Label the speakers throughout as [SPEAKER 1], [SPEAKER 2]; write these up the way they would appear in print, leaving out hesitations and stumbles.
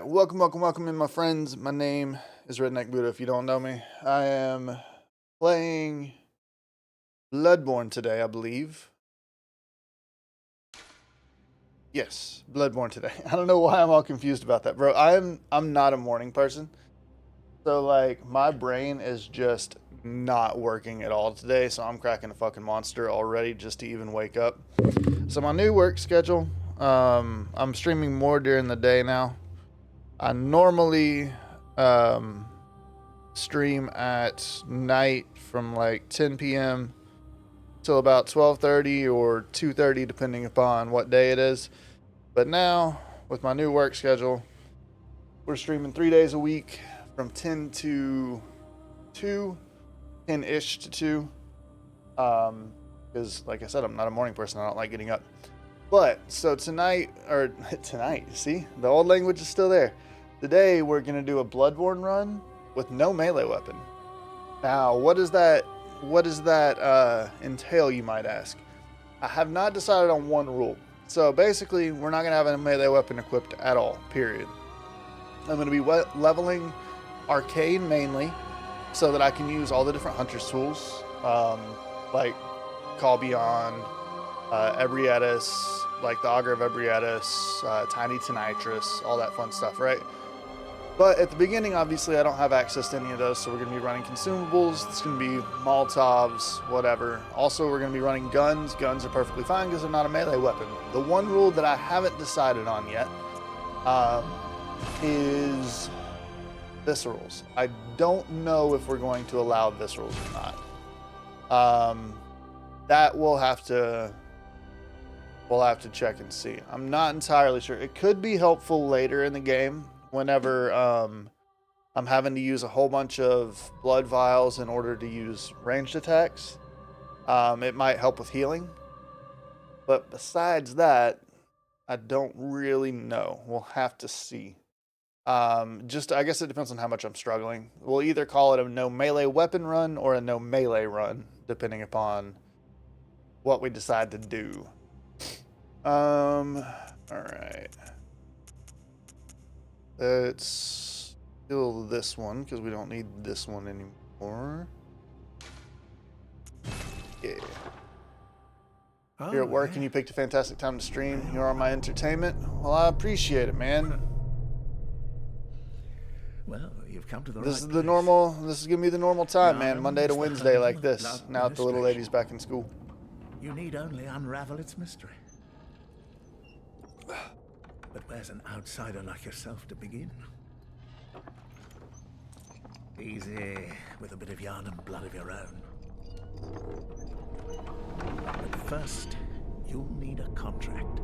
[SPEAKER 1] welcome in, my friends. My name is Redneck Buddha. If you don't know me, I am playing Bloodborne today, I believe. Yes, Bloodborne today. I don't know why I'm all confused about that, bro. I'm not a morning person, so like my brain is just not working at all today. So I'm cracking a fucking monster already just to even wake up. So my new work schedule. I'm streaming more during the day now. I normally um, stream at night from like 10 p.m. till about 12:30 or 2:30, depending upon what day it is. But now, with my new work schedule, we're streaming 3 days a week from 10 to 2, 10-ish to 2. Because, like I said, I'm not a morning person. I don't like getting up. But, so tonight, or tonight, see? The old language is still there. Today, we're going to do a Bloodborne run with no melee weapon. Now, what does that entail, you might ask? I have not decided on one rule. So basically, we're not going to have a melee weapon equipped at all, period. I'm going to be leveling arcane mainly, so that I can use all the different hunter's tools, like Call Beyond, Ebrietis, like the Augur of Ebrietis, Tiny Tonitrus, all that fun stuff, right? But at the beginning, obviously, I don't have access to any of those, so we're going to be running consumables. It's going to be Molotovs, whatever. Also, we're going to be running guns. Guns are perfectly fine because they're not a melee weapon. The one rule that I haven't decided on yet is viscerals. I don't know if we're going to allow viscerals or not. That we'll have to check and see. I'm not entirely sure. It could be helpful later in the game whenever I'm having to use a whole bunch of blood vials in order to use ranged attacks. It might help with healing. But besides that, I don't really know. We'll have to see. I guess it depends on how much I'm struggling. We'll either call it a no melee weapon run or a no melee run, depending upon what we decide to do. All right. Let's kill this one because we don't need this one anymore. Yeah. You're at work and you picked a fantastic time to stream. You're on my entertainment. Well, I appreciate it, man.
[SPEAKER 2] Well, you've come to the
[SPEAKER 1] This
[SPEAKER 2] right
[SPEAKER 1] is the
[SPEAKER 2] place.
[SPEAKER 1] normal. This is gonna be the normal time, man.
[SPEAKER 2] Now,
[SPEAKER 1] Monday to
[SPEAKER 2] it's the
[SPEAKER 1] Wednesday,
[SPEAKER 2] home
[SPEAKER 1] like
[SPEAKER 2] of
[SPEAKER 1] this.
[SPEAKER 2] blood
[SPEAKER 1] Now that the little
[SPEAKER 2] illustration.
[SPEAKER 1] lady's back in school.
[SPEAKER 2] You need only unravel its mystery. But where's an outsider like yourself to begin? Easy, with a bit of yarn and blood of your own. But first, you'll need a contract.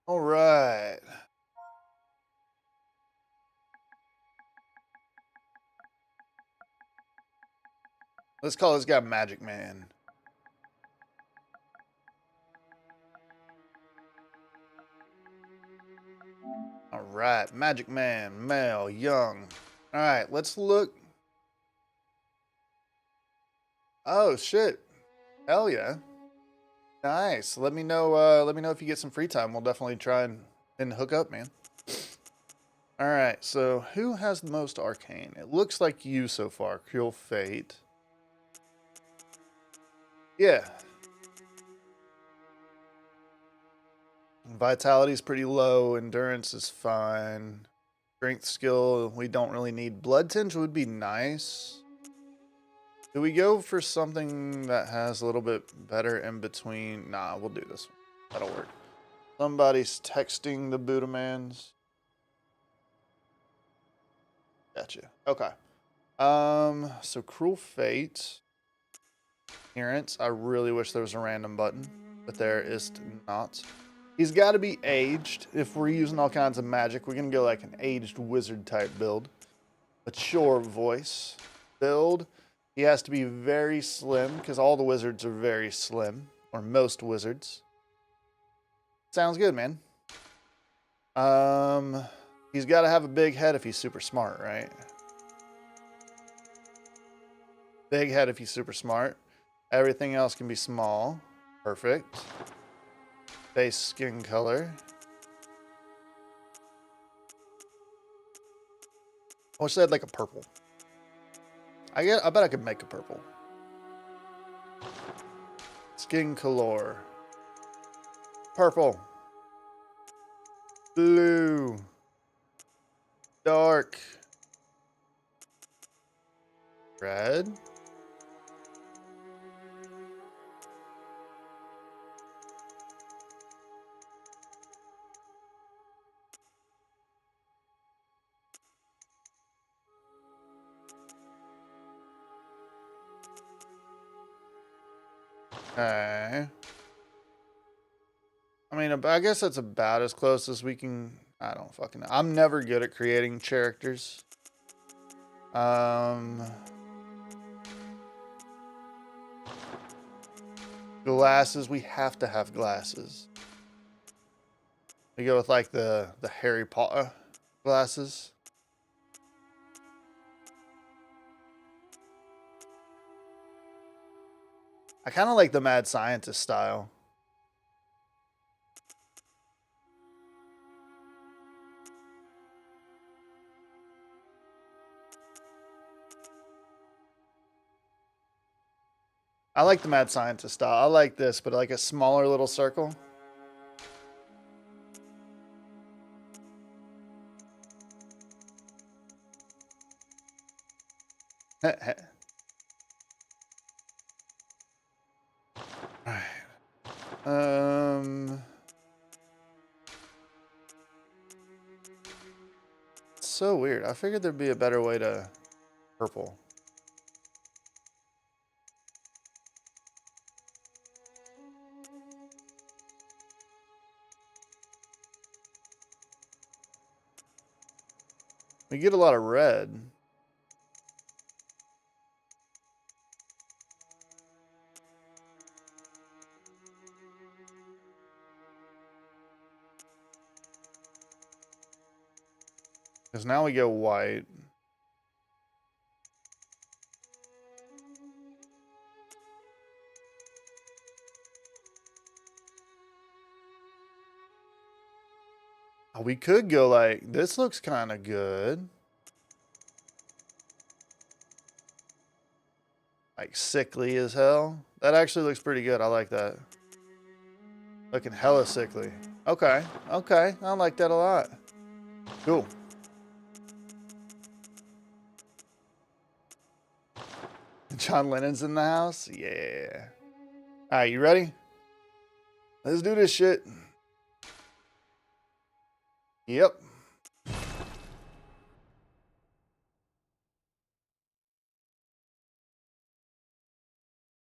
[SPEAKER 1] All right. Let's call this guy Magic Man. All right, Magic Man, male, young. All right, let's look. Oh shit! Hell yeah! Nice. Let me know. Let me know if you get some free time. We'll definitely try and hook up, man. All right. So who has the most arcane? It looks like you so far. Cruel Fate. Yeah. Vitality's pretty low. Endurance is fine. Strength skill, we don't really need. Blood tinge would be nice. Do we go for something that has a little bit better in between? Nah, we'll do this one. That'll work. Somebody's texting the Buddha mans. Gotcha. Okay. So Cruel Fate. Appearance. I really wish there was a random button, but there is not. He's got to be aged. If we're using all kinds of magic, we're going to go like an aged wizard type build. Mature voice build. He has to be very slim because all the wizards are very slim, or most wizards. Sounds good, man. He's got to have a big head if he's super smart, right? Big head if he's super smart. Everything else can be small. Perfect. Base skin color. I wish they had like a purple. I bet I could make a purple. Skin color. Purple. Blue. Dark. Red. Okay. I mean, I guess that's about as close as we can. I don't fucking know. I'm never good at creating characters. Glasses. We have to have glasses. We go with like the Harry Potter glasses. I kind of like the mad scientist style. I like the mad scientist style. I like this, but like a smaller little circle. Alright. It's so weird. I figured there'd be a better way to purple. We get a lot of red. Because now we go white. We could go like, this looks kind of good. Like sickly as hell. That actually looks pretty good. I like that. Looking hella sickly. Okay. Okay. I like that a lot. Cool. John Lennon's in the house? Yeah. Alright, you ready? Let's do this shit. Yep.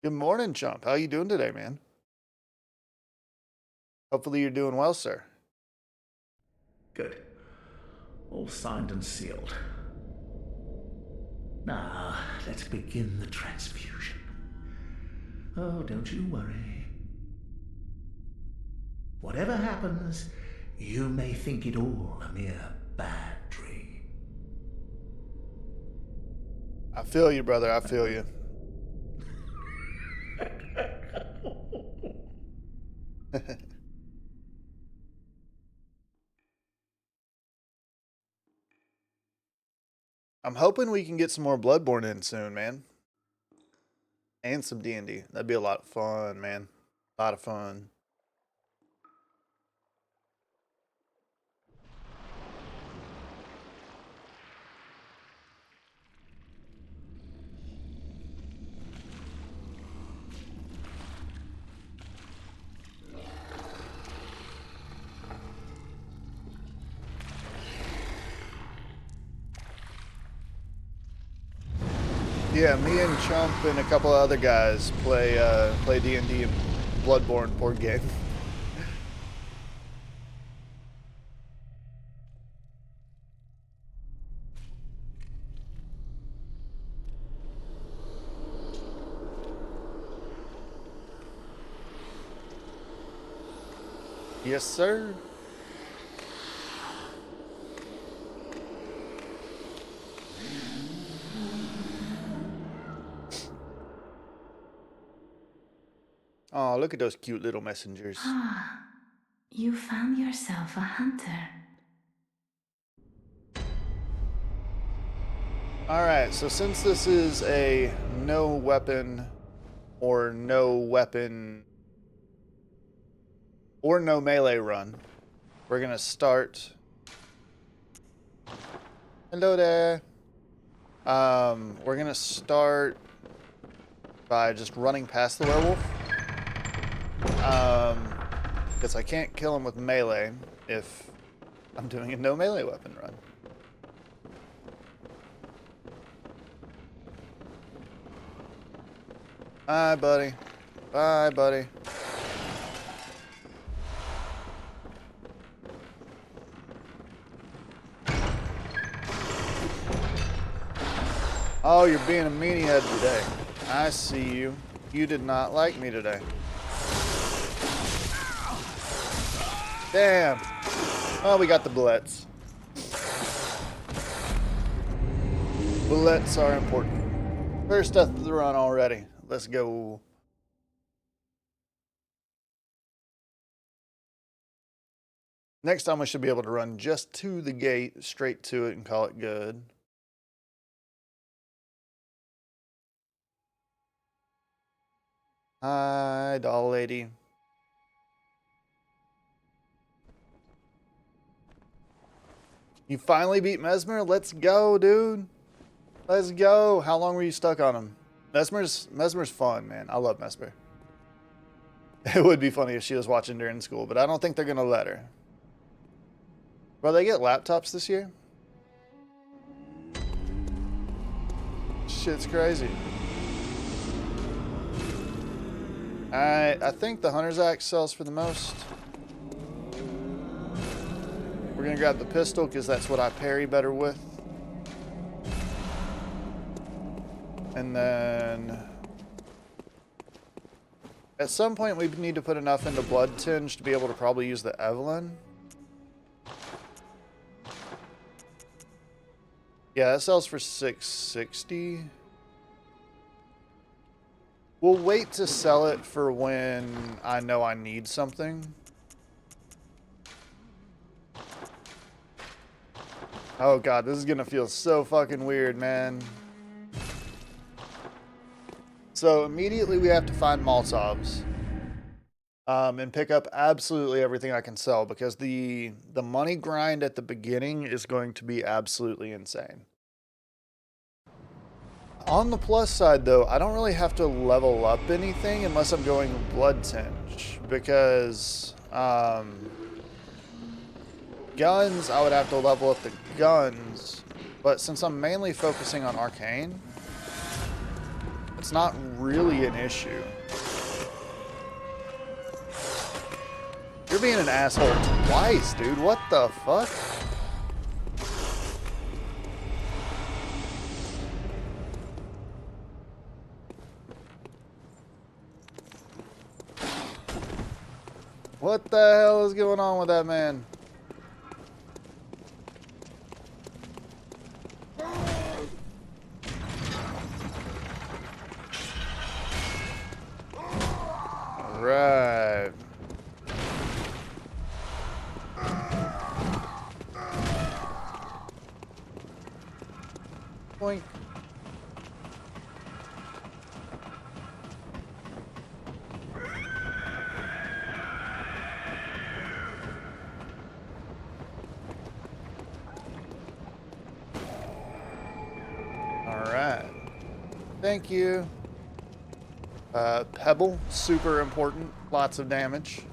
[SPEAKER 1] Good morning, Chump. How you doing today, man? Hopefully you're doing well, sir.
[SPEAKER 2] Good. All signed and sealed. Now, let's begin the transfusion. Oh, don't you worry. Whatever happens, you may think it all a mere bad dream.
[SPEAKER 1] I feel you, brother. I feel you. I'm hoping we can get some more Bloodborne in soon, man. And some D&D. That'd be a lot of fun, man. A lot of fun. Yeah, me and Chump and a couple of other guys play D&D and Bloodborne board game. Yes, sir. Oh, look at those cute little messengers.
[SPEAKER 3] Ah, you found yourself a hunter.
[SPEAKER 1] Alright, so since this is a no weapon or no weapon or no melee run, we're gonna start. Hello there. We're gonna start by just running past the werewolf. Because I can't kill him with melee if I'm doing a no melee weapon run. Bye, buddy. Bye, buddy. Oh, you're being a meaniehead today. I see you. You did not like me today. Damn. Oh, we got the bullets. Bullets are important. First death of the run already. Let's go. Next time we should be able to run just to the gate, straight to it, and call it good. Hi, doll lady. You finally beat Mesmer? Let's go, dude. Let's go. How long were you stuck on him? Mesmer's fun, man. I love Mesmer. It would be funny if she was watching during school, but I don't think they're going to let her. Will they get laptops this year? Shit's crazy. I think the Hunter's Axe sells for the most. We're going to grab the pistol because that's what I parry better with. And then at some point we need to put enough into Blood Tinge to be able to probably use the Evelyn. Yeah, that sells for $660. We'll wait to sell it for when I know I need something. Oh god, this is gonna feel so fucking weird, man. So immediately we have to find Molotovs. And pick up absolutely everything I can sell because the money grind at the beginning is going to be absolutely insane. On the plus side though, I don't really have to level up anything unless I'm going Blood Tinge because guns, I would have to level up the guns, but since I'm mainly focusing on Arcane, it's not really an issue. You're being an asshole twice, dude. What the fuck? What the hell is going on with that man? All right. Boink. Alright. Thank you. Pebble, super important. Lots of damage.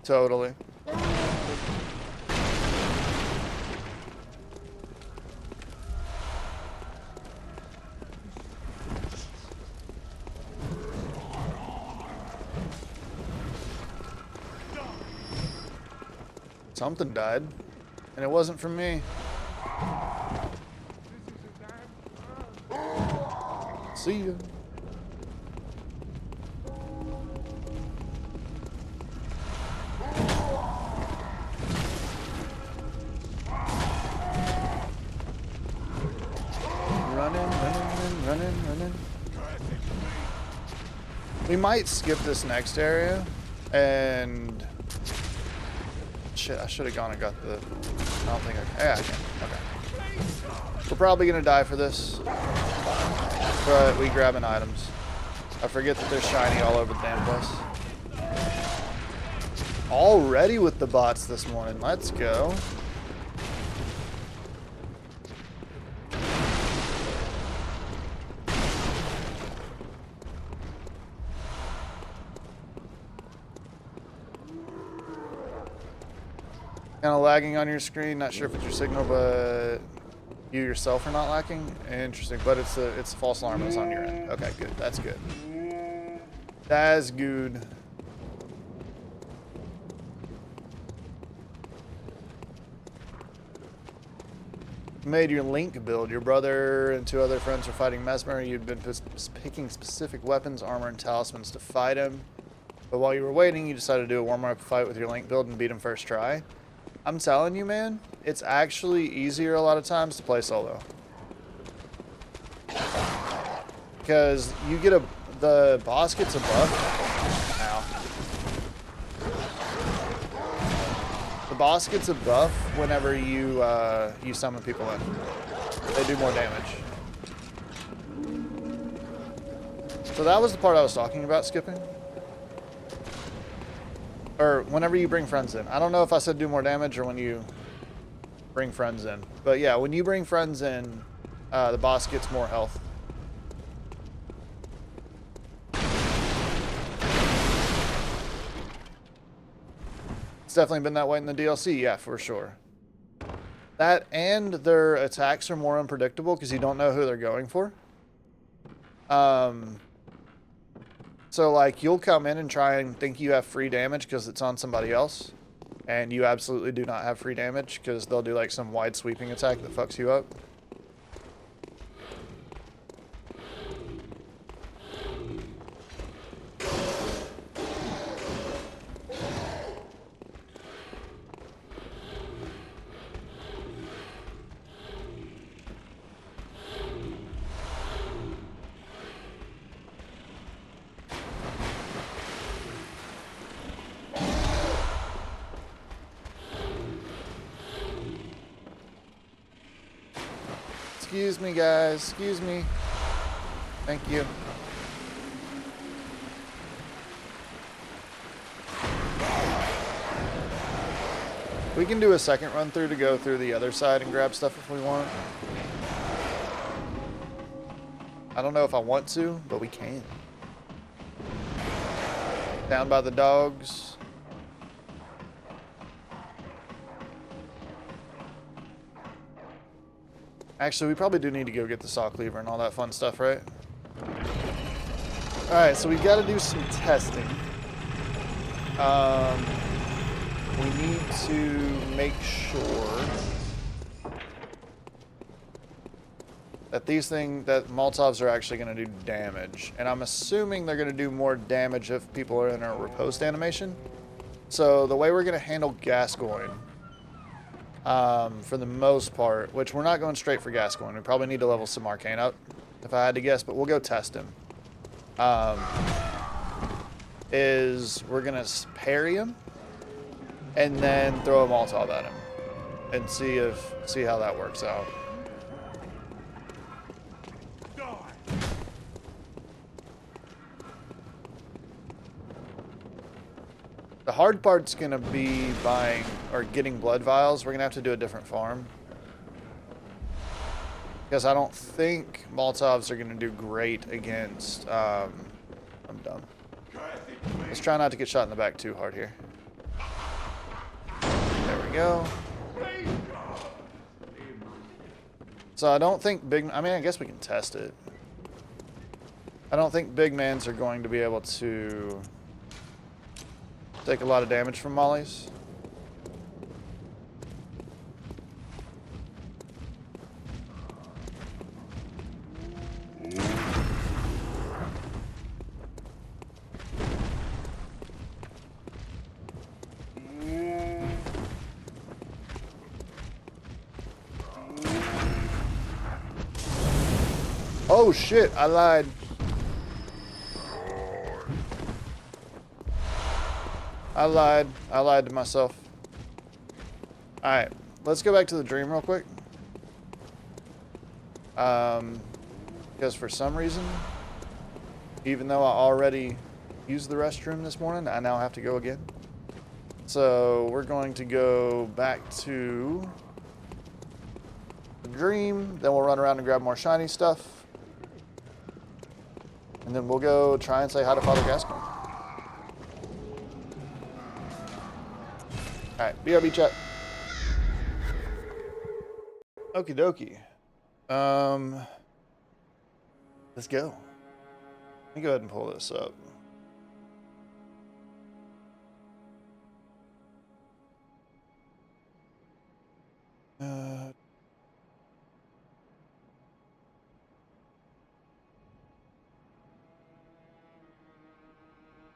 [SPEAKER 1] Totally. Something died, and it wasn't from me. See ya. Running. We might skip this next area, and shit, I should have gone and got the. I don't think I. Yeah, I can. Okay. We're probably gonna die for this, but we grabbing items. I forget that they're shiny all over the damn place. Already with the bots this morning. Let's go. Kind of lagging on your screen. Not sure if it's your signal, but you yourself are not lacking. Interesting, but it's a false alarm that's on your end. Okay, good. That's good. That's good. Made your link build. Your brother and 2 other friends were fighting Mesmer. You'd been picking specific weapons, armor, and talismans to fight him. But while you were waiting, you decided to do a warm-up fight with your link build and beat him first try. I'm telling you, man, it's actually easier a lot of times to play solo. Because you get the boss gets a buff. Ow. The boss gets a buff whenever you you summon people in. They do more damage. So that was the part I was talking about skipping. Or whenever you bring friends in. I don't know if I said do more damage or when you bring friends in. But yeah, when you bring friends in, the boss gets more health. It's definitely been that way in the DLC, yeah, for sure. That and their attacks are more unpredictable because you don't know who they're going for. So, like, you'll come in and try and think you have free damage because it's on somebody else. And you absolutely do not have free damage because they'll do, like, some wide sweeping attack that fucks you up. Excuse me, guys. Excuse me. Thank you. We can do a second run through to go through the other side and grab stuff if we want. I don't know if I want to, but we can. Down by the dogs. Actually, we probably do need to go get the saw cleaver and all that fun stuff, right? Alright, so we got to do some testing. We need to make sure that that Molotovs are actually going to do damage. And I'm assuming they're going to do more damage if people are in a riposte animation. So the way we're going to handle Gascoigne, for the most part, which we're not going straight for Gascoigne. We probably need to level some Arcane up, if I had to guess, but we'll go test him. Is we're going to parry him and then throw a Molotov at him and see how that works out. The hard part's gonna be buying or getting blood vials. We're gonna have to do a different farm. Because I don't think Molotovs are gonna do great against, I'm dumb. Let's try not to get shot in the back too hard here. There we go. So I don't think I mean, I guess we can test it. I don't think big mans are going to be able to take a lot of damage from mollies. Oh shit, I lied. I lied. I lied to myself. Alright, let's go back to the dream real quick. Because for some reason, even though I already used the restroom this morning, I now have to go again. So we're going to go back to the dream, then we'll run around and grab more shiny stuff. And then we'll go try and say hi to Father Gascoigne. Alright, BRB chat. Okie dokie. Let's go. Let me go ahead and pull this up.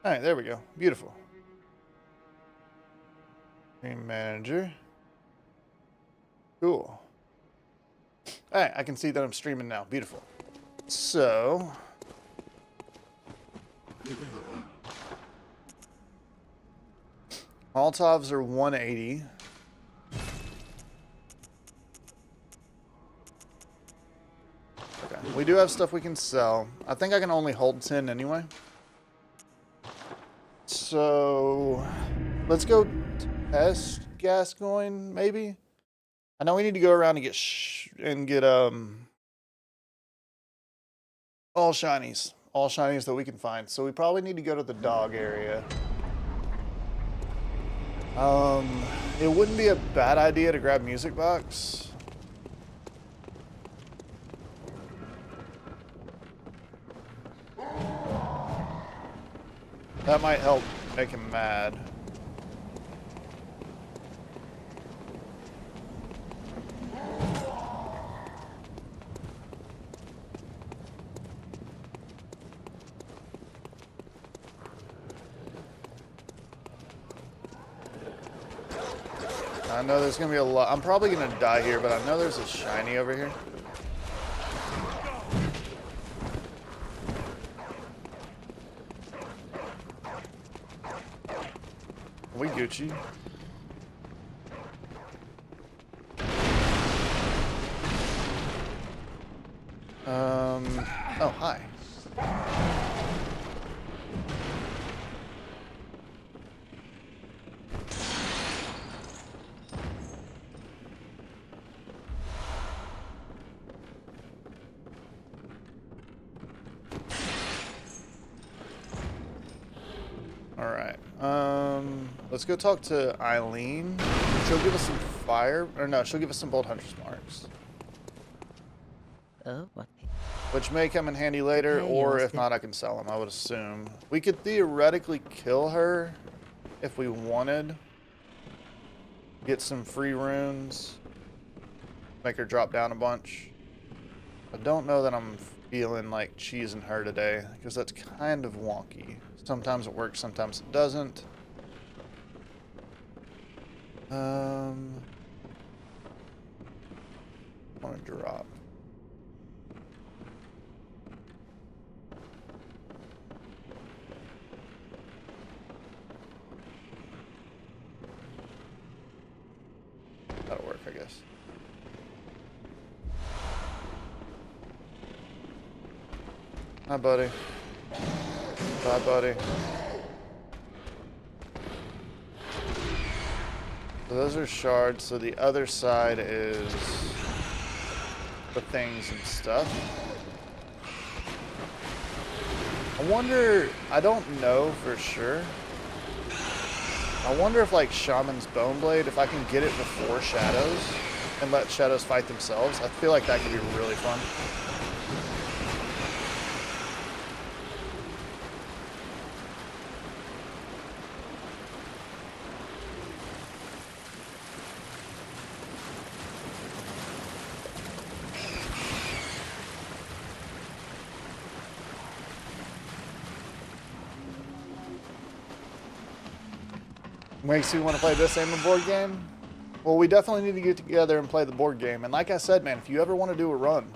[SPEAKER 1] Alright, there we go. Beautiful. Stream manager. Cool. Alright, I can see that I'm streaming now. Beautiful. So... Molotovs are 180. Okay, we do have stuff we can sell. I think I can only hold 10 anyway. So, let's go test Gascoigne, maybe? I know we need to go around and get all shinies that we can find. So we probably need to go to the dog area. It wouldn't be a bad idea to grab Music Box. That might help make him mad. I know there's gonna be a lot. I'm probably gonna die here, but I know there's a shiny over here. We Gucci. Oh, hi. Let's go talk to Eileen. She'll give us some fire, or no, she'll give us some Bolt Hunter's marks.
[SPEAKER 4] Oh, what?
[SPEAKER 1] Which may come in handy later, or if not, I can sell them, I would assume. We could theoretically kill her if we wanted. Get some free runes. Make her drop down a bunch. I don't know that I'm feeling like cheesing her today, because that's kind of wonky. Sometimes it works, sometimes it doesn't. I want to drop. That'll work, I guess. Hi, buddy. Bye, buddy. So those are shards, so the other side is the things and stuff. I wonder, I don't know for sure. I wonder if like Shaman's Bone Blade, if I can get it before Shadows and let Shadows fight themselves, I feel like that could be really fun. Makes you want to play this and the board game? Well, we definitely need to get together and play the board game. And like I said, man, if you ever want to do a run,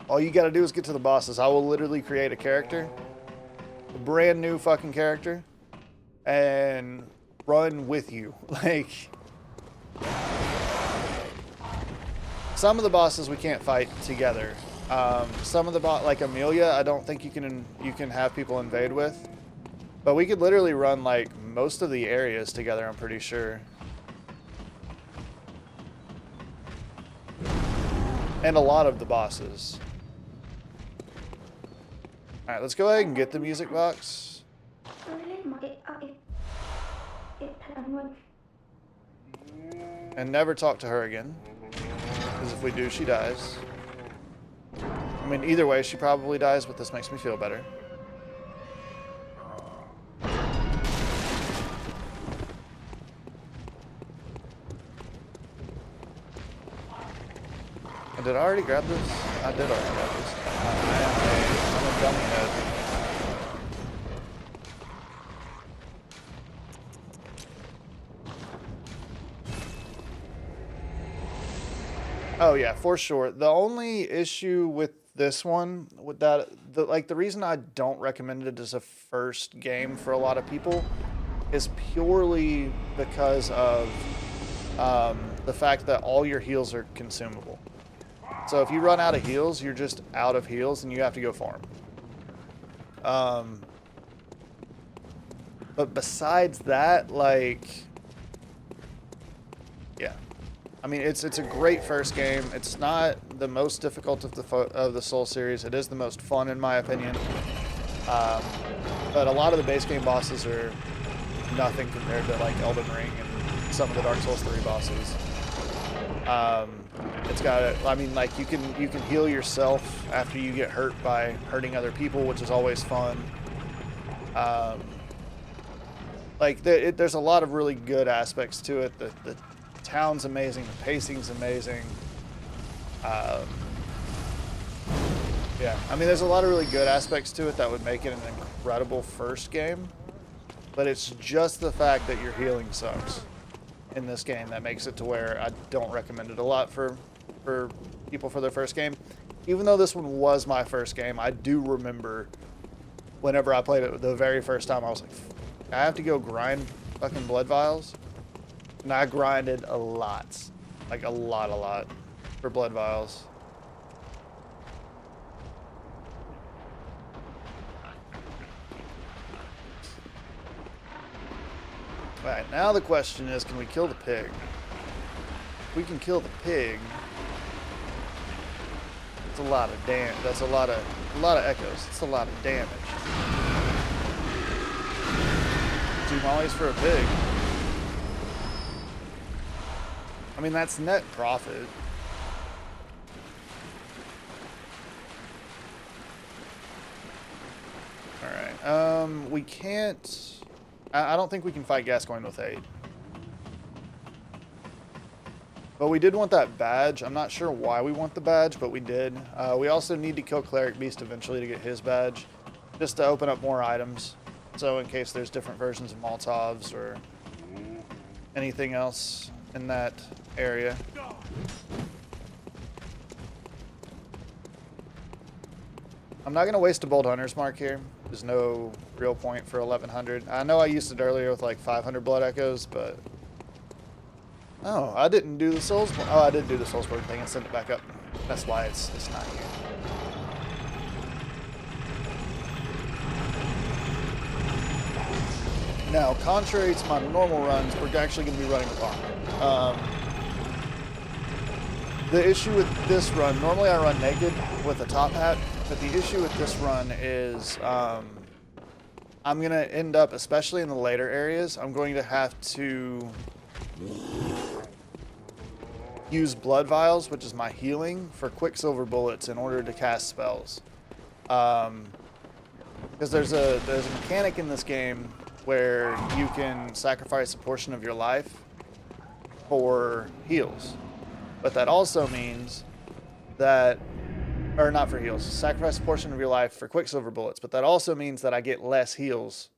[SPEAKER 1] all you got to do is get to the bosses. I will literally create a character, a brand new fucking character, and run with you. Like, some of the bosses we can't fight together. Some of the like Amelia, I don't think you can have people invade with. But we could literally run like most of the areas together, I'm pretty sure. And a lot of the bosses. Alright, let's go ahead and get the music box. And never talk to her again. Because if we do, she dies. I mean, either way, she probably dies, but this makes me feel better. Did I already grab this? I did already grab this. I'm a dummy head. Oh yeah, for sure. The only issue with this one, with that, the reason I don't recommend it as a first game for a lot of people is purely because of the fact that all your heals are consumable. So if you run out of heals, you're just out of heals and you have to go farm. But besides that, like, yeah. I mean, it's a great first game. It's not the most difficult of the Soul series. It is the most fun in my opinion. But a lot of the base game bosses are nothing compared to like Elden Ring and some of the Dark Souls 3 bosses. It's got, I mean, like you can heal yourself after you get hurt by hurting other people, which is always fun. Like there's a lot of really good aspects to it. The town's amazing, the pacing's amazing. Yeah, I mean, there's a lot of really good aspects to it that would make it an incredible first game. But it's just the fact that your healing sucks in this game that makes it to where I don't recommend it a lot for people for their first game. Even though this one was my first game, I do remember whenever I played it the very first time, I was like, I have to go grind fucking blood vials. And I grinded a lot. Like a lot for blood vials. Alright, now the question is, can we kill the pig? If we can kill the pig, that's a lot of damage. That's a lot of echoes. It's a lot of damage. 2 mollies for a pig. I mean, that's net profit. Alright, we can't... I don't think we can fight Gascoigne with 8. But we did want that badge. I'm not sure why we want the badge, but we did. We also need to kill Cleric Beast eventually to get his badge, just to open up more items. So in case there's different versions of Molotovs or anything else in that area. I'm not going to waste a Bold Hunter's Mark here. There's no real point for 1100. I know I used it earlier with like 500 Blood Echoes, but... Oh, I didn't do the Soulsborne. Oh, I did do the Soulsborne thing and send it back up. That's why it's not here. Now, contrary to my normal runs, we're actually going to be running with armor. The issue with this run, normally I run naked with a top hat, but the issue with this run is I'm going to end up, especially in the later areas, I'm going to have to use blood vials, which is my healing, for quicksilver bullets in order to cast spells. Because there's a mechanic in this game where you can sacrifice a portion of your life for heals. But that also means that, or not for heals, sacrifice a portion of your life for quicksilver bullets. But that also means that I get less heals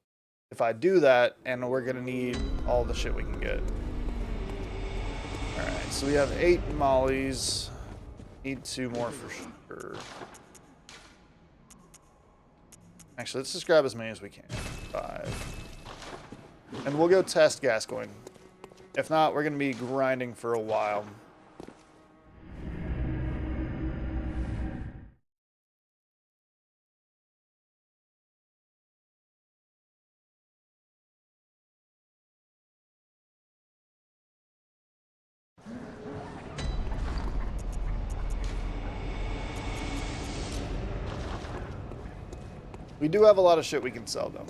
[SPEAKER 1] if I do that, and we're gonna need all the shit we can get. Alright, so we have 8 mollies. Need 2 more for sure. Actually, let's just grab as many as we can. 5. And we'll go test Gascoigne. If not, we're going to be grinding for a while. We do have a lot of shit we can sell, though.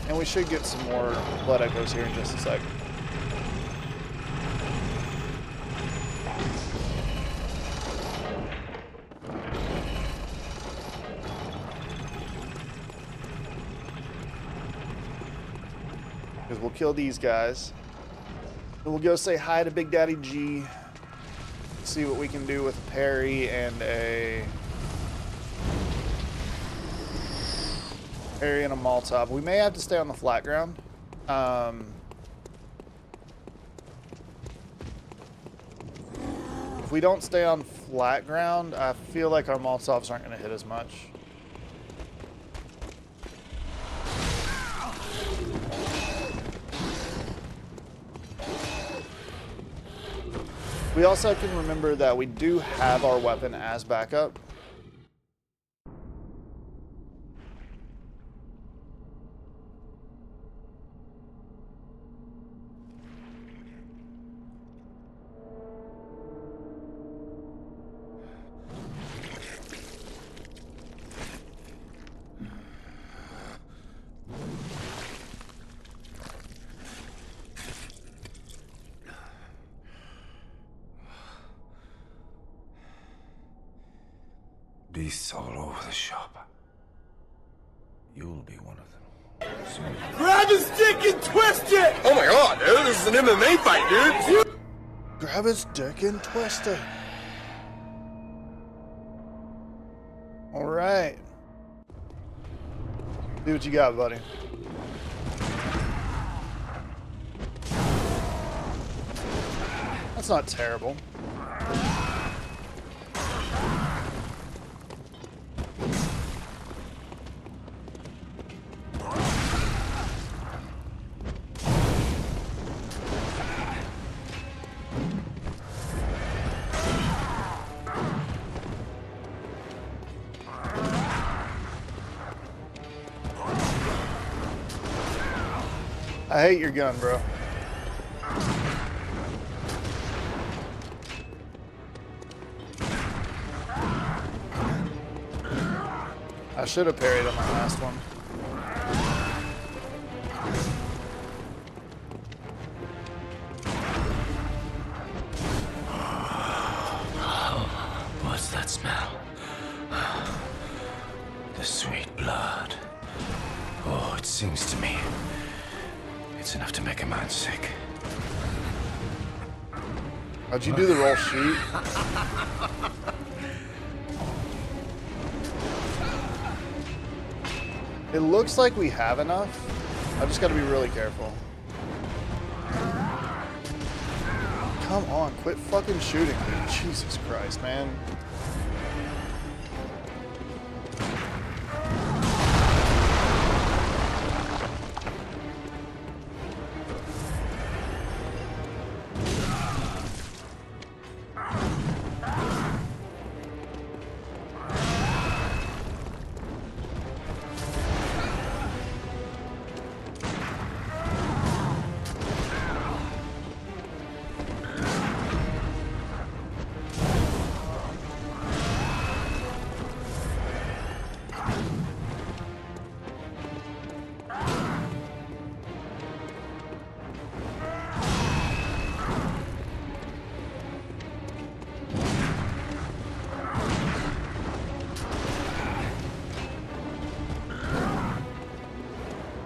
[SPEAKER 1] And we should get some more blood echoes here in just a second. Because we'll kill these guys. Then we'll go say hi to Big Daddy G. See what we can do with a parry and a Molotov. We may have to stay on the flat ground. If we don't stay on flat ground, I feel like our Molotovs aren't going to hit as much. We also can remember that we do have our weapon as backup.
[SPEAKER 4] Beasts all over the shop. You'll be one of them. Soon.
[SPEAKER 5] Grab his dick and twist it! Oh my god, dude, this is an MMA fight, dude!
[SPEAKER 1] Grab his dick and twist it. Alright. See what you got, buddy. That's not terrible. I hate your gun, bro. I should have parried on my last one.
[SPEAKER 2] What's that smell? The sweet blood. Oh, it sings to me. It's enough to make a man sick.
[SPEAKER 1] How'd you do the roll sheet? It looks like we have enough. I just gotta be really careful. Come on, quit fucking shooting me. Jesus Christ, man.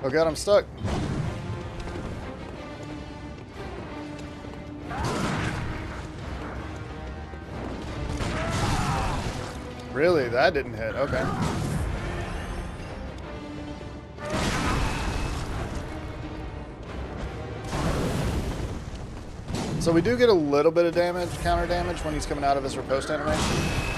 [SPEAKER 1] Oh god, I'm stuck. Really? That didn't hit. Okay. So we do get a little bit of damage, counter damage, when he's coming out of his riposte animation.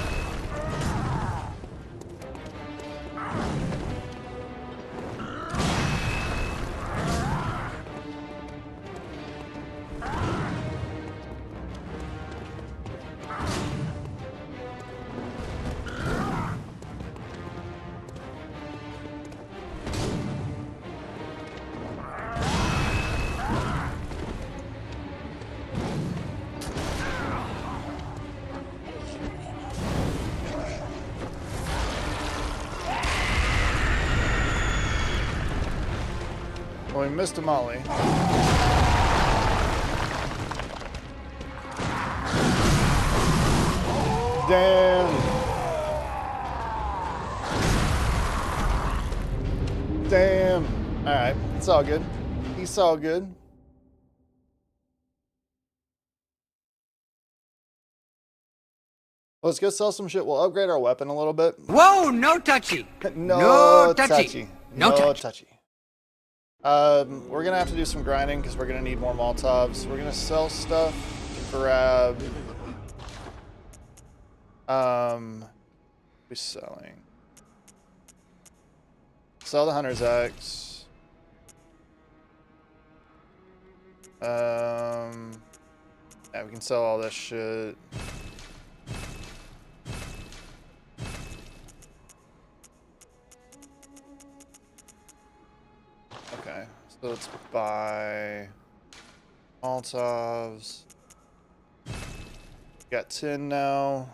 [SPEAKER 1] Well, we missed a molly. Damn. Damn. Alright, it's all good. He's all good. Let's go sell some shit. We'll upgrade our weapon a little bit.
[SPEAKER 6] Whoa, no touchy.
[SPEAKER 1] No touchy.
[SPEAKER 6] touchy. No
[SPEAKER 1] touchy. We're gonna have to do some grinding because we're gonna need more Molotovs. We're gonna sell stuff to grab. We're selling. Sell the Hunter's Axe. Yeah, we can sell all this shit. Okay, so let's buy Molotovs. Got 10 now.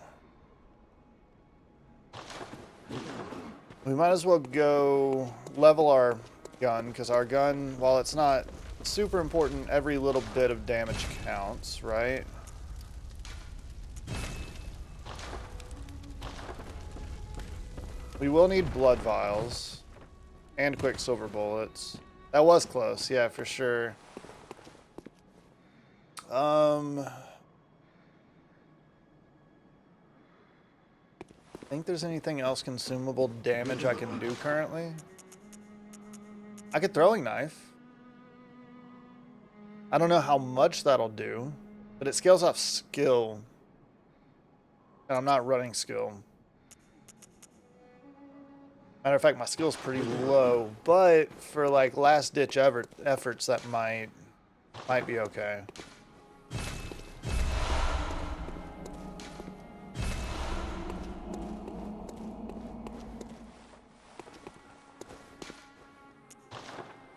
[SPEAKER 1] We might as well go level our gun, because our gun, while it's not super important, every little bit of damage counts, right? We will need blood vials and quicksilver bullets. That was close, yeah, for sure. Think there's anything else consumable damage I can do currently? I could throwing knife. I don't know how much that'll do, but it scales off skill. And I'm not running skill. Matter of fact, my skill's pretty low, but for like last ditch efforts that might be okay.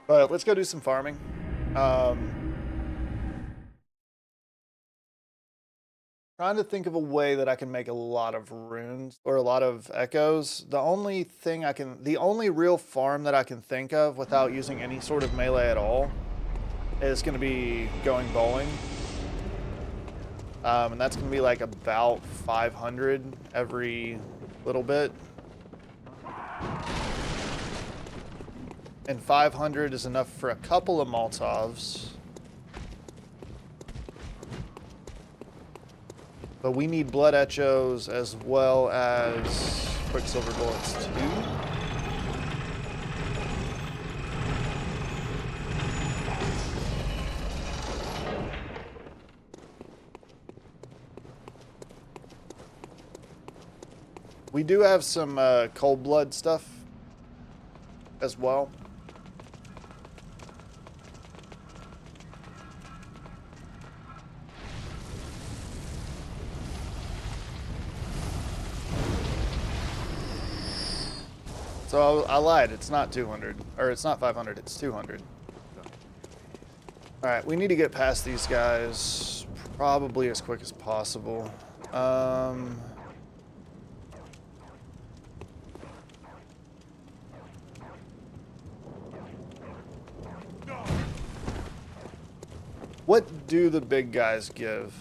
[SPEAKER 1] But let's go do some farming. Trying to think of a way that I can make a lot of runes or a lot of echoes. The only real farm that I can think of without using any sort of melee at all is going to be going bowling. And that's going to be like about 500 every little bit. And 500 is enough for a couple of Molotovs. But we need blood echos as well as quicksilver bullets too. We do have some cold blood stuff as well. So I lied, it's not 200, or it's not 500, it's 200. Alright, we need to get past these guys probably as quick as possible. What do the big guys give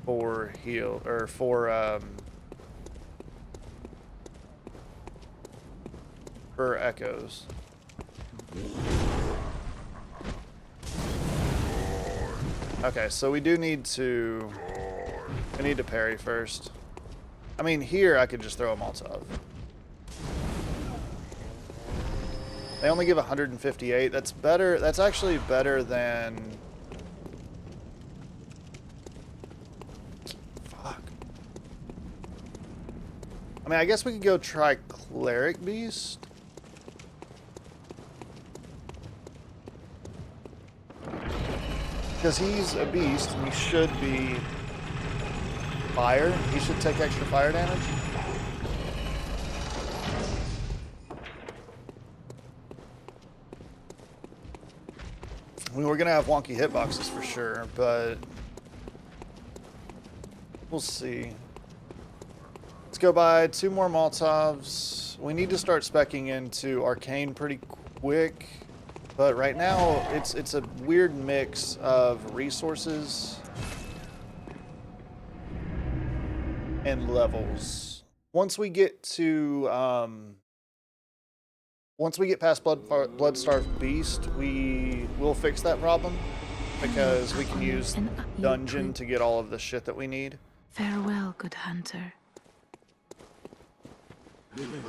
[SPEAKER 1] for heal, or for echoes? Okay, so we need to parry first. I mean, here I could just throw a Molotov. They only give 158. That's better. That's actually better than I mean, I guess we could go try Cleric Beast. Because he's a beast and he should be fire. He should take extra fire damage. I mean, we're going to have wonky hitboxes for sure, but we'll see. Let's go buy 2 more Molotovs. We need to start speccing into Arcane pretty quick. But right now, it's a weird mix of resources and levels. Once we get past Bloodstarved Beast, we will fix that problem because we can use Dungeon to get all of the shit that we need.
[SPEAKER 3] Farewell, good hunter.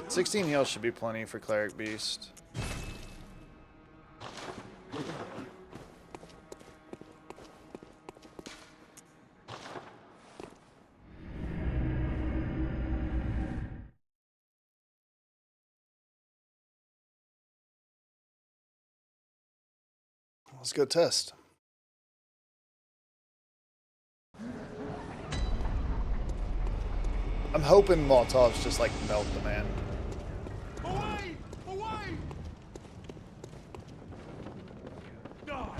[SPEAKER 1] 16 heals should be plenty for Cleric Beast. Let's go test. I'm hoping Molotovs just like melt the man.
[SPEAKER 5] Away! Away! Die!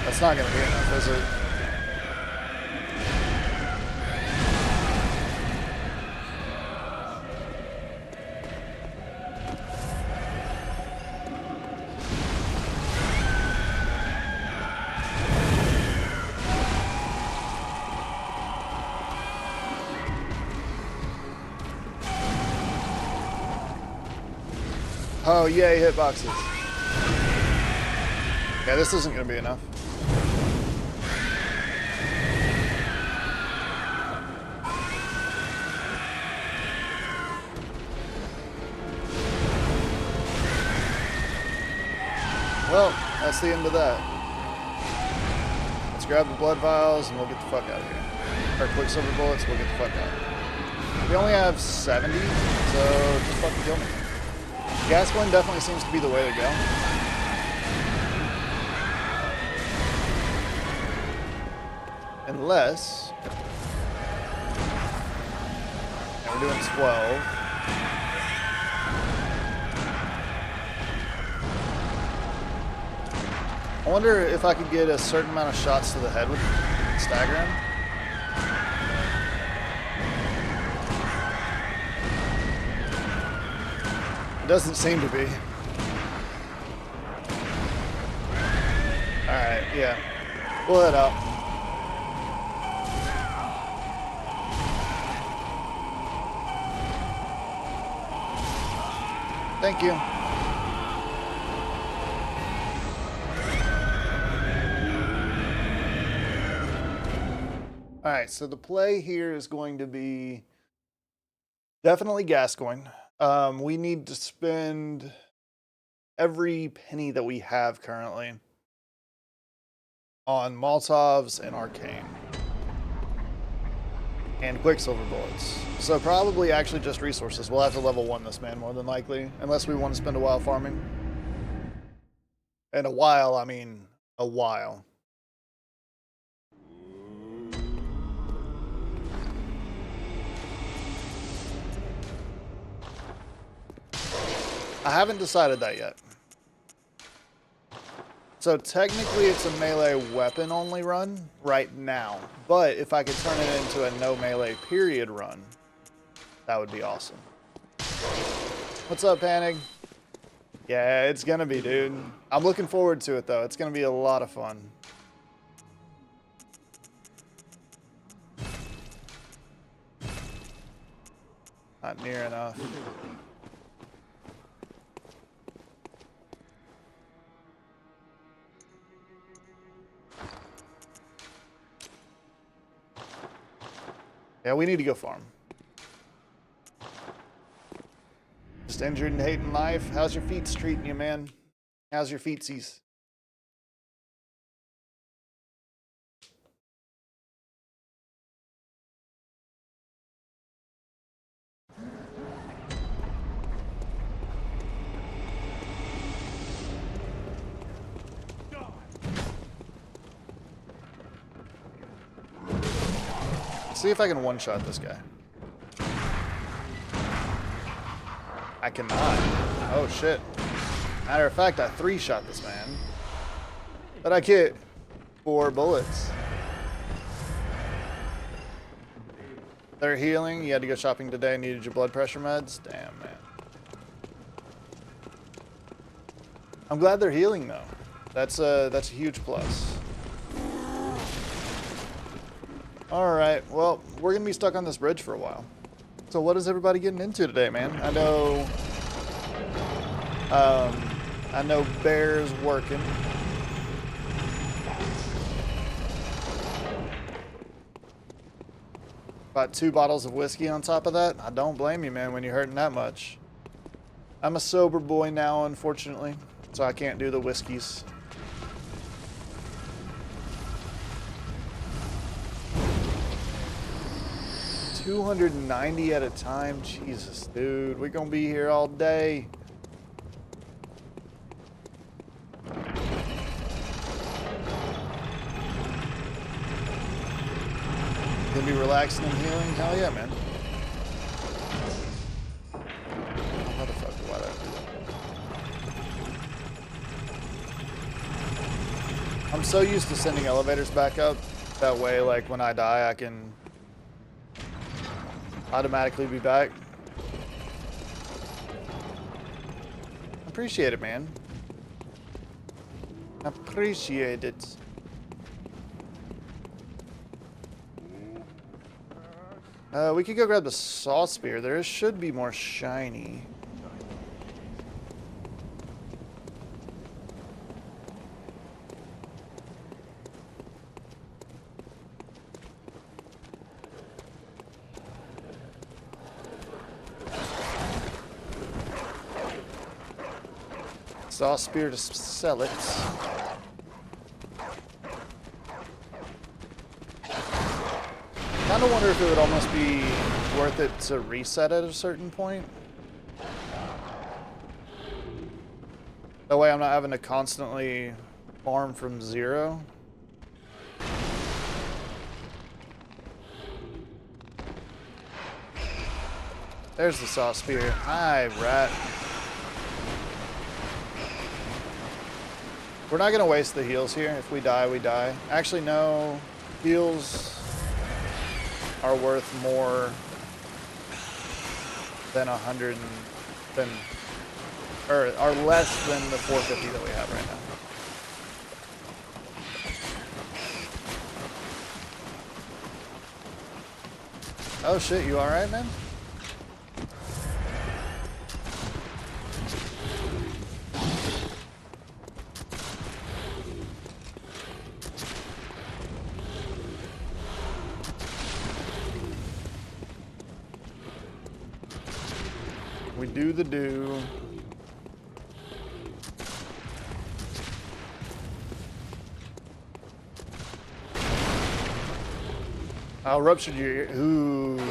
[SPEAKER 1] That's not going to be enough, is it? Oh, yay, hitboxes. Yeah, this isn't going to be enough. Well, that's the end of that. Let's grab the blood vials and we'll get the fuck out of here. Or quicksilver bullets, we'll get the fuck out. We only have 70, so just fucking kill me. Gas gun definitely seems to be the way to go. Unless... yeah, we're doing 12. I wonder if I could get a certain amount of shots to the head with staggering. It doesn't seem to be. Alright, yeah. Pull that out. Thank you. Alright, so the play here is going to be definitely Gascoigne. We need to spend every penny that we have currently on Molotovs and Arcane. And Quicksilver bullets. So probably actually just resources. We'll have to level 1 this man more than likely. Unless we want to spend a while farming. And a while, I mean a while. I haven't decided that yet. So technically it's a melee weapon only run right now. But if I could turn it into a no melee period run, that would be awesome. What's up, Panic? Yeah, it's gonna be, dude. I'm looking forward to it though. It's gonna be a lot of fun. not near enough. Yeah, we need to go farm. Just injured and hating life. How's your feet treating you, man? How's your feetsies? See if I can one-shot this guy. I cannot. Oh, shit. Matter of fact, I three-shot this man. But I get 4 bullets. They're healing. You had to go shopping today. Needed your blood pressure meds. Damn, man. I'm glad they're healing, though. That's a huge plus. Alright, well, we're going to be stuck on this bridge for a while. So what is everybody getting into today, man? I know Bear's working. About 2 bottles of whiskey on top of that. I don't blame you, man, when you're hurting that much. I'm a sober boy now, unfortunately, so I can't do the whiskeys. $290 at a time? Jesus, dude. We're gonna be here all day. Gonna be relaxing and healing? Hell yeah, man. Oh, motherfucker, why did I do that? I'm so used to sending elevators back up. That way, like, when I die, I can automatically be back. Appreciate it, man. Appreciate it. We could go grab the saw spear. There should be more shiny. Saw spear to sell it. Kind of wonder if it would almost be worth it to reset at a certain point. That way I'm not having to constantly farm from 0. There's the saw spear. Hi, rat. We're not going to waste the heals here. If we die, we die. Actually, no. Heals are worth more than 100 or are less than the 450 that we have right now. Oh shit, you alright, man? We do the do. I'll rupture your ear. Ooh. No,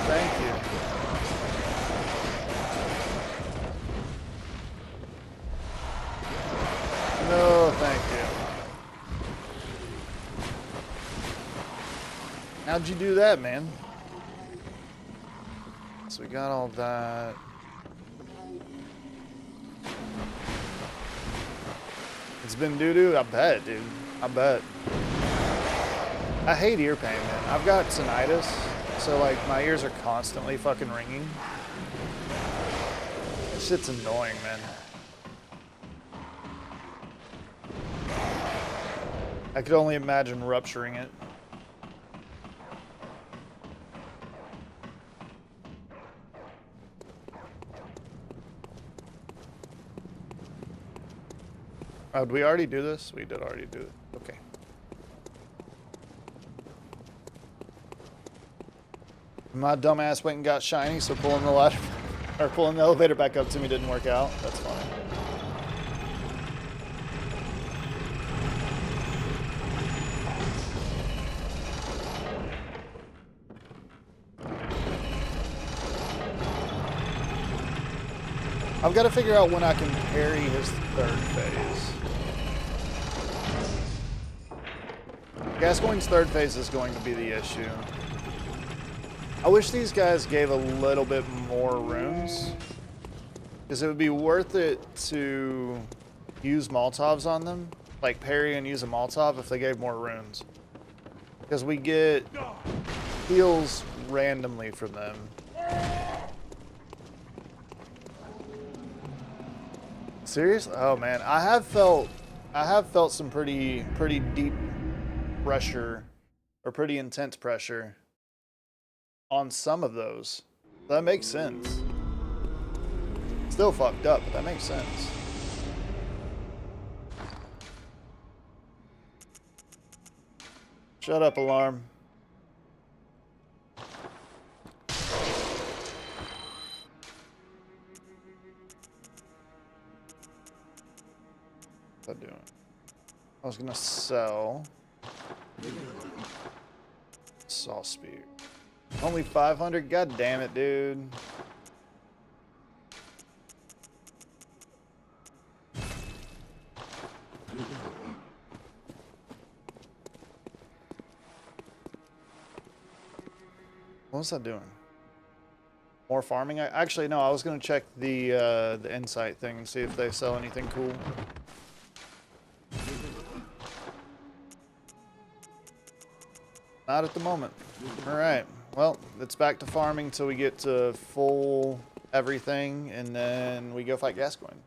[SPEAKER 1] thank you. No, thank you. How'd you do that, man? So we got all that. It's been doo-doo? I bet, dude. I bet. I hate ear pain, man. I've got tinnitus, so like my ears are constantly fucking ringing. This shit's annoying, man. I could only imagine rupturing it. Oh, did we already do this? We did already do it. Okay. My dumbass went and got shiny, so pulling the ladder or pulling the elevator back up to me didn't work out. That's fine. I've got to figure out when I can parry his third phase. Gascoigne's third phase is going to be the issue. I wish these guys gave a little bit more runes, because it would be worth it to use Molotovs on them, like parry and use a Molotov if they gave more runes. Because we get heals randomly from them. Serious? Oh man, I have felt some pretty deep pressure, or pretty intense pressure on some of those. That makes sense. Still fucked up, but that makes sense. Shut up, alarm. What's that doing? I was gonna sell saw spear. Only 500? God damn it, dude. What's that doing? More farming? Actually, no, I was gonna check the insight thing and see if they sell anything cool. Not at the moment. Alright, well, it's back to farming till we get to full everything, and then we go fight Gascoigne.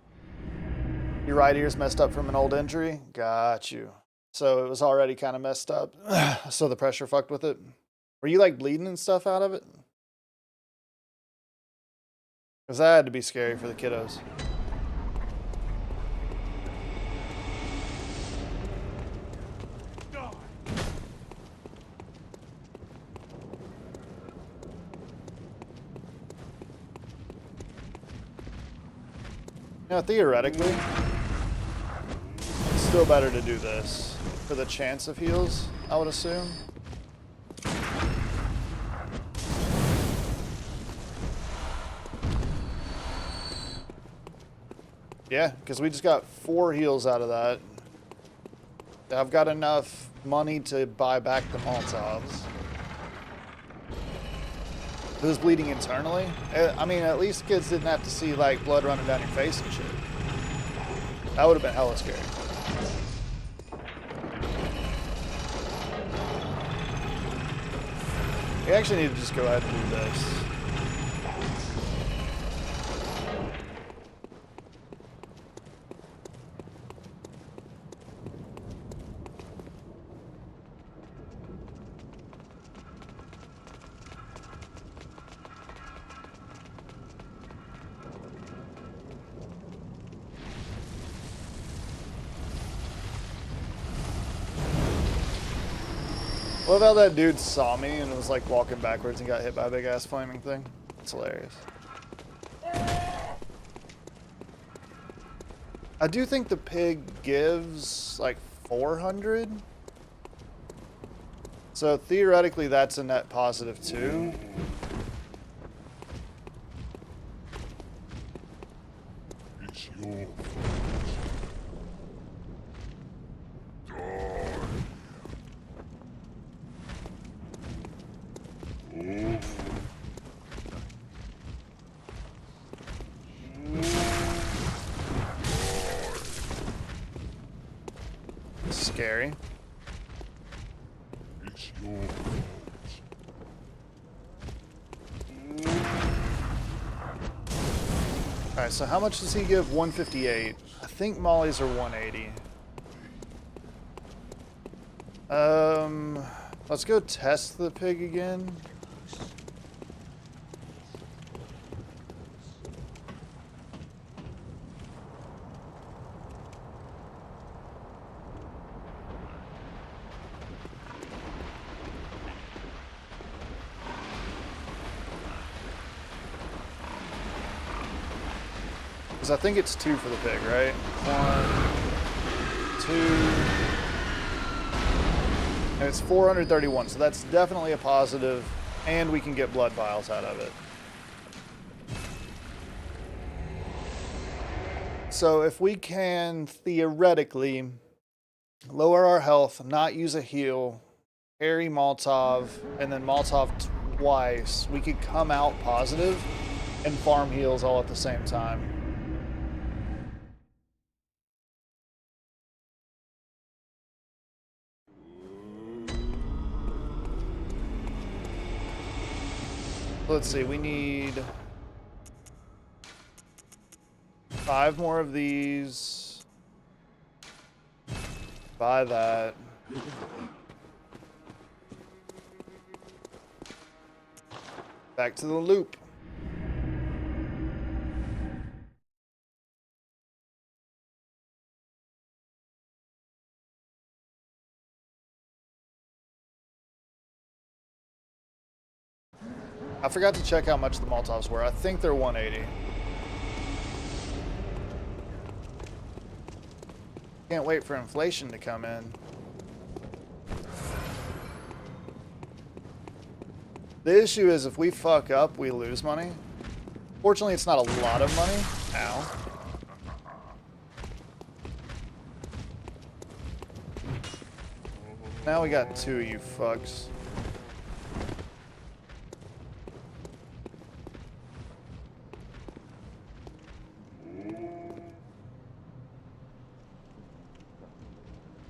[SPEAKER 1] Your right ear's messed up from an old injury? Got you. So it was already kind of messed up, so the pressure fucked with it. Were you like bleeding and stuff out of it? Because that had to be scary for the kiddos. You know, theoretically, it's still better to do this for the chance of heals, I would assume. Yeah, because we just got 4 heals out of that. I've got enough money to buy back the Molotovs. Who's bleeding internally? I mean, at least kids didn't have to see, like, blood running down your face and shit. That would have been hella scary. We actually need to just go ahead and do this. Love how that dude saw me and was like walking backwards and got hit by a big ass flaming thing. It's hilarious. I do think the pig gives like 400. So theoretically that's a net positive too.
[SPEAKER 5] It's your
[SPEAKER 1] Scary.
[SPEAKER 5] It's your
[SPEAKER 1] Alright, so how much does he give? 158. I think Molly's are 180. Let's go test the pig again. Because I think it's 2 for the pig, right? 1, 2. And it's 431, so that's definitely a positive, and we can get blood vials out of it. So if we can theoretically lower our health, not use a heal, carry Molotov, and then Molotov twice, we could come out positive and farm heals all at the same time. Let's see, we need 5 more of these. Buy that. Back to the loop. I forgot to check how much the Molotovs were. I think they're 180. Can't wait for inflation to come in. The issue is if we fuck up, we lose money. Fortunately, it's not a lot of money. Ow. Now we got 2, you fucks.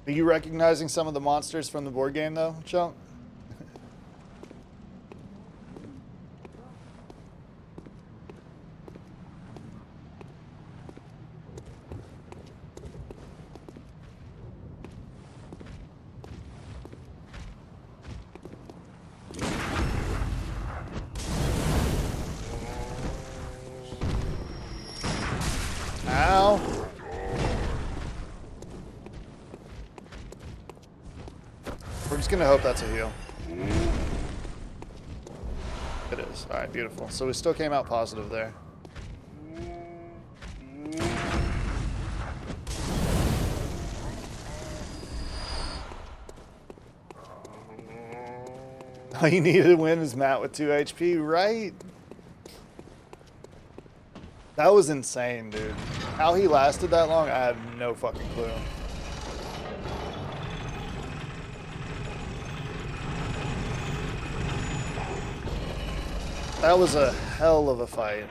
[SPEAKER 1] Are you recognizing some of the monsters from the board game, though, Chunk? Ow. We're just gonna hope that's a heal. It is. Alright, beautiful. So we still came out positive there. All you needed to win is Matt with 2 HP, right? That was insane, dude. How he lasted that long, I have no fucking clue. That was a hell of a fight.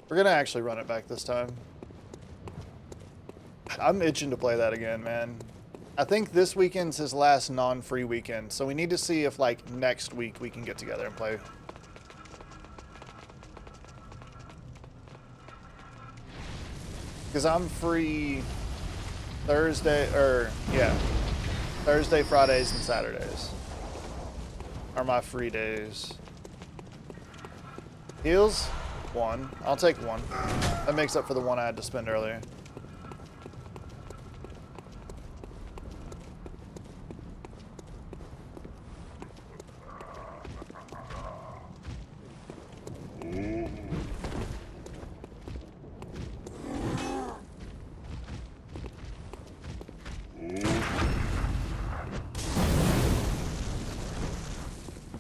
[SPEAKER 1] We're gonna actually run it back this time. I'm itching to play that again, man. I think this weekend's his last non-free weekend, so we need to see if, like, next week we can get together and play. Because I'm free Thursday, Thursday, Fridays, and Saturdays are my free days. Heals? 1. I'll take 1. That makes up for the 1 I had to spend earlier.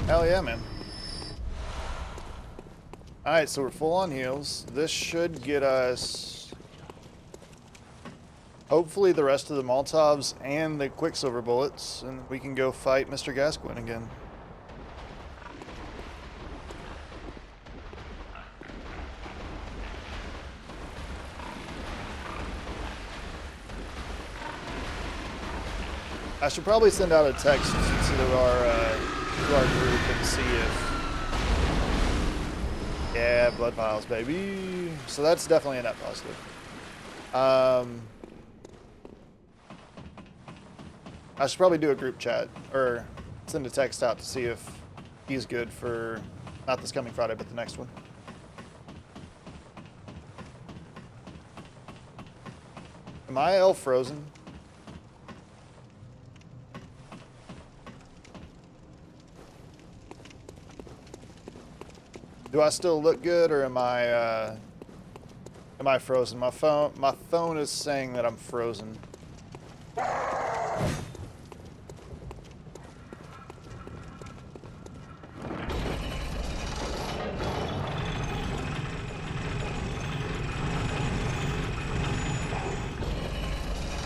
[SPEAKER 1] Hell yeah, man. Alright, so we're full on heals. This should get us hopefully the rest of the Molotovs and the Quicksilver bullets, and we can go fight Mr. Gascoigne again. I should probably send out a text to our group and see if... Yeah, blood vials, baby. So that's definitely a net positive. I should probably do a group chat, or send a text out to see if he's good for, not this coming Friday, but the next one. Am I elf frozen? Do I still look good, or am I frozen? My phone is saying that I'm frozen.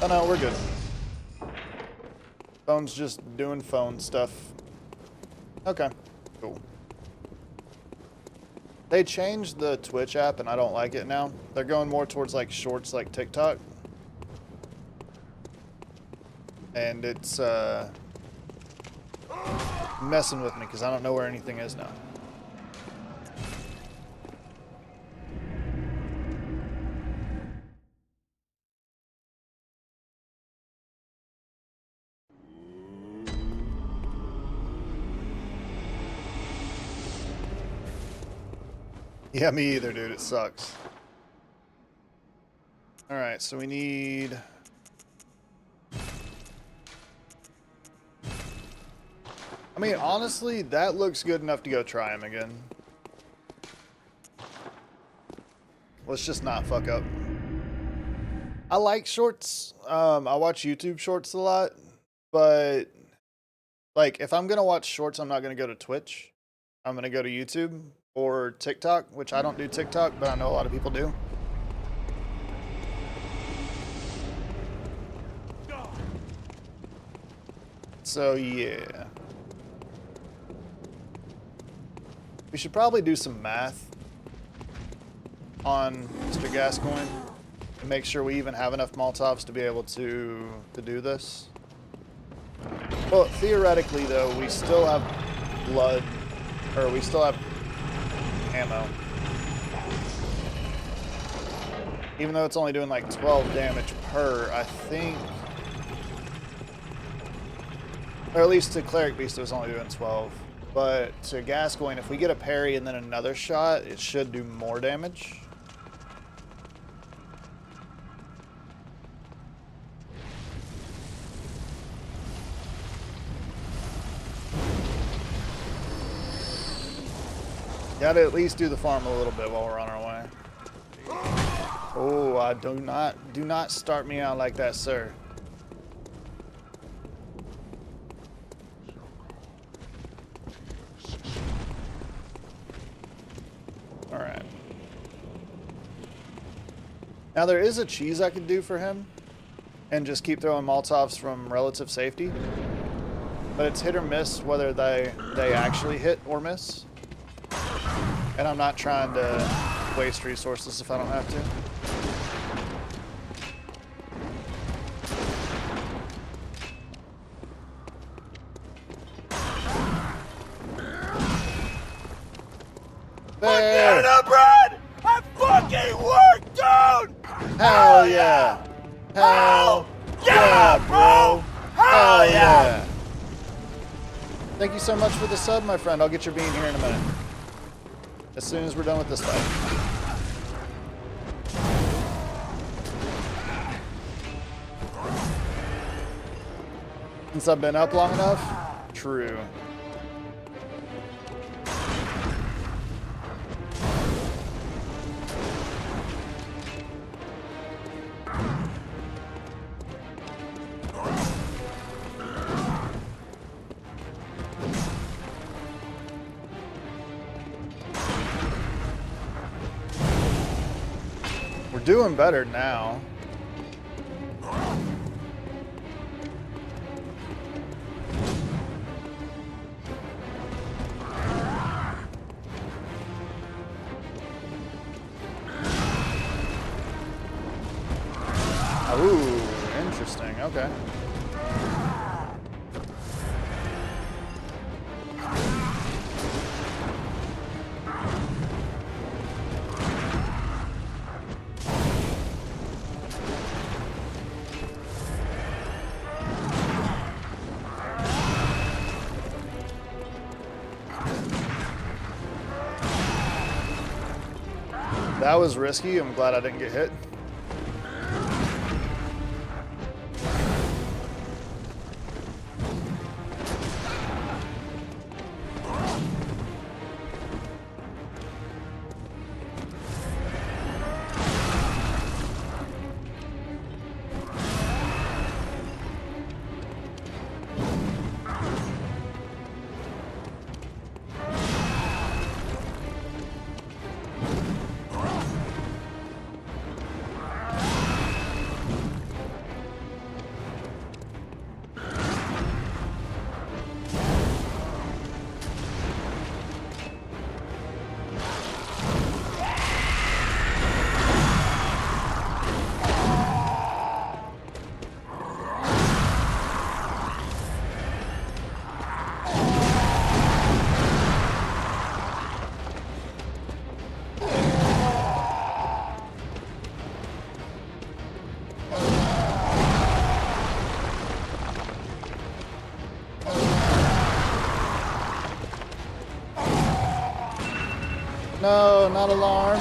[SPEAKER 1] Oh no, we're good. Phone's just doing phone stuff. Okay, cool. They changed the Twitch app and I don't like it now. They're going more towards like shorts like TikTok. And it's messing with me because I don't know where anything is now. Yeah, me either, dude. It sucks. Alright, so we need... I mean, honestly, that looks good enough to go try him again. Let's just not fuck up. I like shorts. I watch YouTube shorts a lot, but like if I'm gonna watch shorts, I'm not gonna go to Twitch. I'm gonna go to YouTube or TikTok, which I don't do TikTok, but I know a lot of people do. So yeah. We should probably do some math on Mr. Gascoigne and make sure we even have enough Molotovs to be able to do this. Well, theoretically though, we still have blood, or we still have ammo. Even though it's only doing like 12 damage per, I think, or at least to Cleric Beast it was only doing 12. But to Gascoigne, if we get a parry and then another shot, it should do more damage. Gotta at least do the farm a little bit while we're on our way. Oh, I do not start me out like that, sir. Alright. Now there is a cheese I could do for him and just keep throwing Molotovs from relative safety. But it's hit or miss whether they actually hit or miss. And I'm not trying to waste resources if I don't have to. There!
[SPEAKER 5] Get bread! I fucking work, dude!
[SPEAKER 1] Hell yeah! Hell yeah, bro! Hell yeah! Thank you so much for the sub, my friend. I'll get your bean here in a minute. As soon as we're done with this fight. Since I've been up long enough? True. We're doing better now. Ooh, interesting. Okay. That was risky. I'm glad I didn't get hit. go, not alarm.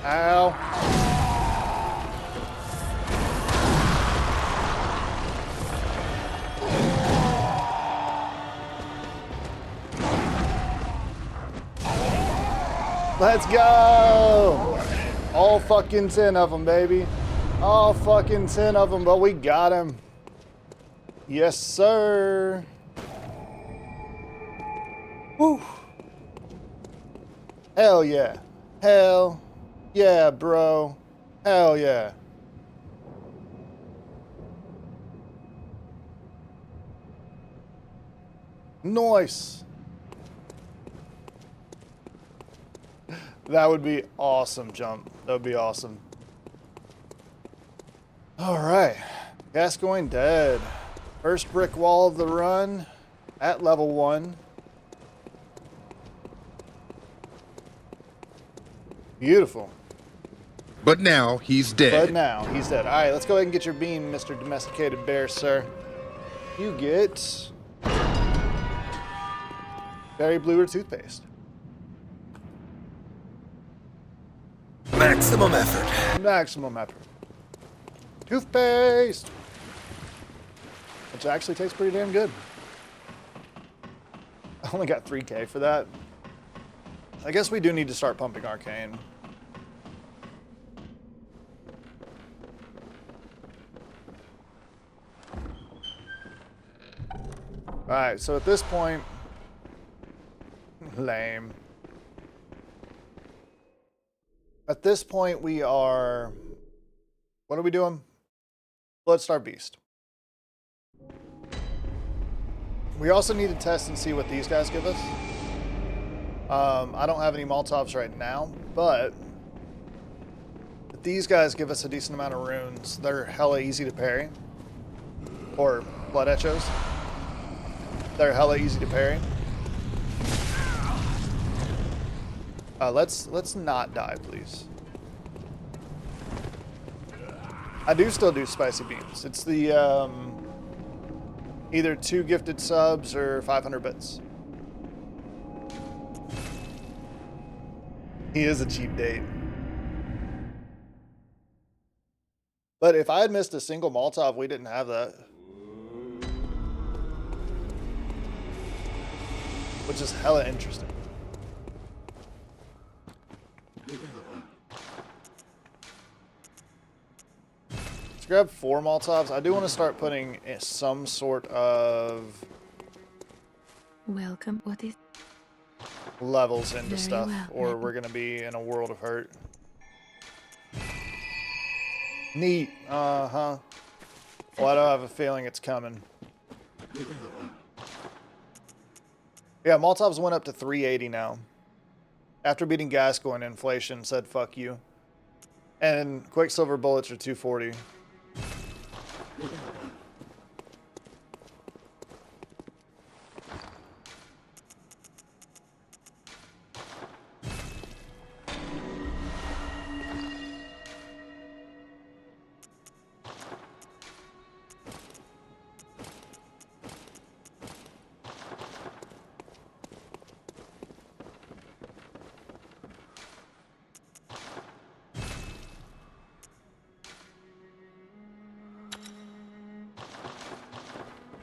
[SPEAKER 1] Ow. Let's go! All fucking 10 of them, baby. All fucking 10 of them, but we got him. Yes, sir. Woo. Hell yeah. Hell yeah, bro. Hell yeah. Nice. That would be awesome, Jump. That would be awesome. All right. Gascoigne dead. First brick wall of the run at level 1. Beautiful.
[SPEAKER 6] But now he's dead.
[SPEAKER 1] But now he's dead. All right, let's go ahead and get your beam, Mr. Domesticated Bear, sir. You get berry blue or toothpaste.
[SPEAKER 6] Maximum effort.
[SPEAKER 1] Maximum effort. Toothpaste! Which actually tastes pretty damn good. I only got 3K for that. I guess we do need to start pumping arcane. Alright, so at this point... Lame. At this point, we are... What are we doing? Bloodstar Beast. We also need to test and see what these guys give us. I don't have any Molotovs right now, but if these guys give us a decent amount of runes, they're hella easy to parry. Or Blood Echos. They're hella easy to parry. Let's not die, please. I do still do spicy beams. It's the either 2 gifted subs or 500 bits. He is a cheap date. But if I had missed a single Molotov, we didn't have that. Which is hella interesting. Let's grab 4 Molotovs. I do want to start putting some sort of
[SPEAKER 3] Welcome. What is
[SPEAKER 1] levels into
[SPEAKER 3] Very
[SPEAKER 1] stuff,
[SPEAKER 3] well,
[SPEAKER 1] or
[SPEAKER 3] maybe.
[SPEAKER 1] we're gonna be in a world of hurt. Neat. Uh-huh. Well, I don't have a feeling it's coming. Yeah, Molotovs went up to 380 now. After beating Gascoigne, inflation said fuck you. And Quicksilver bullets are 240.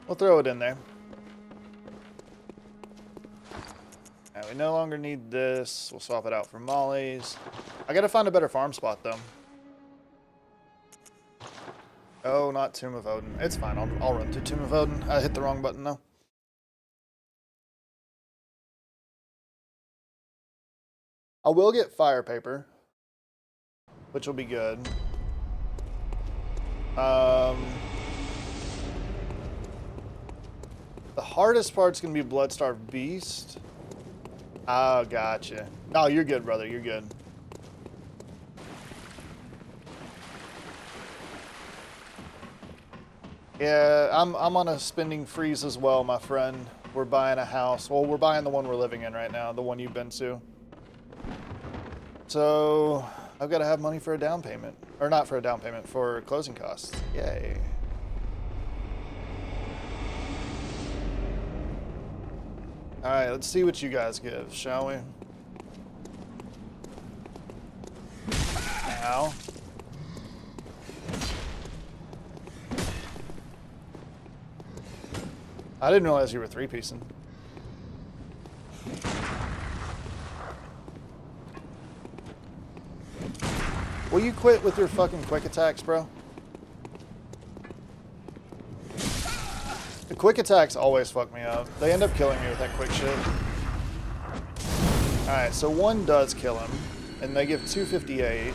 [SPEAKER 1] We'll throw it in there. we no longer need this. We'll swap it out for Molly's. I gotta find a better farm spot, though. Oh, not Tomb of Odin. It's fine. I'll run to Tomb of Odin. I hit the wrong button, though. I will get fire paper, which will be good. The hardest part's gonna be Bloodstarved Beast. Oh, gotcha. No, you're good, brother. You're good. Yeah, I'm on a spending freeze as well, my friend. We're buying a house. Well, we're buying the one we're living in right now, the one you've been to. So I've got to have money for a down payment. Or not for a down payment, for closing costs. Yay. Alright, let's see what you guys give, shall we? Ow. I didn't realize you were three-piecing. Will you quit with your fucking quick attacks, bro? The quick attacks always fuck me up. They end up killing me with that quick shit. Alright, so one does kill him, and they give 258.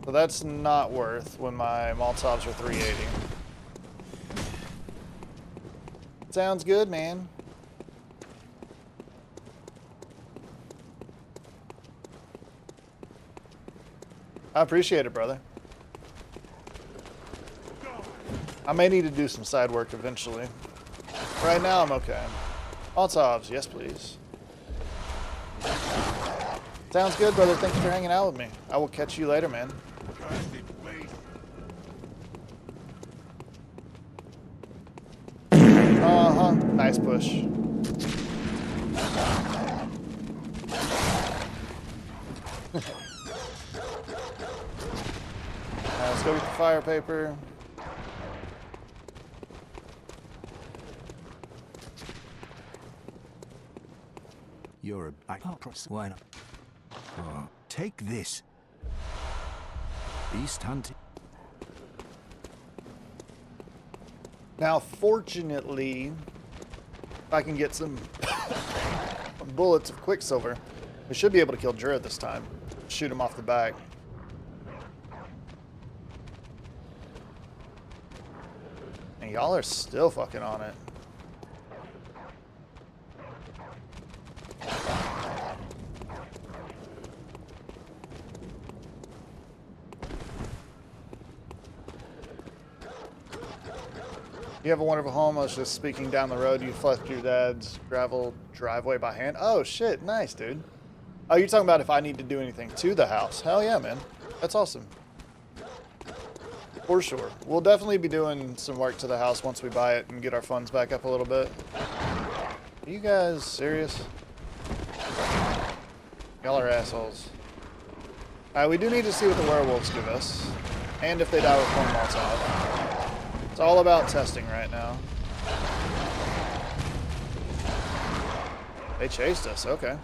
[SPEAKER 1] So that's not worth when my Molotovs are 380. Sounds good, man. I appreciate it, brother. I may need to do some side work eventually. Right now, I'm okay. Molotovs, yes, please. Sounds good, brother. Thank you for hanging out with me. I will catch you later, man. Uh-huh. Nice push. Let's go get the fire paper.
[SPEAKER 2] You're a process. Why not? Oh, take this. Beast hunting.
[SPEAKER 1] Now, fortunately, if I can get some bullets of Quicksilver, we should be able to kill Druid this time. Shoot him off the back. And y'all are still fucking on it. You have a wonderful home. I was just speaking down the road. You left your dad's gravel driveway by hand. Oh, shit. Nice, dude. Oh, you're talking about if I need to do anything to the house. Hell yeah, man. That's awesome. For sure. We'll definitely be doing some work to the house once we buy it and get our funds back up a little bit. Are you guys serious? Y'all are assholes. Alright, we do need to see what the werewolves give us. And if they die with one Molotov. It's all about testing right now. They chased us, okay.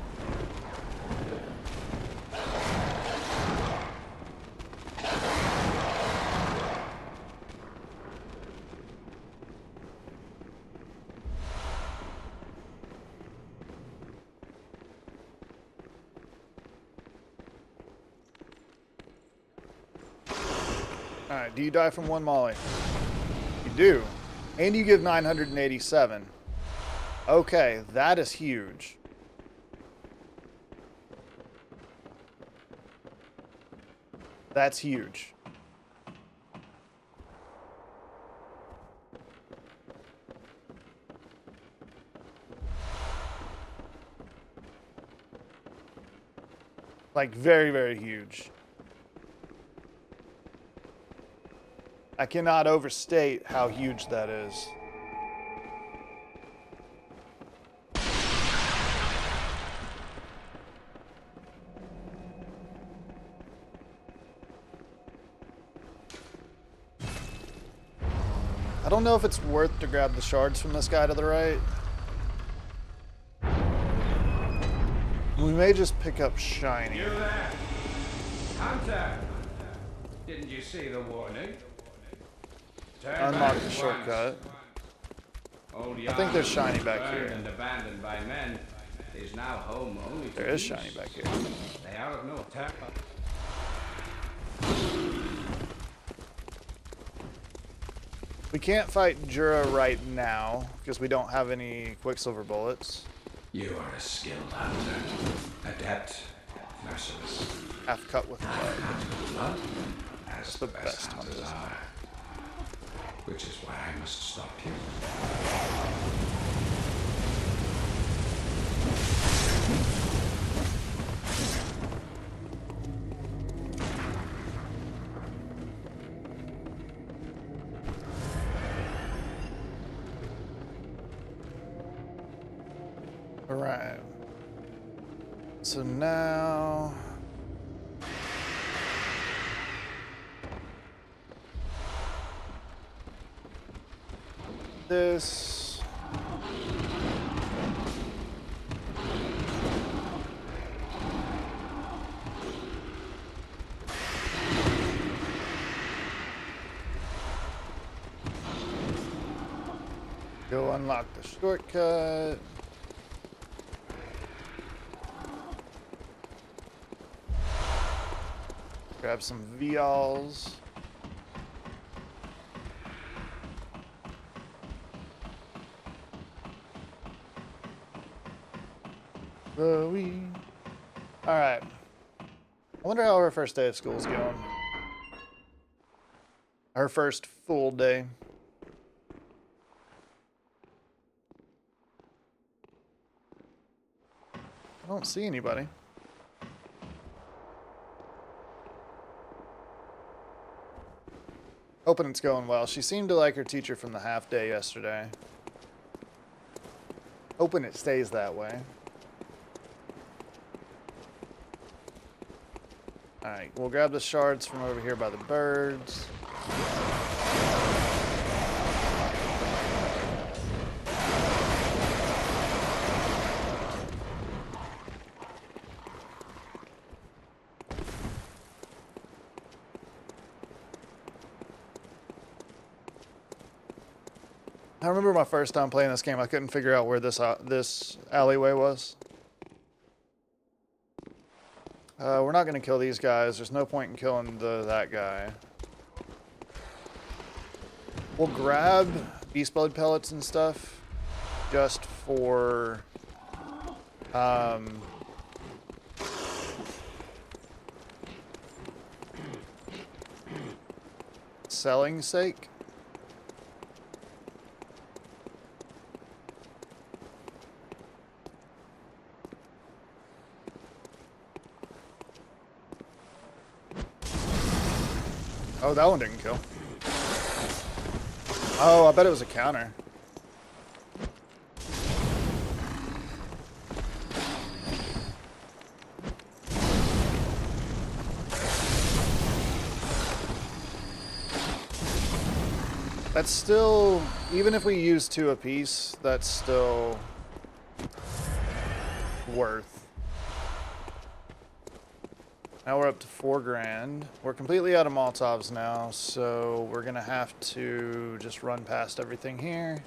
[SPEAKER 1] Alright, do you die from one molly? You do. And you give 987. Okay, that is huge. That's huge. Like, very, very huge. I cannot overstate how huge that is. I don't know if it's worth to grab the shards from this guy to the right. We may just pick up shiny.
[SPEAKER 7] You there? Hunter! Didn't you see the warning? Turn
[SPEAKER 1] Unlock
[SPEAKER 7] back
[SPEAKER 1] the
[SPEAKER 7] at
[SPEAKER 1] shortcut.
[SPEAKER 7] once. Old
[SPEAKER 1] I think there's
[SPEAKER 7] Yarmouth,
[SPEAKER 1] shiny back
[SPEAKER 7] burned
[SPEAKER 1] here.
[SPEAKER 7] and abandoned by men, is now home only to
[SPEAKER 1] There is
[SPEAKER 7] beasts.
[SPEAKER 1] shiny back here.
[SPEAKER 7] They are of no terror.
[SPEAKER 1] We can't fight Jura right now because we don't have any Quicksilver bullets.
[SPEAKER 7] You are a skilled hunter, adept, merciless.
[SPEAKER 1] Half cut with blood.
[SPEAKER 7] Blood, as
[SPEAKER 1] The
[SPEAKER 7] the
[SPEAKER 1] best
[SPEAKER 7] best hunters
[SPEAKER 1] hunters.
[SPEAKER 7] are. Which is why I must stop you.
[SPEAKER 1] Alright. So now... This... Go unlock the shortcut. Grab some vials. Chloe. Alright. I wonder how her first day of school is going. Her first full day. I don't see anybody. Hoping it's going well. She seemed to like her teacher from the half day yesterday. Hoping it stays that way. Alright, we'll grab the shards from over here by the birds. I remember my first time playing this game, I couldn't figure out where this alleyway was. We're not going to kill these guys. There's no point in killing that guy. We'll grab beast blood pellets and stuff just for selling sake. Oh, that one didn't kill. Oh, I bet it was a counter. That's still, even if we use 2 apiece, that's still worth. Now we're up to 4 grand. We're completely out of Molotovs now, so we're gonna have to just run past everything here.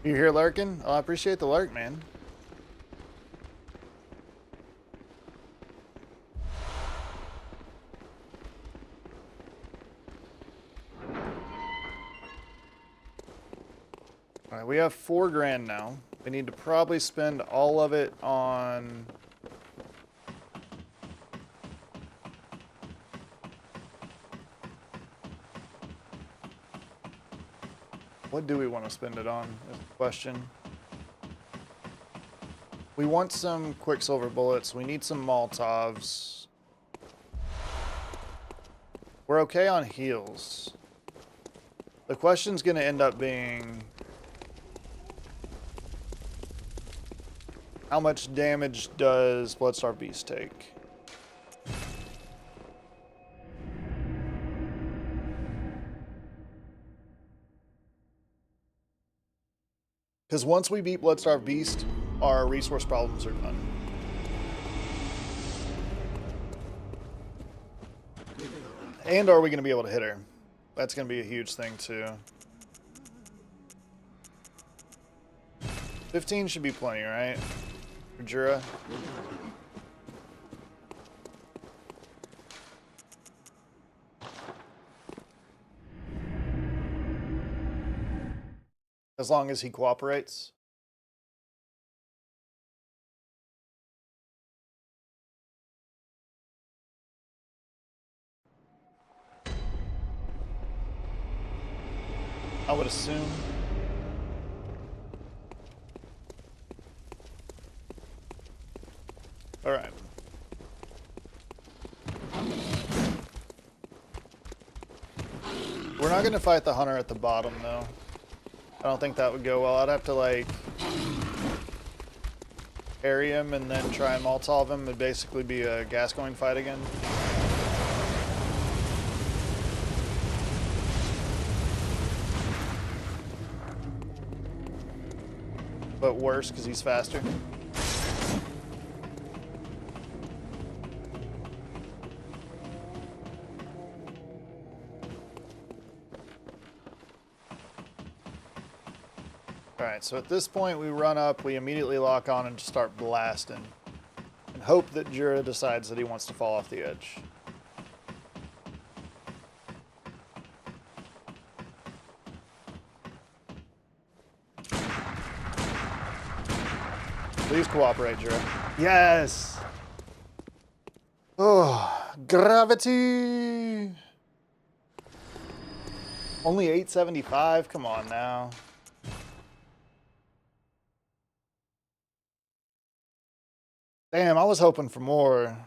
[SPEAKER 1] You here lurking? Oh, I appreciate the lurk, man. Alright, we have 4 grand now. We need to probably spend all of it on... What do we want to spend it on, is the question. We want some Quicksilver bullets. We need some Molotovs. We're okay on heals. The question's going to end up being, How much damage does Bloodstar Beast take? Because once we beat Bloodstar Beast, our resource problems are done. And are we going to be able to hit her? That's going to be a huge thing, too. 15 should be plenty, right? For Jura. As long as he cooperates. I would assume. All right. We're not going to fight the hunter at the bottom, though. I don't think that would go well. I'd have to, like, parry him and then try and Molotov him. It'd basically be a gas-going fight again. But worse, because he's faster. Alright, so at this point we run up, we immediately lock on and just start blasting. And hope that Jura decides that he wants to fall off the edge. Please cooperate, Jura. Yes! Oh, gravity! Only 875? Come on now. Damn, I was hoping for more.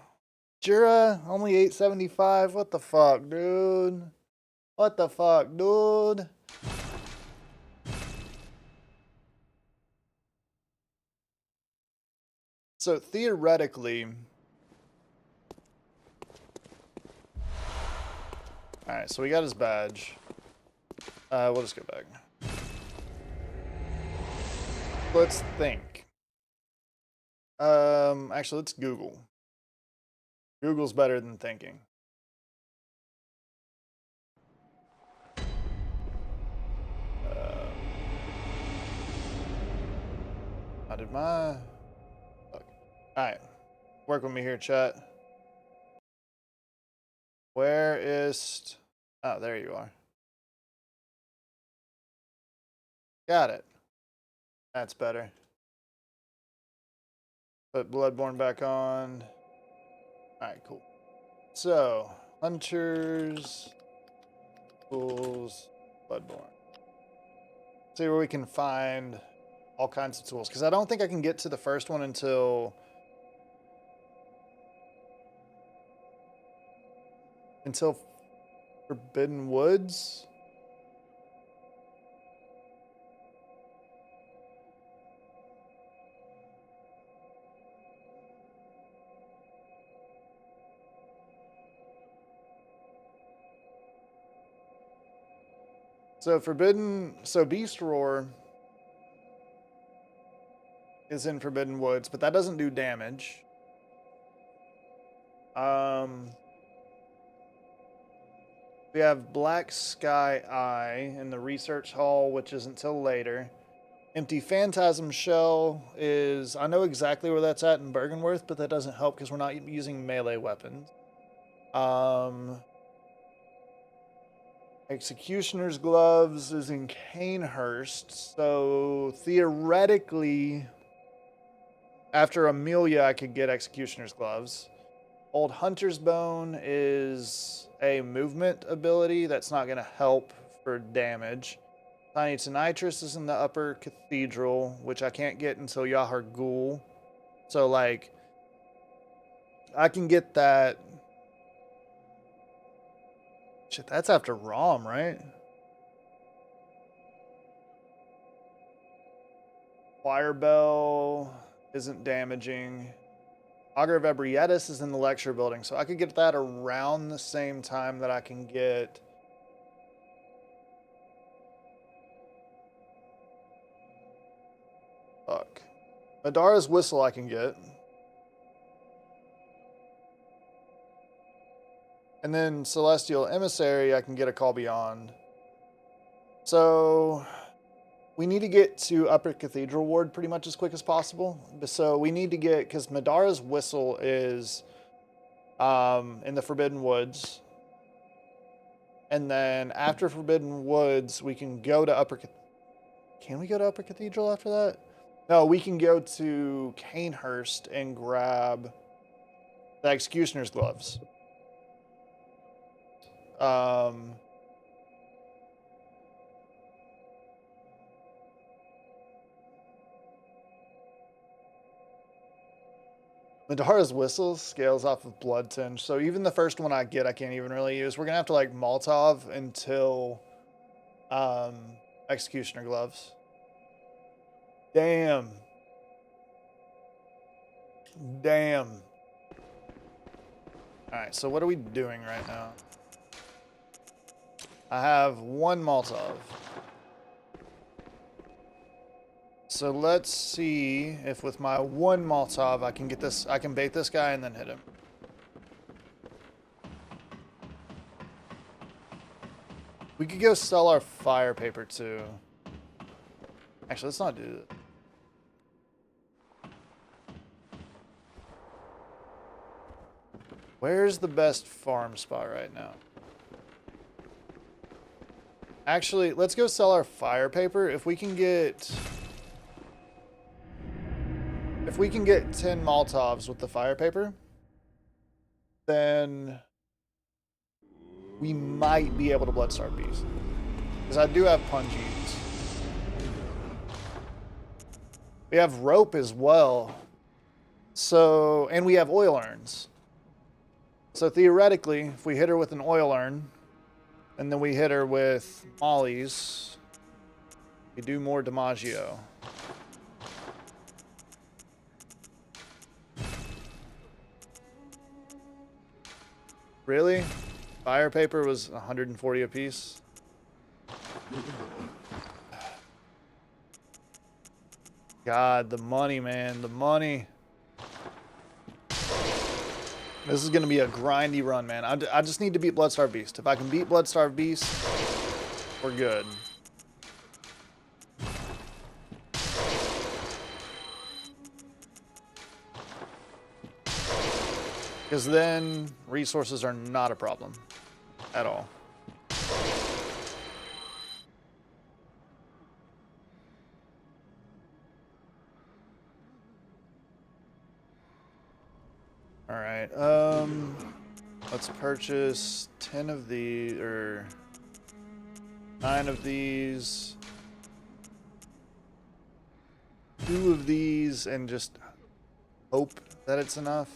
[SPEAKER 1] Jura, only 875? What the fuck, dude? What the fuck, dude? So theoretically... Alright, so we got his badge. We'll just go back. Let's think. Actually, let's Google. Google's better than thinking. I did my... Fuck. Alright. Work with me here, chat. Where is... Oh, there you are. Got it. That's better. Put Bloodborne back on. Alright, cool. So, Hunters, Tools, Bloodborne. See where we can find all kinds of tools. Because I don't think I can get to the first one until Forbidden Woods. So Beast Roar is in Forbidden Woods, but that doesn't do damage. We have Black Sky Eye in the Research Hall, which isn't till later. Empty Phantasm Shell is... I know exactly where that's at in Bergenworth, but that doesn't help because we're not using melee weapons. Executioner's Gloves is in Canehurst, so theoretically, after Amelia, I could get Executioner's Gloves. Old Hunter's Bone is a movement ability that's not going to help for damage. Tiny Tonitrus is in the Upper Cathedral, which I can't get until Yahar Ghul. So, like, I can get that. Shit, that's after Rom, right? Choir Bell. isn't damaging. Augur of Ebrietis is in the lecture building, so I could get that around the same time that I can get... Fuck. Madara's Whistle I can get. And then Celestial Emissary I can get a Call Beyond. So... we need to get to Upper Cathedral Ward pretty much as quick as possible. So we need to get... because Madara's Whistle is in the Forbidden Woods. And then after Forbidden Woods, we can go to Upper... Can we go to Upper Cathedral after that? No, we can go to Canehurst and grab the Executioner's Gloves. Madara's Whistle scales off of Blood Tinge, so even the first one I get, I can't even really use. We're gonna have to like Molotov until Executioner Gloves. Damn. Damn. Alright, so what are we doing right now? I have one Molotov. So let's see if with my one Molotov I can get this, I can bait this guy and then hit him. We could go sell our fire paper too. Actually, let's not do that. Where's the best farm spot right now? Actually, let's go sell our fire paper. If we can get 10 Molotovs with the fire paper, then we might be able to Bloodstarve Beast. Because I do have Pungies. We have rope as well. So, and we have oil urns. So theoretically, if we hit her with an oil urn, and then we hit her with mollies, we do more Damaggio. Really? Fire paper was 140 apiece? God, the money, man. The money. This is going to be a grindy run, man. I just need to beat Bloodstarved Beast. If I can beat Bloodstarved Beast, we're good. Because then resources are not a problem at all. All right. Let's purchase 10 of these, or 9 of these, 2 of these, and just hope that it's enough.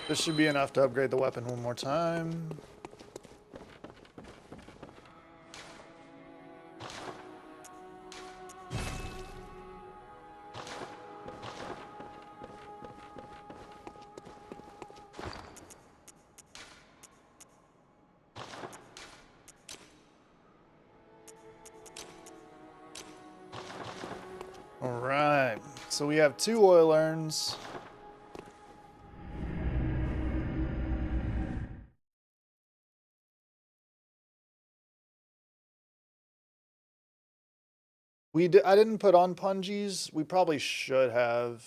[SPEAKER 1] This should be enough to upgrade the weapon one more time. All right, so we have 2 oil urns. I didn't put on pungies. We probably should have.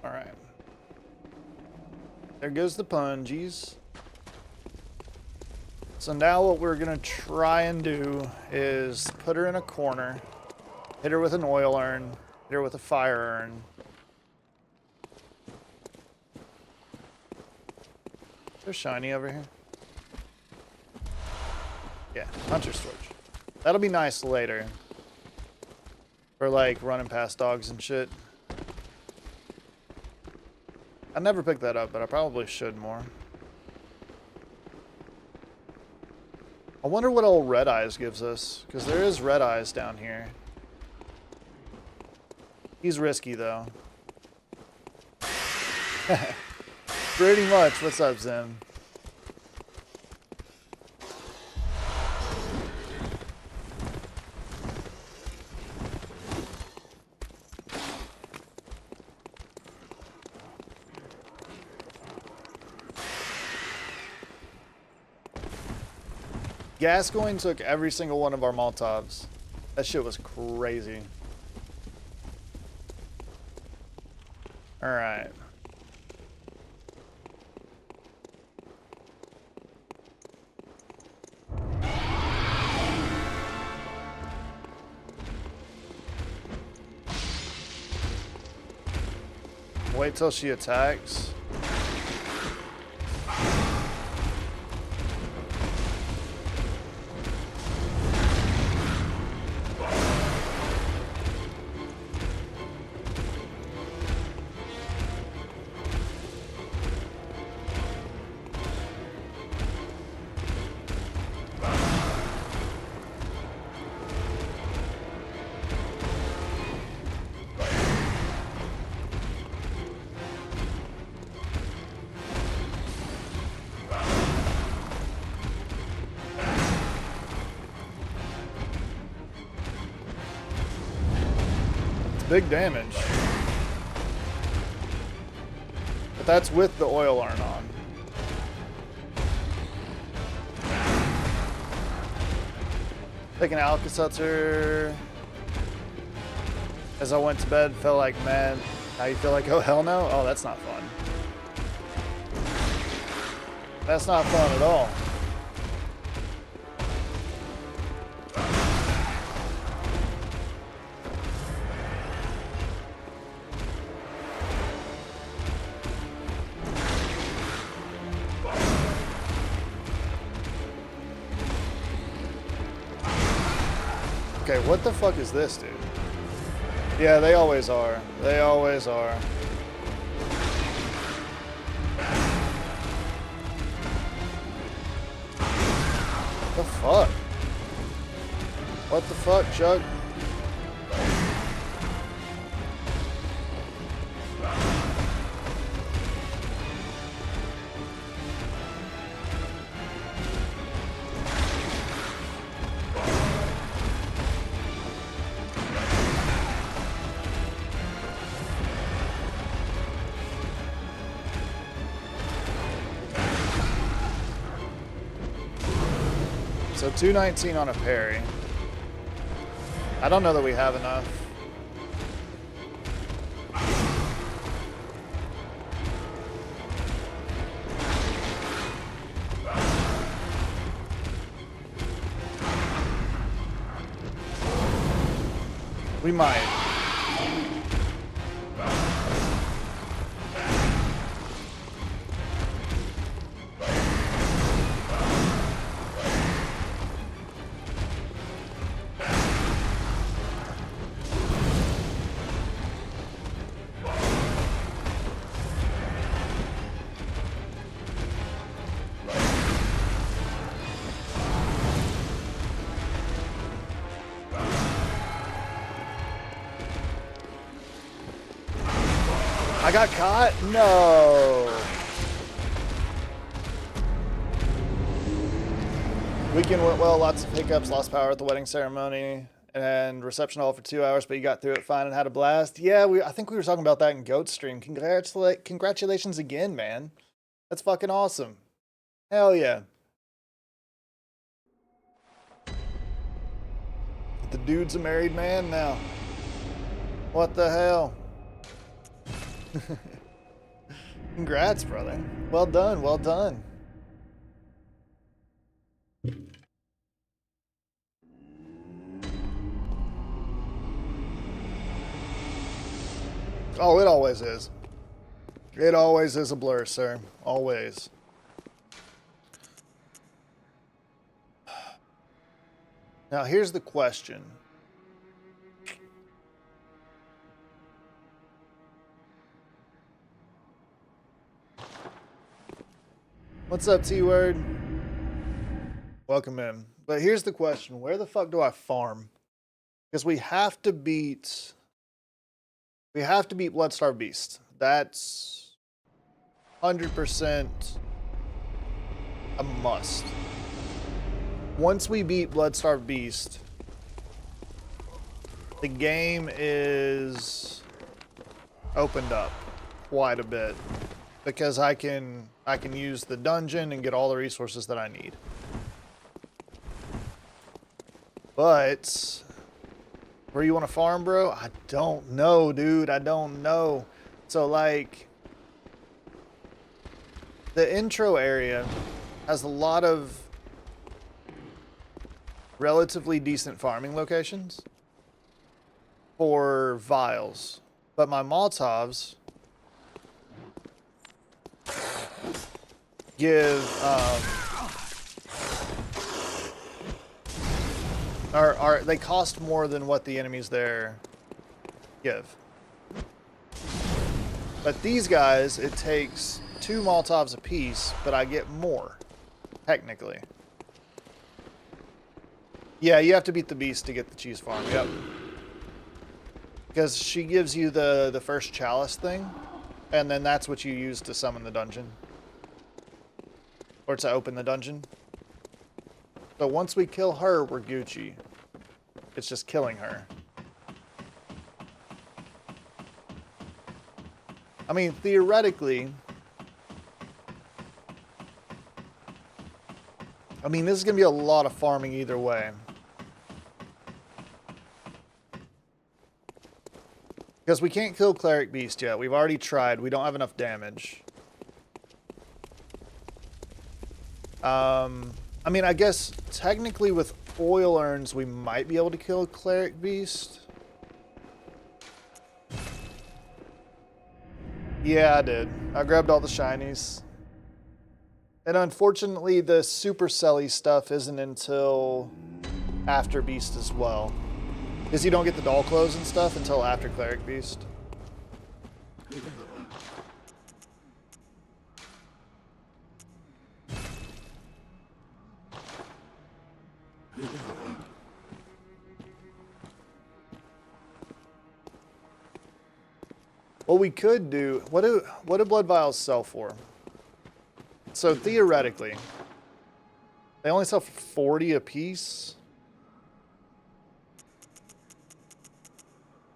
[SPEAKER 1] All right. There goes the pungies. So now what we're gonna try and do is put her in a corner, hit her with an oil urn, hit her with a fire urn. There's shiny over here. Yeah, Hunter's Torch. That'll be nice later. For like running past dogs and shit. I never picked that up, but I probably should more. I wonder what old Red Eyes gives us, because there is Red Eyes down here. He's risky though. Pretty much. What's up, Zim? Gascoigne took every single one of our Molotovs. That shit was crazy. Alright. Wait till she attacks. Big damage. But that's with the oil urn on. Taking Alka-Seltzer. As I went to bed, felt like, man, how you feel like, oh hell no? Oh, that's not fun. That's not fun at all. Okay, what the fuck is this, dude? Yeah, they always are. They always are. The fuck? What the fuck, Chuck? So 219 on a parry. I don't know that we have enough. We might. I got caught? No. Weekend went well, lots of hiccups, lost power at the wedding ceremony, and reception hall for 2 hours, but you got through it fine and had a blast. Yeah, I think we were talking about that in Goat Stream. Congratulations again, man. That's fucking awesome. Hell yeah. The dude's a married man now. What the hell? Congrats, brother. Well done, well done. Oh, it always is. It always is a blur, sir. Always. Now here's the question. What's up, T-Word? Welcome in. But here's the question. Where the fuck do I farm? Because we have to beat Bloodstarved Beast. That's 100% a must. Once we beat Bloodstarved Beast, the game is opened up quite a bit because I can use the dungeon and get all the resources that I need. But where you want to farm, bro? I don't know, dude. I don't know. So like the intro area has a lot of relatively decent farming locations for vials, but my Molotovs give they cost more than what the enemies there give. But these guys, it takes 2 Molotovs apiece, but I get more, technically. Yeah, you have to beat the beast to get the cheese farm, yep. Because she gives you the first chalice thing, and then that's what you use to summon the dungeon. Or to open the dungeon. So once we kill her, we're Gucci. It's just killing her. I mean, theoretically, this is going to be a lot of farming either way. Because we can't kill Cleric Beast yet. We've already tried. We don't have enough damage. I guess technically with oil urns, we might be able to kill Cleric Beast. Yeah, I did. I grabbed all the shinies. And unfortunately, the Supercelly stuff isn't until after Beast as well. Because you don't get the doll clothes and stuff until after Cleric Beast. What we could do, what do blood vials sell for? So theoretically, they only sell for 40 a piece.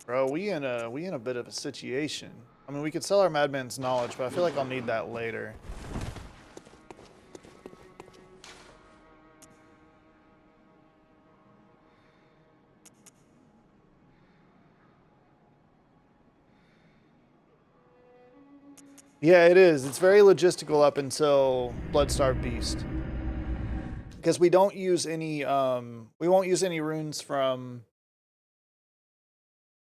[SPEAKER 1] Bro, we in a bit of a situation. I mean, we could sell our Madman's Knowledge, but I feel like I'll need that later. Yeah, it is. It's very logistical up until Bloodstarved Beast. Because we don't use any, we won't use any runes from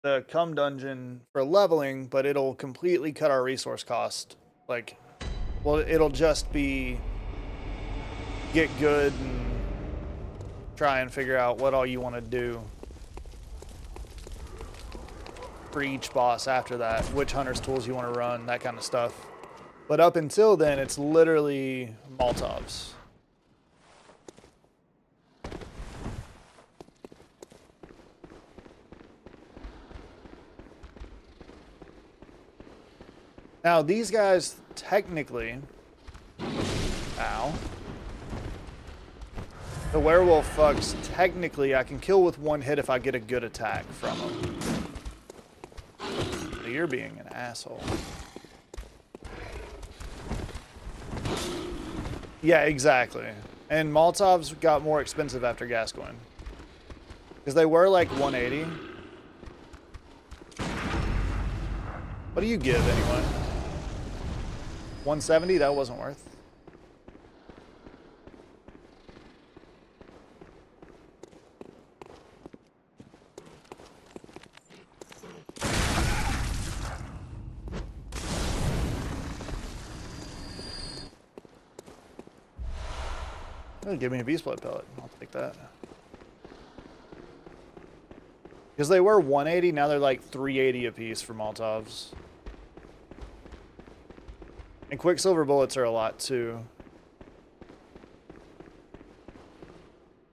[SPEAKER 1] the Cum Dungeon for leveling, but it'll completely cut our resource cost. Like, well, it'll just be get good and try and figure out what all you want to do for each boss after that, which hunter's tools you want to run, that kind of stuff. But up until then, it's literally Molotovs. Now, these guys, technically... Ow. The werewolf fucks, technically, I can kill with one hit if I get a good attack from them. So you're being an asshole. Yeah, exactly. And Molotovs got more expensive after Gascoigne. Because they were like 180. What do you give anyway? 170? That wasn't worth. Oh, give me a beast blood pellet. I'll take that. Because they were 180, now they're like 380 a piece for Molotovs. And Quicksilver bullets are a lot too.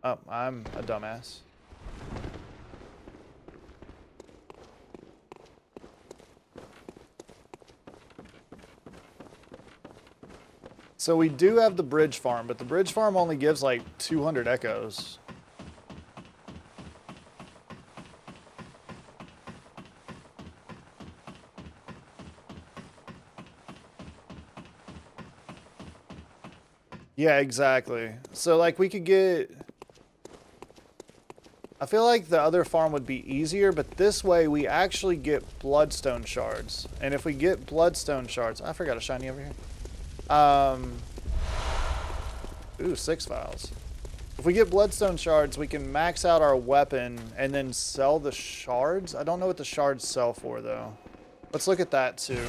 [SPEAKER 1] Oh, I'm a dumbass. So we do have the bridge farm, but the bridge farm only gives like 200 echoes. Yeah, exactly. So like we could get... I feel like the other farm would be easier, but this way we actually get bloodstone shards. And if we get bloodstone shards... I forgot a shiny over here. Ooh, 6 vials. If we get bloodstone shards, we can max out our weapon and then sell the shards. I don't know what the shards sell for, though. Let's look at that, too.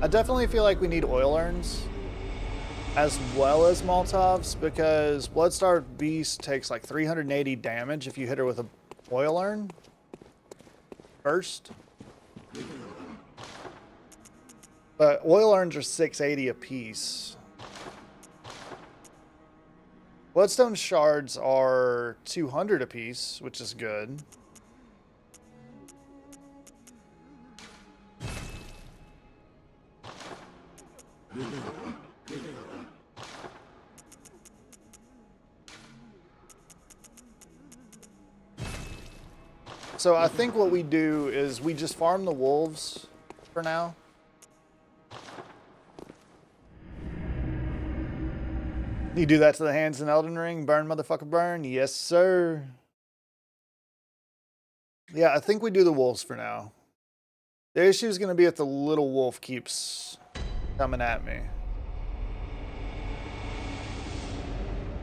[SPEAKER 1] I definitely feel like we need oil urns as well as Molotovs, because Bloodstar Beast takes like 380 damage if you hit her with a oil urn first. But oil urns are 680 a piece. Bloodstone shards are 200 a piece, which is good. So I think what we do is we just farm the wolves for now. You do that to the hands in Elden Ring? Burn, motherfucker, burn. Yes, sir. Yeah, I think we do the wolves for now. The issue is going to be if the little wolf keeps coming at me.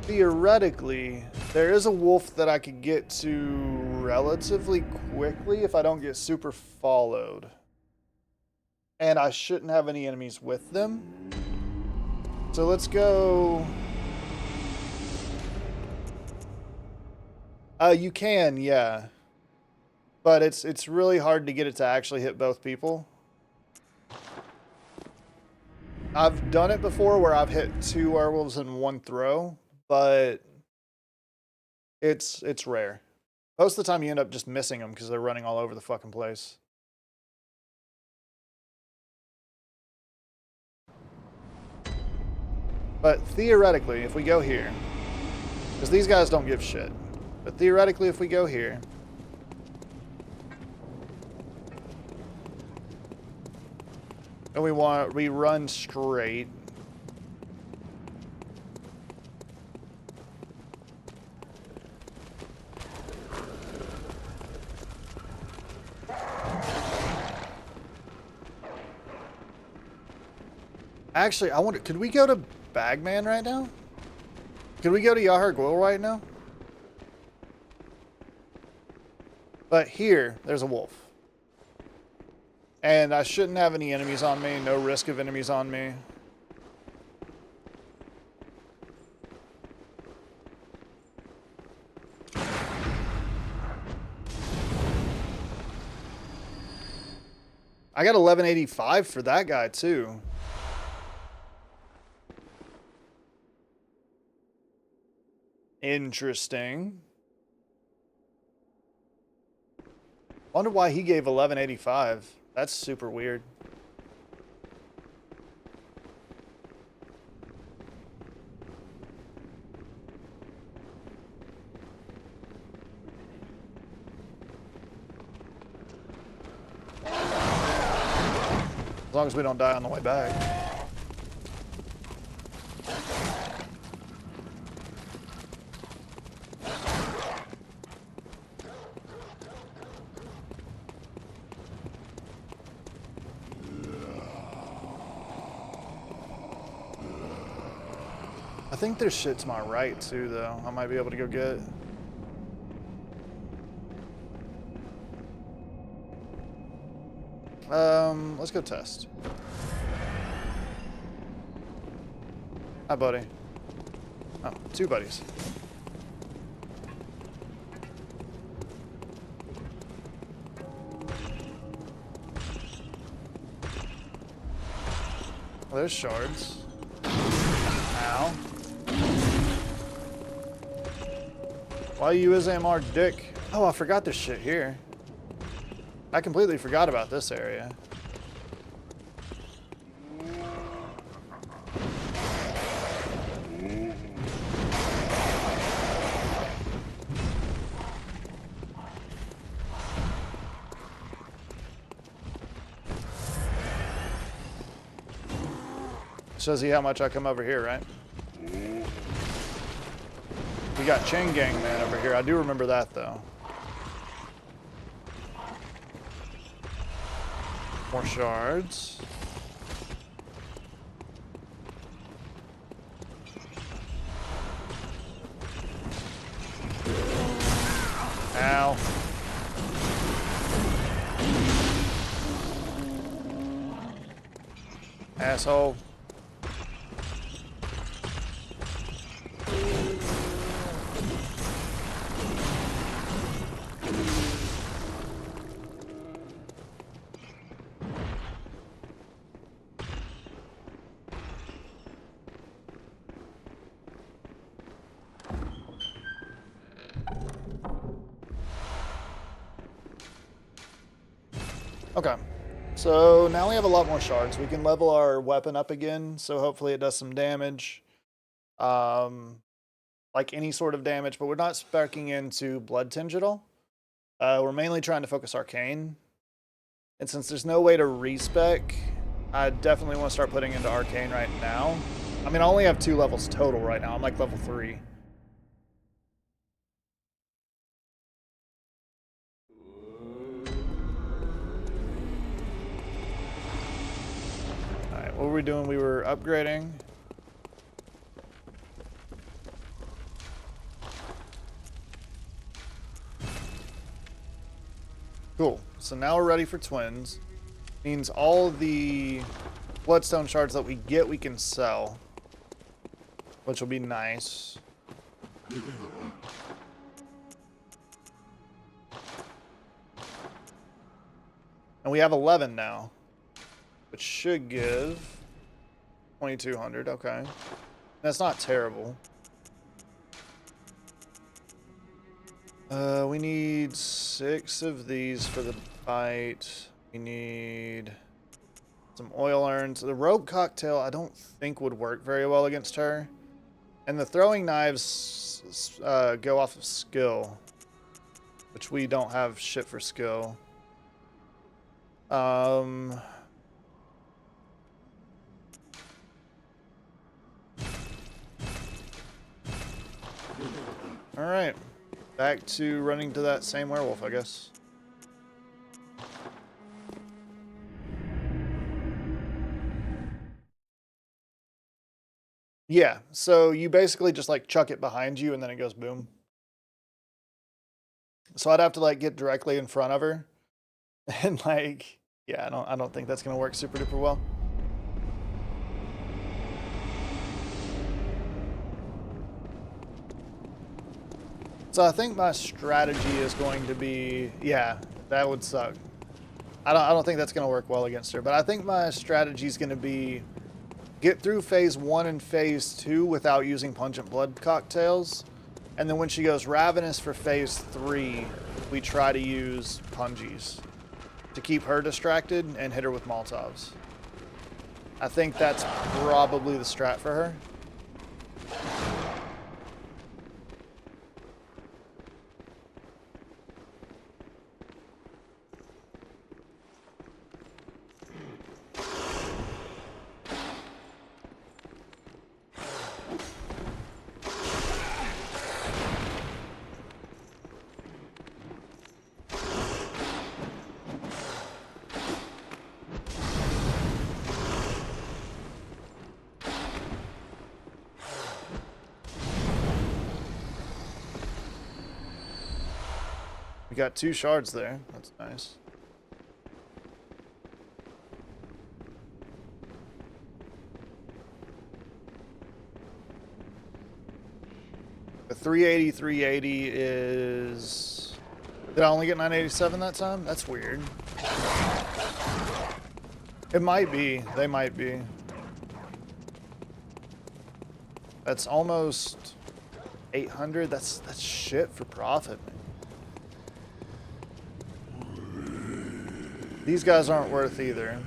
[SPEAKER 1] Theoretically, there is a wolf that I could get to relatively quickly if I don't get super followed. And I shouldn't have any enemies with them. So let's go... you can, yeah. But it's really hard to get it to actually hit both people. I've done it before where I've hit 2 werewolves in one throw, but it's rare. Most of the time you end up just missing them because they're running all over the fucking place. But theoretically, if we go here, because these guys don't give shit, but theoretically if we go here, and we run straight. Actually, I wonder, could we go to Bagman right now? Could we go to Yahar Gwil right now? But here, there's a wolf. And I shouldn't have any enemies on me. No risk of enemies on me. I got 1185 for that guy, too. Interesting. Wonder why he gave 1185. That's super weird. As long as we don't die on the way back. I think there's shit to my right too, though. I might be able to go get. Let's go test. Hi, buddy. Oh, two buddies. Well, there's shards. Ow. Why you is AMR dick? Oh, I forgot this shit here. I completely forgot about this area. Shows you how much I come over here, right? We got Chain Gang Man over here. I do remember that, though. More shards. Ow. Asshole. Okay, so now we have a lot more shards. We can level our weapon up again, so hopefully it does some damage. Like any sort of damage, but we're not speccing into Blood Tinge at all. We're mainly trying to focus Arcane. And since there's no way to respec, I definitely want to start putting into Arcane right now. I mean, I only have 2 levels total right now. I'm like level 3. Alright, what were we doing? We were upgrading. Cool. So now we're ready for twins. Means all the bloodstone shards that we get, we can sell, which will be nice. And we have 11 now, which should give 2,200. Okay. That's not terrible. We need 6 of these for the bite. We need some oil urns. The rogue cocktail I don't think would work very well against her. And the throwing knives go off of skill, which we don't have shit for skill. All right. Back to running to that same werewolf, I guess. Yeah, so you basically just like chuck it behind you and then it goes boom. So I'd have to like get directly in front of her. And like, yeah, I don't think that's gonna work super duper well. So I think my strategy is going to be, yeah, that would suck. I don't think that's gonna work well against her, but I think my strategy is gonna be get through phase 1 and phase 2 without using pungent blood cocktails. And then when she goes ravenous for phase 3, we try to use pungies to keep her distracted and hit her with Molotovs. I think that's probably the strat for her. We got 2 shards there. That's nice. 380, 380 is... Did I only get 987 that time? That's weird. It might be. They might be. That's almost 800. That's shit for profit, man. These guys aren't worth either.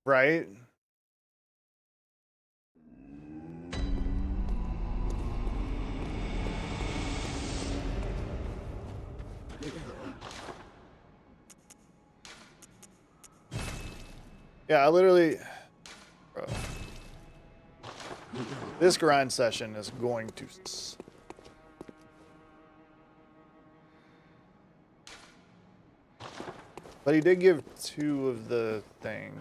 [SPEAKER 1] Right? Yeah, I literally... Bro. This grind session is going to... But he did give 2 of the thing.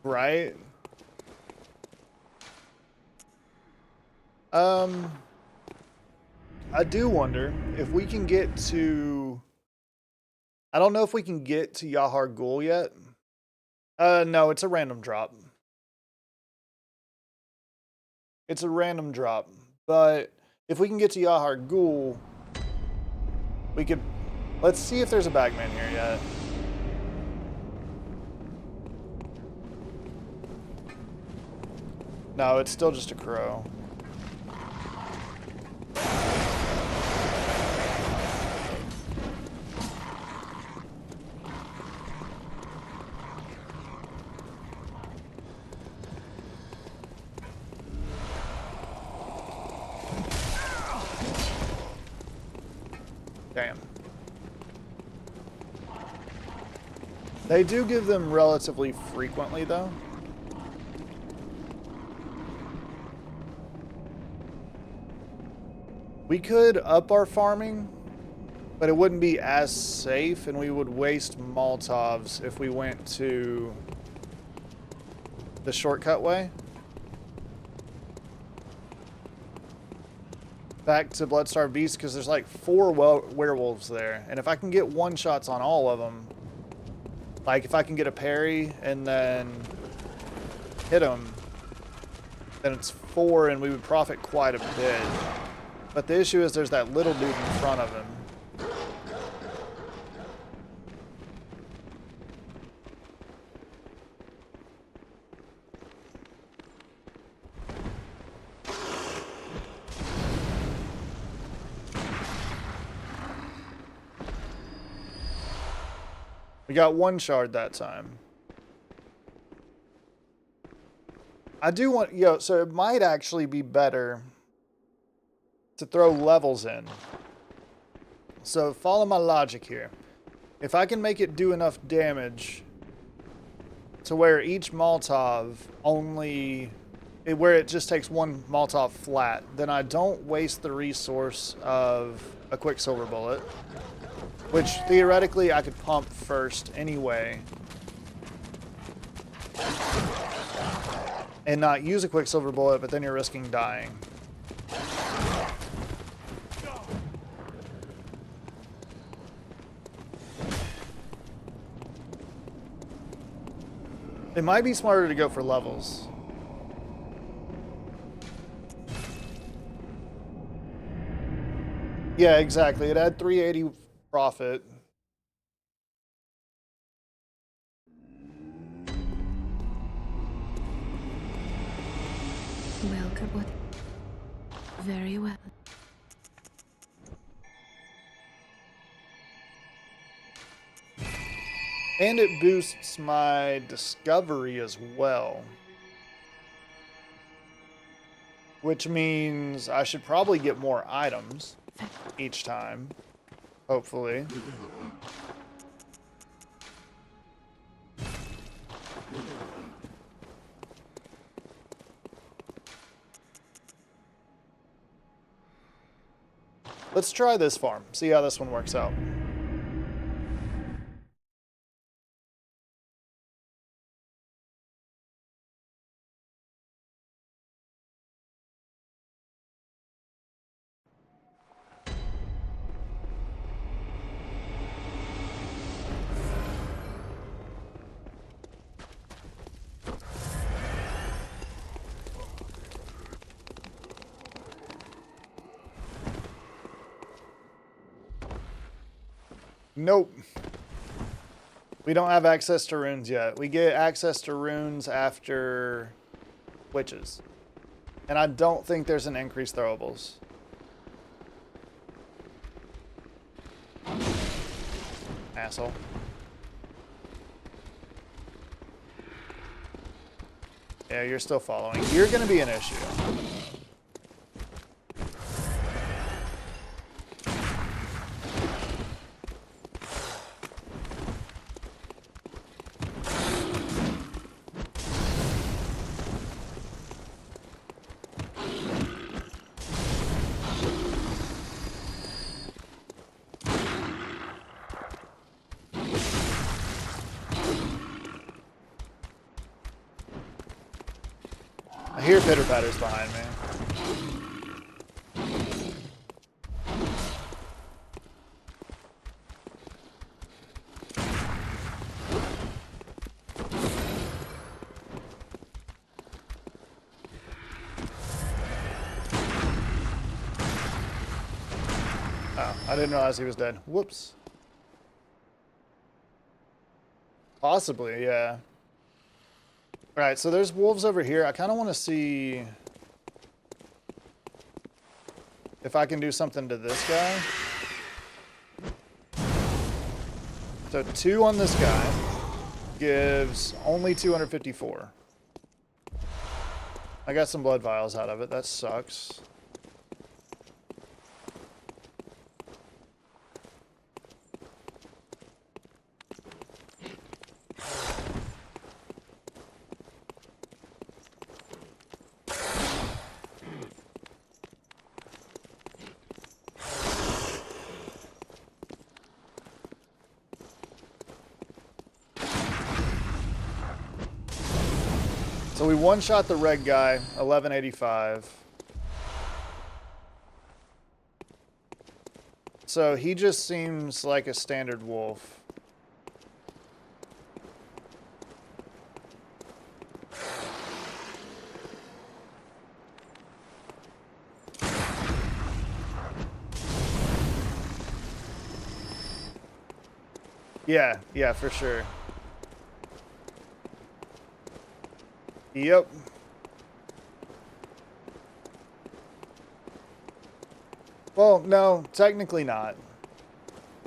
[SPEAKER 1] Right? I do wonder if we can get to... I don't know if we can get to Yahar Ghul yet. No, it's a random drop. It's a random drop. But if we can get to Yahar Ghul, we could... Let's see if there's a bagman here yet. No, it's still just a crow. Damn. They do give them relatively frequently, though. We could up our farming, but it wouldn't be as safe, and we would waste Molotovs if we went to the shortcut way. Back to Bloodstarved Beast, because there's like 4 werewolves there, and if I can get one-shots on all of them, like if I can get a parry and then hit them, then it's 4 and we would profit quite a bit. But the issue is there's that little dude in front of him. We got 1 shard that time. I do want, so it might actually be better to throw levels in. So follow my logic here. If I can make it do enough damage to where each Molotov where it just takes 1 Molotov flat, then I don't waste the resource of a Quicksilver bullet, which theoretically I could pump first anyway and not use a Quicksilver bullet, but then you're risking dying. It might be smarter to go for levels. Yeah, exactly. It had 380 profit.
[SPEAKER 3] Well, Kabut. Very well.
[SPEAKER 1] And it boosts my discovery as well. Which means I should probably get more items each time. Hopefully. Let's try this farm. See how this one works out. Nope. We don't have access to runes yet. We get access to runes after witches. And I don't think there's an increased throwables. Asshole. Yeah, you're still following. You're going to be an issue. I hear pitter patters behind me. Oh, I didn't realize he was dead. Whoops. Possibly, yeah. Alright, so there's wolves over here. I kind of want to see if I can do something to this guy. So 2 on this guy gives only 254. I got some blood vials out of it. That sucks. So we one-shot the red guy, 1185. So he just seems like a standard wolf. Yeah, for sure. Yep. Well, no, technically not.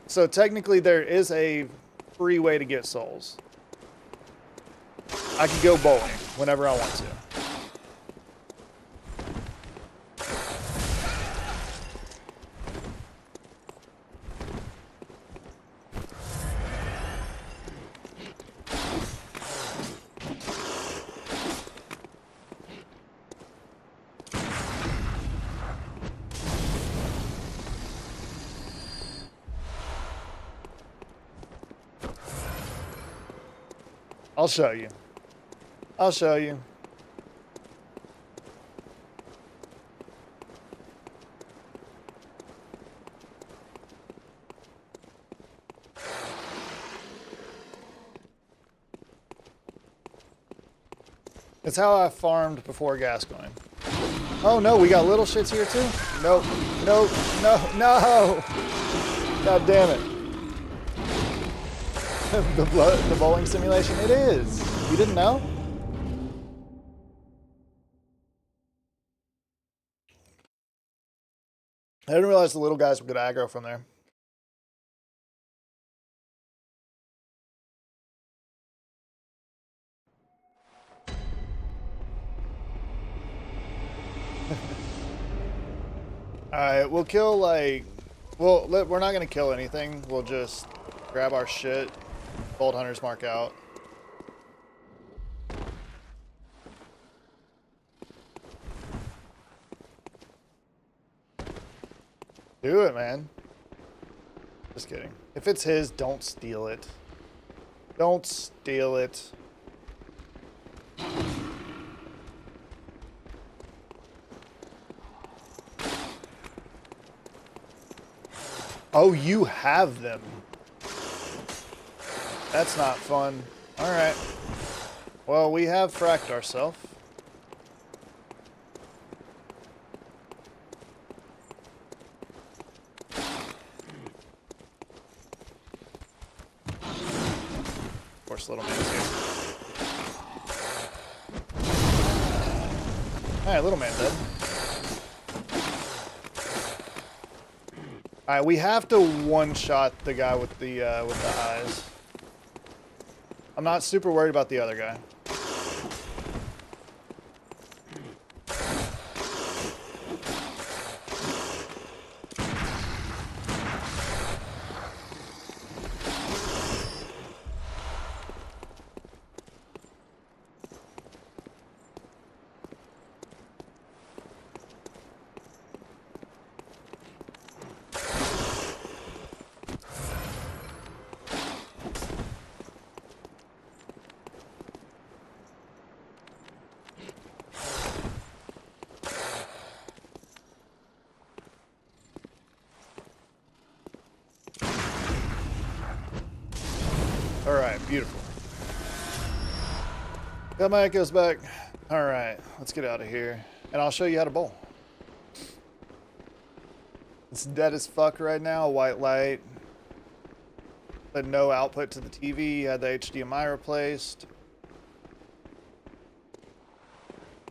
[SPEAKER 1] So technically there is a free way to get souls. I can go bowling whenever I want to. I'll show you. I'll show you. It's how I farmed before Gascoigne. Oh no, we got little shits here too? Nope. Nope. No. God damn it. The bowling simulation? It is. You didn't know? I didn't realize the little guys would get aggro from there. Alright, we'll kill like... we're not going to kill anything. We'll just grab our shit. Bolt Hunter's mark out. Do it, man. Just kidding. If it's his, don't steal it. Don't steal it. Oh, you have them. That's not fun. Alright. Well, we have fracked ourselves. course, little man's here. Alright, little man dead. Alright, we have to one-shot the guy with the eyes. I'm not super worried about the other guy. Alright, beautiful. Got my echoes back. Alright, let's get out of here. And I'll show you how to bowl. It's dead as fuck right now, white light. But no output to the TV, had the HDMI replaced.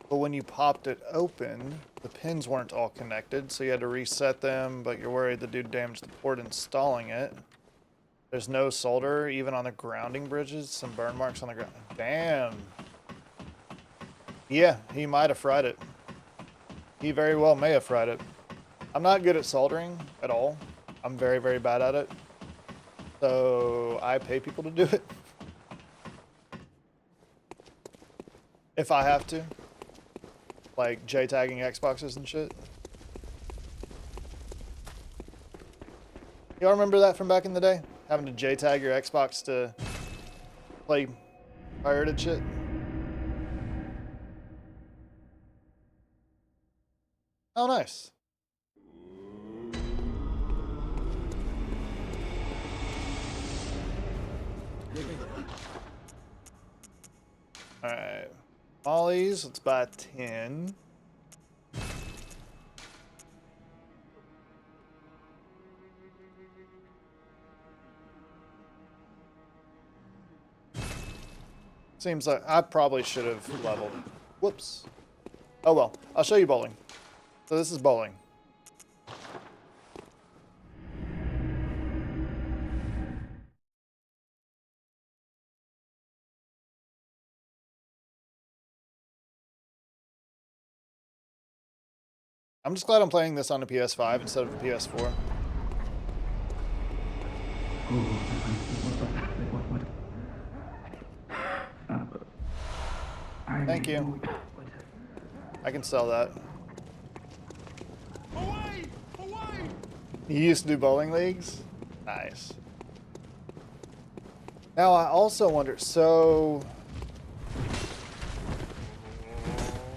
[SPEAKER 1] But when you popped it open, the pins weren't all connected, so you had to reset them, but you're worried the dude damaged the port installing it. There's no solder, even on the grounding bridges. Some burn marks on the ground. Damn. Yeah, he might have fried it. He very well may have fried it. I'm not good at soldering at all. I'm very, very bad at it. So I pay people to do it. If I have to. Like J-tagging Xboxes and shit. Y'all remember that from back in the day? Having to J-tag your Xbox to play pirated shit? Oh, nice. Alright. Mollies, let's buy 10. Seems like I probably should have leveled. Whoops. Oh well, I'll show you bowling. So this is bowling. I'm just glad I'm playing this on a PS5 instead of a PS4. Thank you. I can sell that.
[SPEAKER 5] Away! Away!
[SPEAKER 1] You used to do bowling leagues? Nice. Now I also wonder, so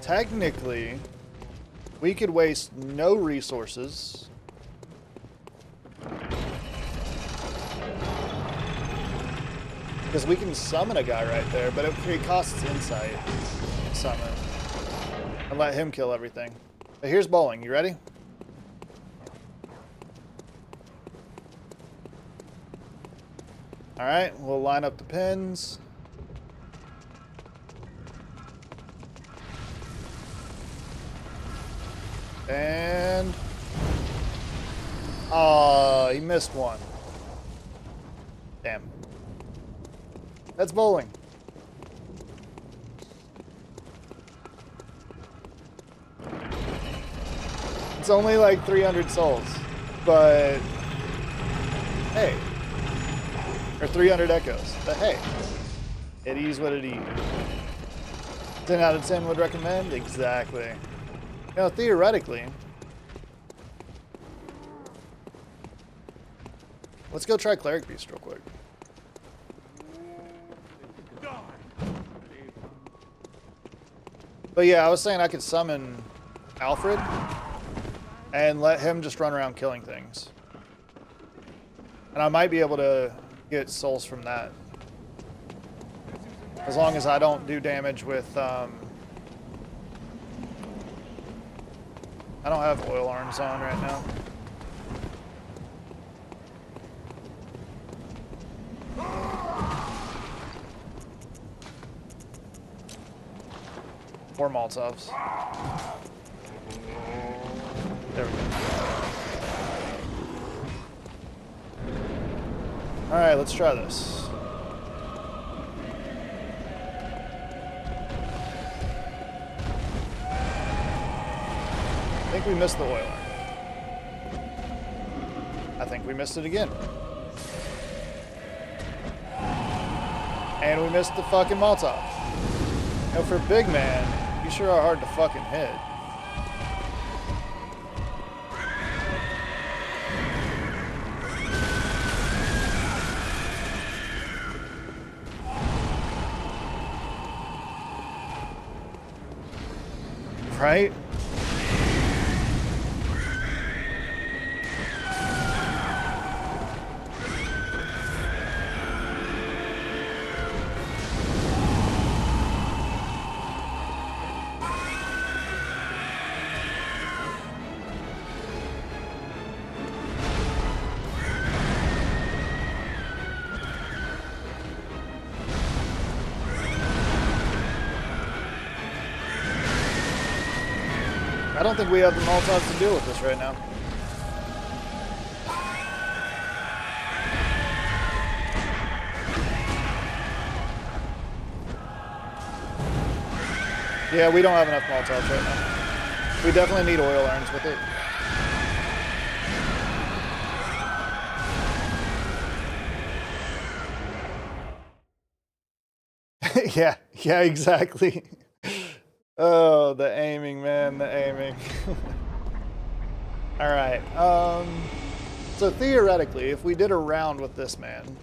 [SPEAKER 1] technically we could waste no resources because we can summon a guy right there, but it costs insight to summon and let him kill everything. But here's bowling. You ready? All right, we'll line up the pins. And oh, he missed one. Damn. That's bowling. It's only like 300 souls, but hey. Or 300 echoes, but hey. It is what it is. 10 out of 10 would recommend? Exactly. You know, theoretically, let's go try Cleric Beast real quick. But yeah, I was saying I could summon Alfred and let him just run around killing things. And I might be able to get souls from that. As long as I don't do damage with, I don't have oil arms on right now. 4 Molotovs. There we go. Alright, let's try this. I think we missed the oiler. I think we missed it again. And we missed the fucking Molotov. You know, for a big man, you sure are hard to fucking hit. Right? I don't think we have the Molotovs to deal with this right now. Yeah, we don't have enough Molotovs right now. We definitely need oil urns with it. yeah, exactly. Oh, the aiming, man, the aiming. All right. So theoretically, if we did a round with this man,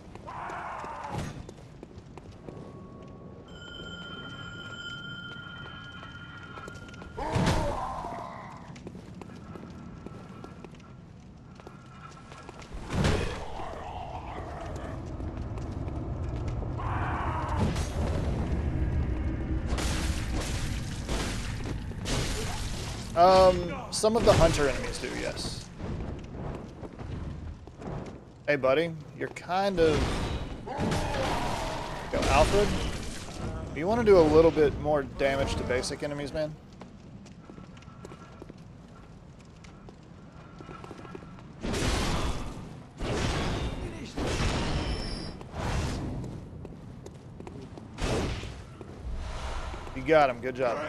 [SPEAKER 1] some of the hunter enemies do, yes. Hey, buddy, you're kind of... Go, Alfred. Do you want to do a little bit more damage to basic enemies, man? You got him. Good job.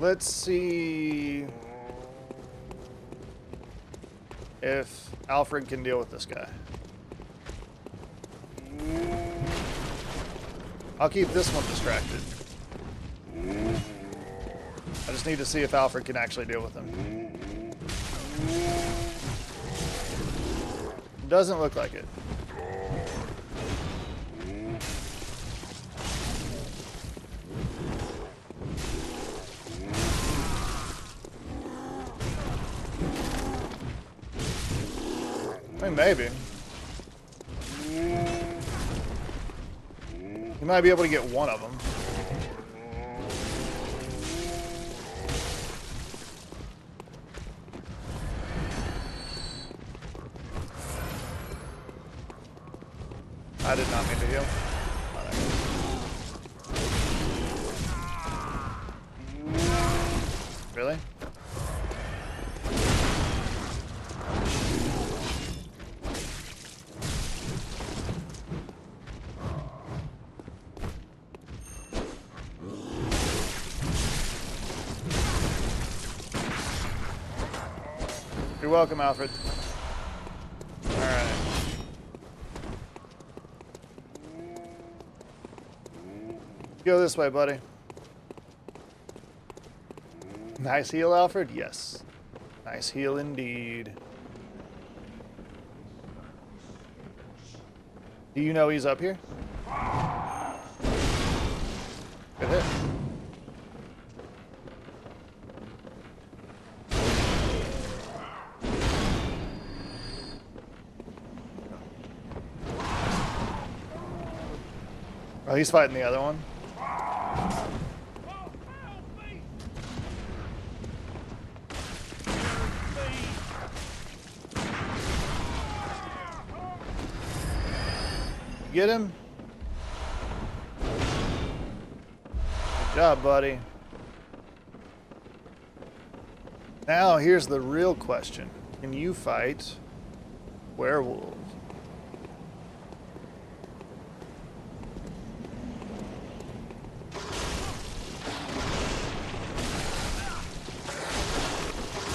[SPEAKER 1] Let's see if Alfred can deal with this guy. I'll keep this one distracted. I just need to see if Alfred can actually deal with him. Doesn't look like it. I mean, maybe. You might be able to get one of them. I did not mean to heal. Really? You're welcome, Alfred. Alright. Go this way, buddy. Nice heal, Alfred? Yes. Nice heal indeed. Do you know he's up here? Good hit. Oh, he's fighting the other one. Get him? Good job, buddy. Now, here's the real question. Can you fight werewolves?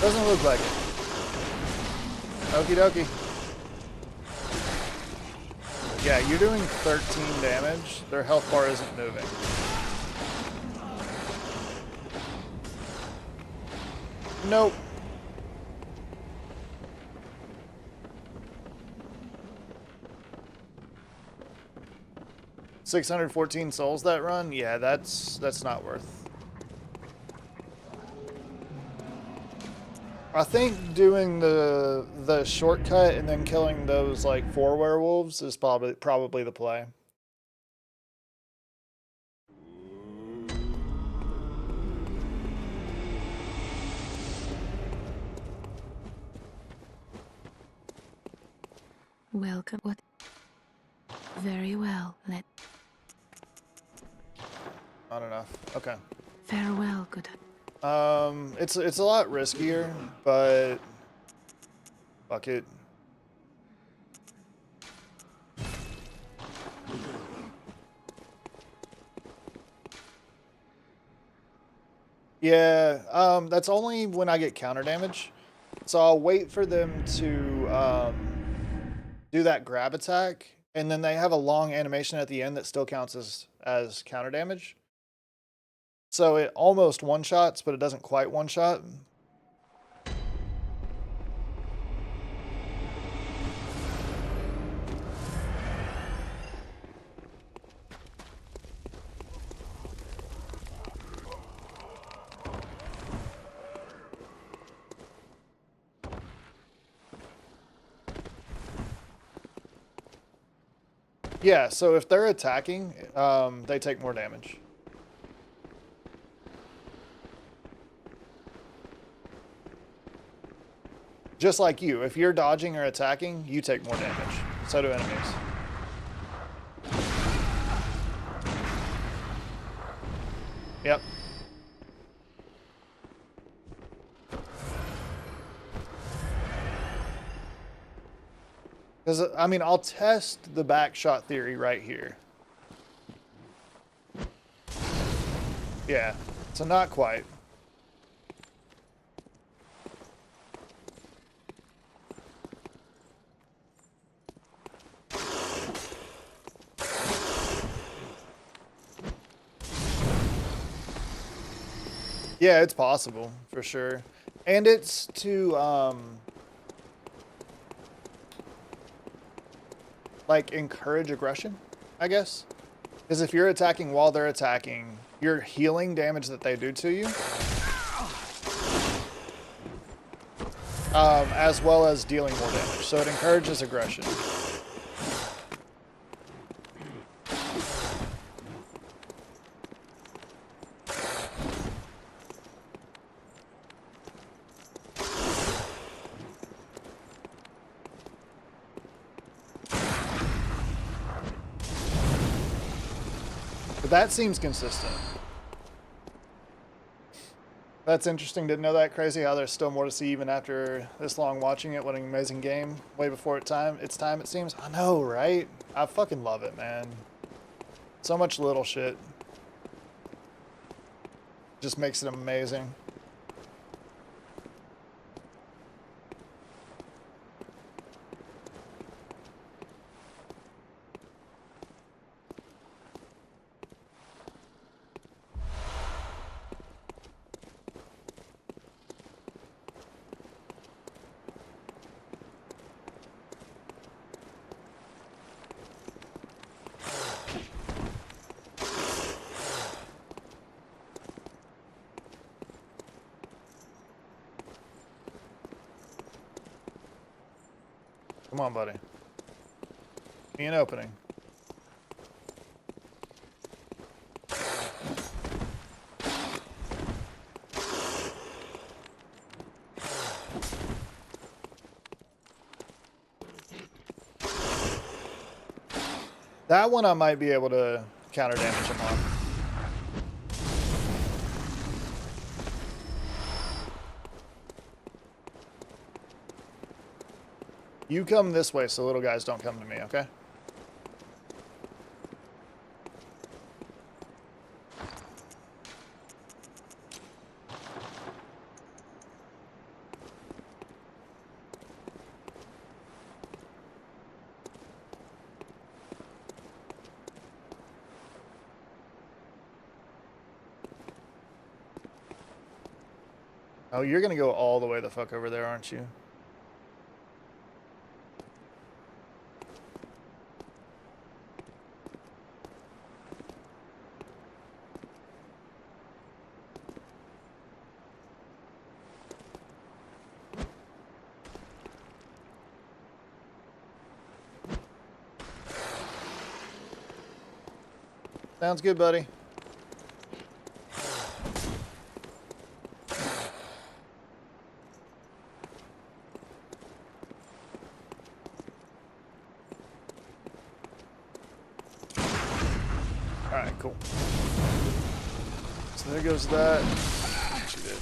[SPEAKER 1] Doesn't look like it. Okie dokie. Yeah, you're doing 13 damage. Their health bar isn't moving. Nope. $614 souls that run? Yeah, that's not worth. I think doing the shortcut and then killing those like 4 werewolves is probably the play.
[SPEAKER 3] Welcome. What? Very well. Let.
[SPEAKER 1] Not enough. Okay.
[SPEAKER 3] Farewell, good.
[SPEAKER 1] It's a lot riskier, but fuck it. Yeah, that's only when I get counter damage. So I'll wait for them to do that grab attack, and then they have a long animation at the end that still counts as counter damage. So it almost one-shots, but it doesn't quite one-shot. Yeah, so if they're attacking, they take more damage. Just like you, if you're dodging or attacking, you take more damage. So do enemies. Yep. Because, I mean, I'll test the back shot theory right here. Yeah, so not quite. Yeah, it's possible, for sure. And it's to, like, encourage aggression, I guess. Because if you're attacking while they're attacking, you're healing damage that they do to you. As well as dealing more damage. So it encourages aggression. But that seems consistent. That's interesting. Didn't know that. Crazy how there's still more to see even after this long watching it. What an amazing game. Way before its time, it seems. I know, right? I fucking love it, man. So much little shit. Just makes it amazing. Come on, buddy. Give me an opening. That one I might be able to counter damage him on. You come this way so little guys don't come to me, okay? Oh, you're gonna go all the way the fuck over there, aren't you? Sounds good, buddy. Alright, cool. So there goes that. She did.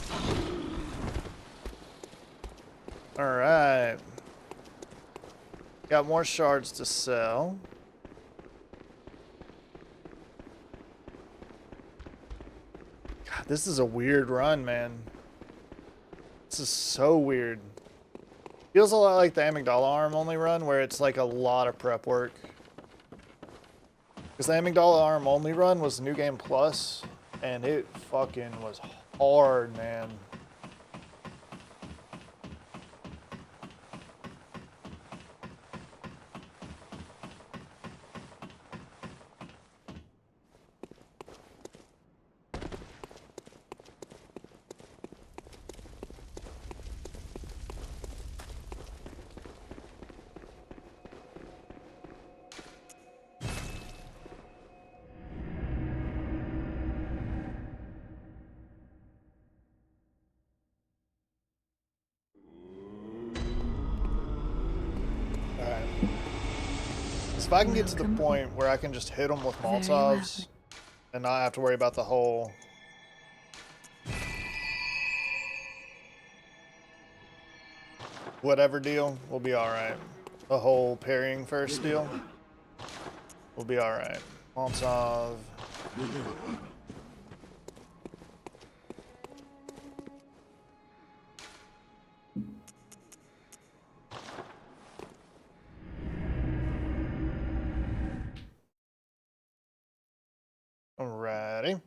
[SPEAKER 1] Alright. Got more shards to sell. God, this is a weird run, man. This is so weird. Feels a lot like the Amygdala Arm only run, where it's like a lot of prep work. Because the Amygdala Arm only run was New Game Plus, and it fucking was hard, man. Alright. If I can get to the point where I can just hit them with Molotovs and not have to worry about the whole whatever deal, we'll be alright. The whole parrying first deal, we'll be alright. Molotov. Alrighty.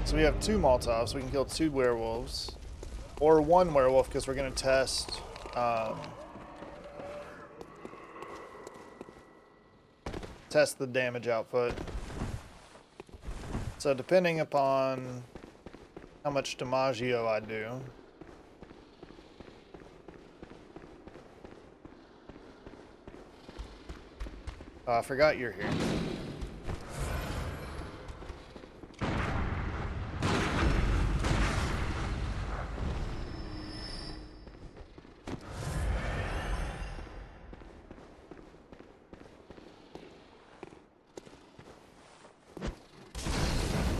[SPEAKER 1] So we have 2 Molotovs, so we can kill 2 werewolves. Or 1 werewolf, because we're going to test... test the damage output. So depending upon how much Damaggio I do... Oh, I forgot you're here.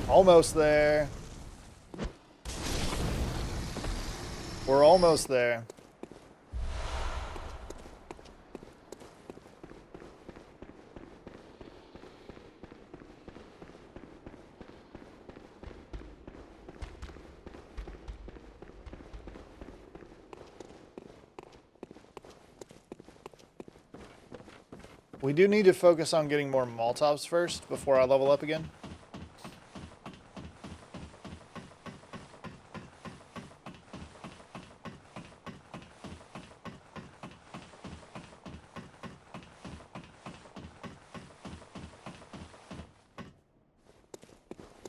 [SPEAKER 1] Almost there. We're almost there. We do need to focus on getting more Molotovs first before I level up again.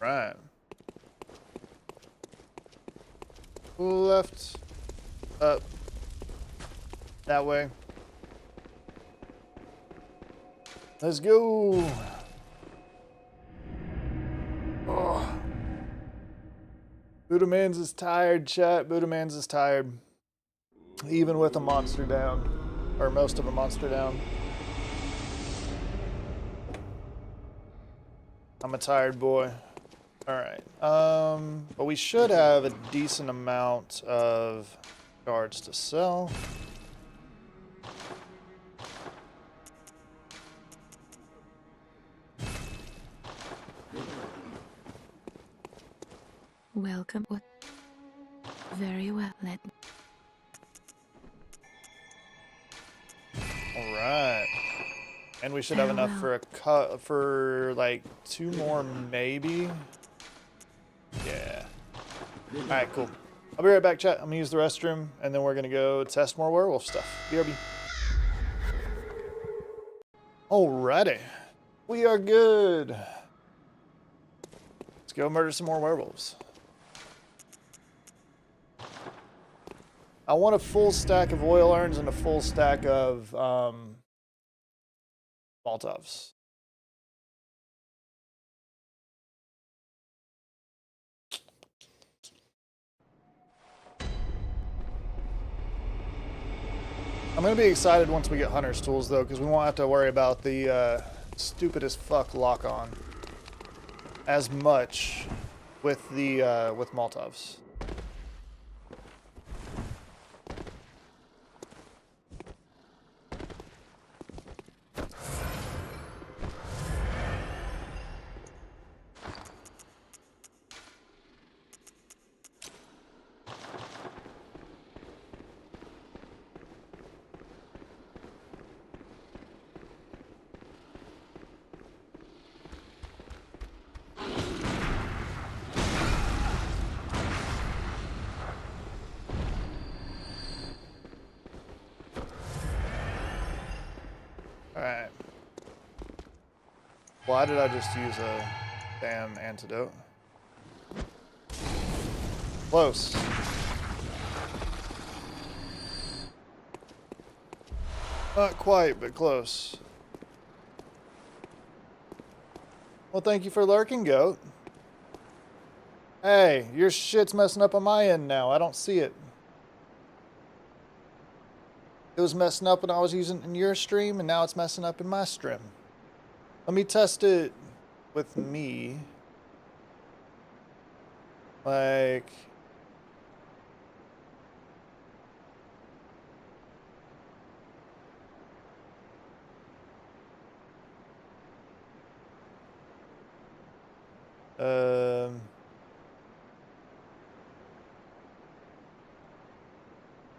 [SPEAKER 1] Right. Left. Up. That way. Let's go. Oh. Buddha Mans is tired, chat. Buddha Mans is tired. Even with a monster down. Or most of a monster down. I'm a tired boy. Alright. But we should have a decent amount of cards to sell.
[SPEAKER 3] Welcome. What? Very well. Let.
[SPEAKER 1] Alright. And we should have
[SPEAKER 3] Very
[SPEAKER 1] enough
[SPEAKER 3] well.
[SPEAKER 1] for a cut for like 2 more maybe. Yeah. Alright, cool. I'll be right back, chat. I'm gonna use the restroom and then we're gonna go test more werewolf stuff. BRB. Alrighty. We are good. Let's go murder some more werewolves. I want a full stack of oil urns and a full stack of Molotovs. I'm gonna be excited once we get Hunter's Tools though, because we won't have to worry about the stupid as fuck lock-on as much with the with Molotovs. Alright. Why did I just use a damn antidote? Close. Not quite, but close. Well, thank you for lurking, goat. Hey, your shit's messing up on my end now. I don't see it. It was messing up when I was using it in your stream, and now it's messing up in my stream. Let me test it with me. Like...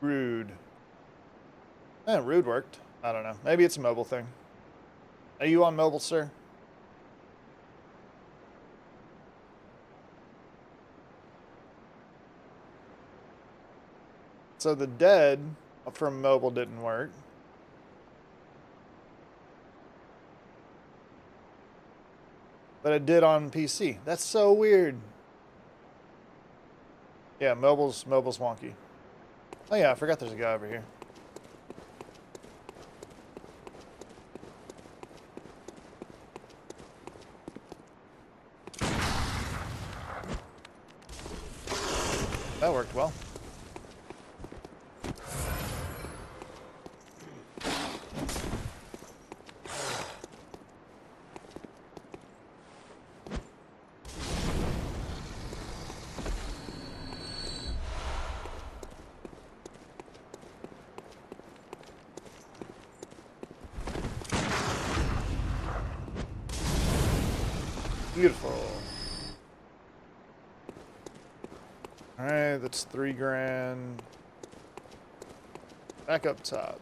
[SPEAKER 1] Rude. Rude worked. I don't know. Maybe it's a mobile thing. Are you on mobile, sir? So the dead from mobile didn't work. But it did on PC. That's so weird. Yeah, mobile's wonky. Oh yeah, I forgot there's a guy over here. That worked well. Beautiful. Alright, that's 3 grand. Back up top.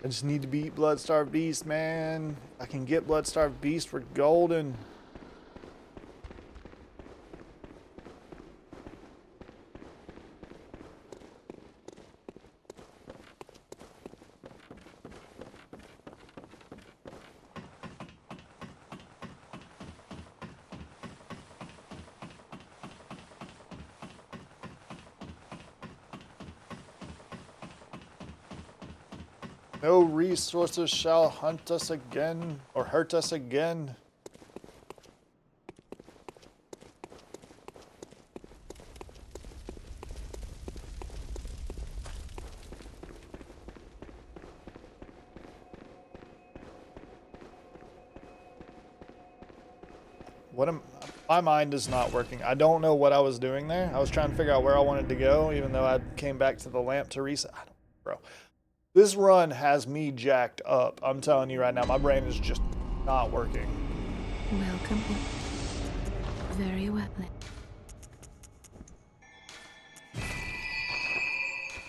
[SPEAKER 1] I just need to beat Bloodstarved Beast, man. If I can get Bloodstarved Beast, we're golden. No resources shall hunt us again or hurt us again. My mind is not working. I don't know what I was doing there. I was trying to figure out where I wanted to go, even though I came back to the lamp to reset. Bro, this run has me jacked up. I'm telling you right now, my brain is just not working.
[SPEAKER 3] Welcome. Very well.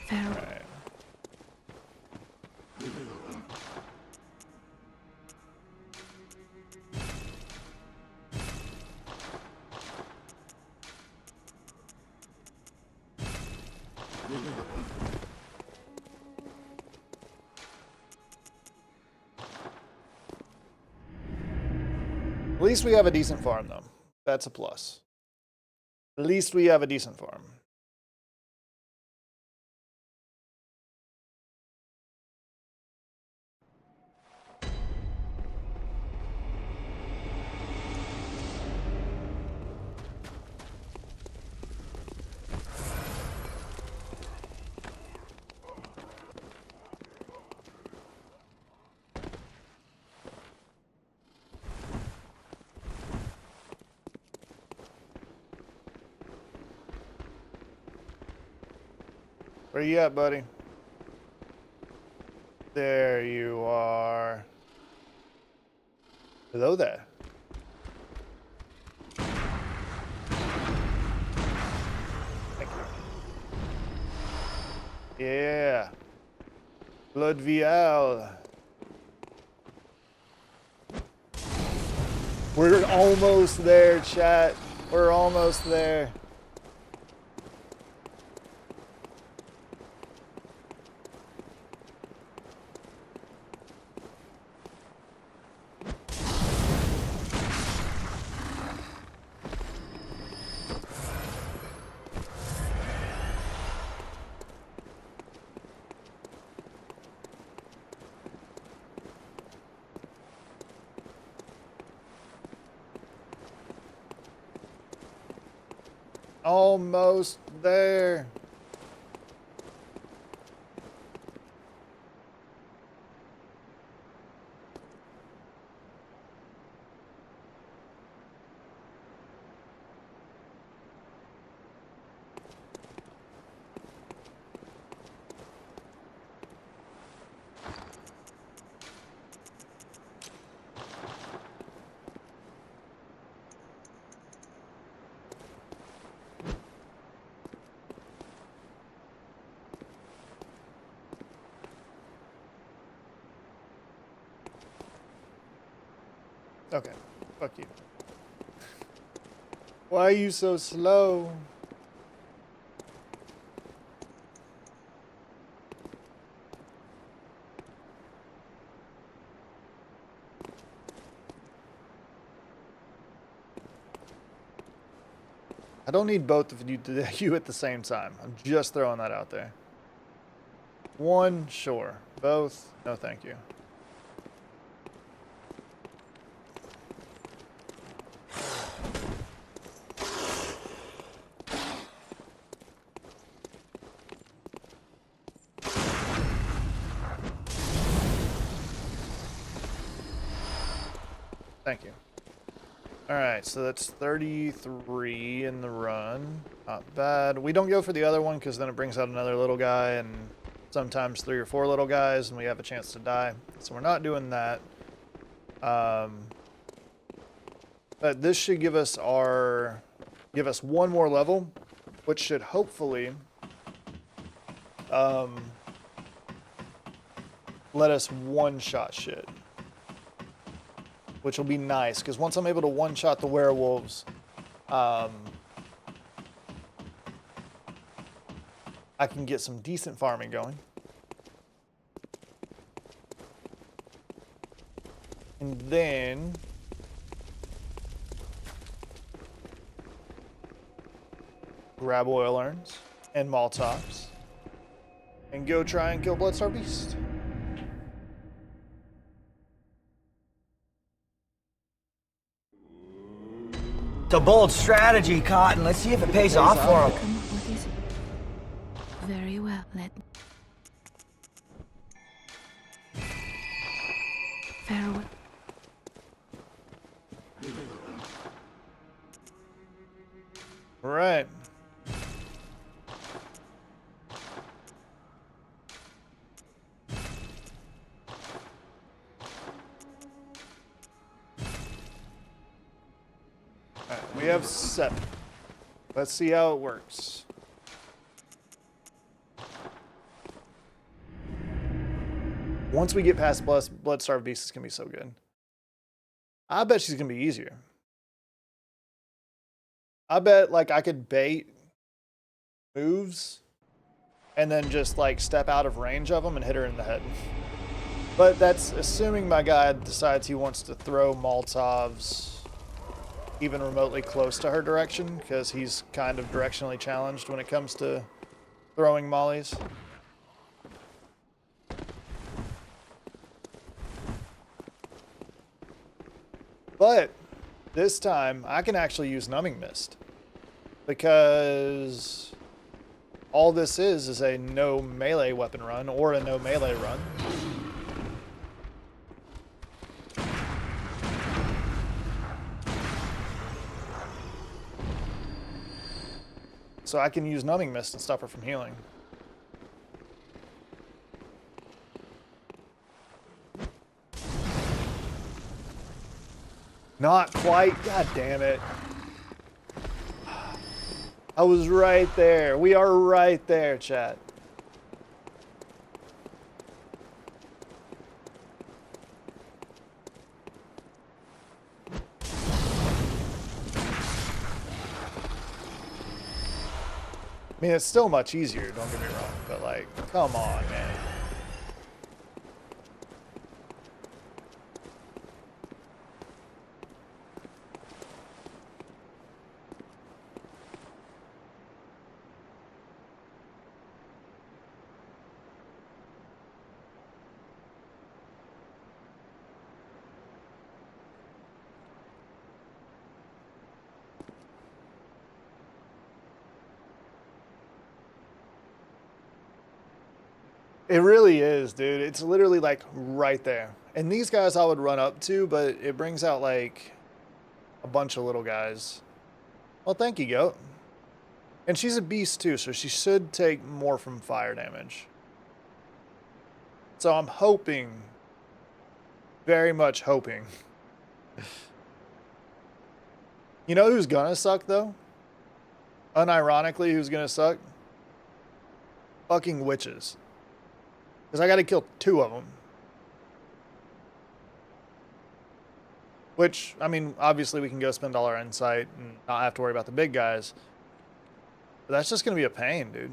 [SPEAKER 3] Farewell.
[SPEAKER 1] Right. At least we have a decent farm, though. That's a plus. At least we have a decent farm. Where you at, buddy? There you are. Hello there. Thank you. Yeah. Blood Vial. We're almost there, chat. We're almost there. Almost there. Okay, fuck you. Why are you so slow? I don't need both of you at the same time. I'm just throwing that out there. One, sure. Both, no thank you. Thank you. Alright, so that's 33 in the run. Not bad. We don't go for the other one because then it brings out another little guy and sometimes 3 or 4 little guys and we have a chance to die. So we're not doing that. But this should give us one more level, which should hopefully let us one-shot shit. Which will be nice, because once I'm able to one-shot the werewolves, I can get some decent farming going. And then grab oil urns and Molotovs and go try and kill Bloodstar Beast.
[SPEAKER 8] It's a bold strategy, Cotton. Let's see if it pays off for him.
[SPEAKER 3] Come, what is it? Very well, let... Farewell.
[SPEAKER 1] Right. Alright, we have 7. Let's see how it works. Once we get past Bloodstarved Beast, it's gonna be so good. I bet she's gonna be easier. I bet like I could bait moves and then just like step out of range of them and hit her in the head. But that's assuming my guy decides he wants to throw Molotovs even remotely close to her direction, because he's kind of directionally challenged when it comes to throwing mollies. But this time I can actually use Numbing Mist, because all this is a no melee weapon run or a no melee run. So I can use Numbing Mist and stop her from healing. Not quite. God damn it. I was right there. We are right there, chat. I mean, it's still much easier, don't get me wrong, but like, come on, man. It really is, dude. It's literally like right there. And these guys I would run up to, but it brings out like a bunch of little guys. Well, thank you, Goat. And she's a beast too, so she should take more from fire damage. So I'm hoping, very much hoping. You know who's gonna suck though? Unironically, who's gonna suck? Fucking witches. Because I got to kill 2 of them. Which, I mean, obviously we can go spend all our insight and not have to worry about the big guys. But that's just going to be a pain, dude.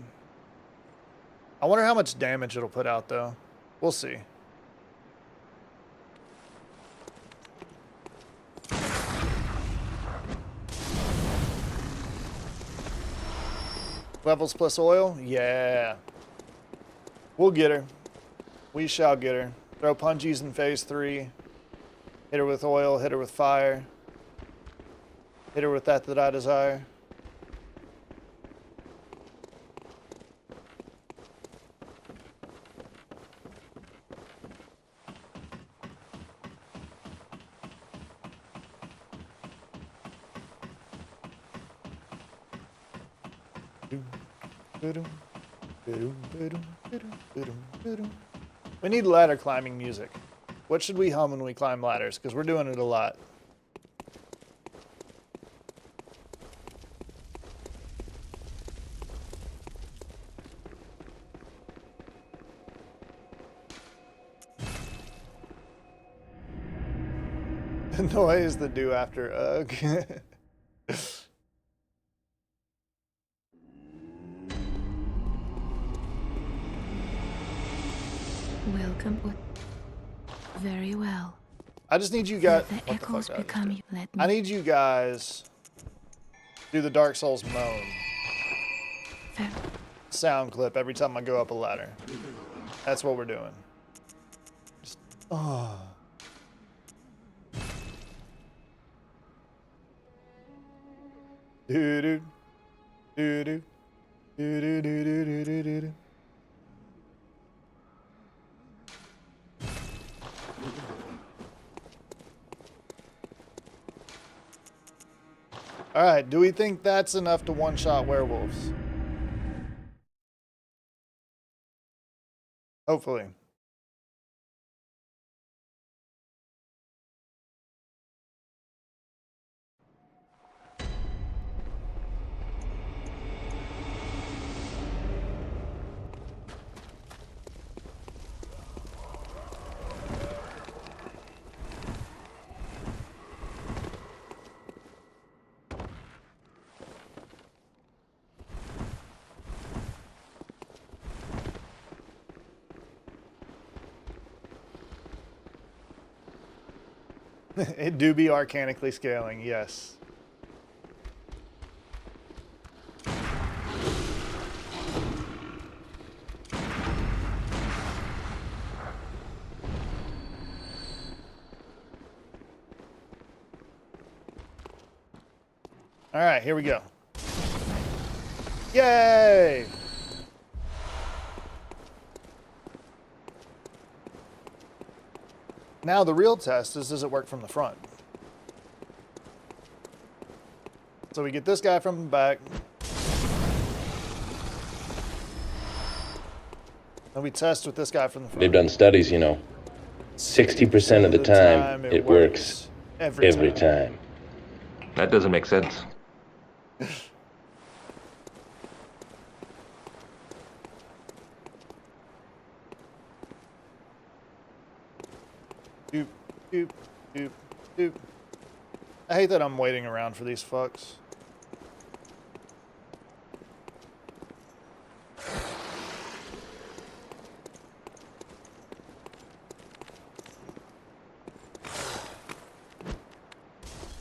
[SPEAKER 1] I wonder how much damage it'll put out, though. We'll see. Levels plus oil? Yeah. We'll get her. We shall get her. Throw punchies in phase 3. Hit her with oil, hit her with fire. Hit her with that I desire. We need ladder climbing music. What should we hum when we climb ladders? Because we're doing it a lot. The noise the do after ugh.
[SPEAKER 3] Welcome. Very well.
[SPEAKER 1] I just need you guys.
[SPEAKER 3] Let the echoes become you. Let me.
[SPEAKER 1] I need you guys do the Dark Souls moan
[SPEAKER 3] Fair.
[SPEAKER 1] sound clip every time I go up a ladder. That's what we're doing. Just, oh. Do do do do do do do do do do do. All right, do we think that's enough to one-shot werewolves? Hopefully. It do be arcanically scaling, yes. All right, here we go. Yay! Now the real test is, does it work from the front? So we get this guy from the back. And we test with this guy from the front.
[SPEAKER 9] They've done studies, you know. 60% of the time, it works every time.
[SPEAKER 10] That doesn't make sense.
[SPEAKER 1] Doop, doop, doop, doop. I hate that I'm waiting around for these fucks.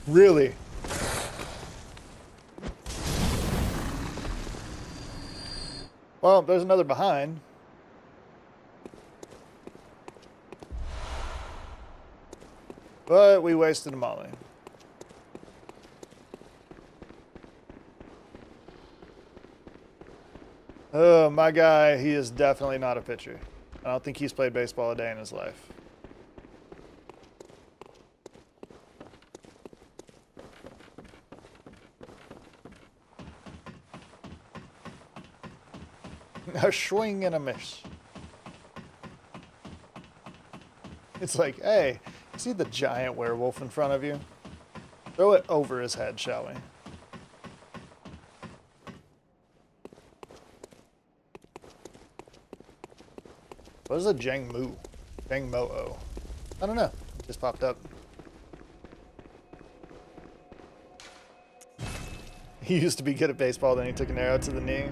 [SPEAKER 1] Really? Well, there's another behind. But we wasted a molly. Oh, my guy, he is definitely not a pitcher. I don't think he's played baseball a day in his life. A swing and a miss. It's like, hey, see the giant werewolf in front of you? Throw it over his head, shall we? What is a Jangmu? Jangmo-o? I don't know. It just popped up. He used to be good at baseball, then he took an arrow to the knee.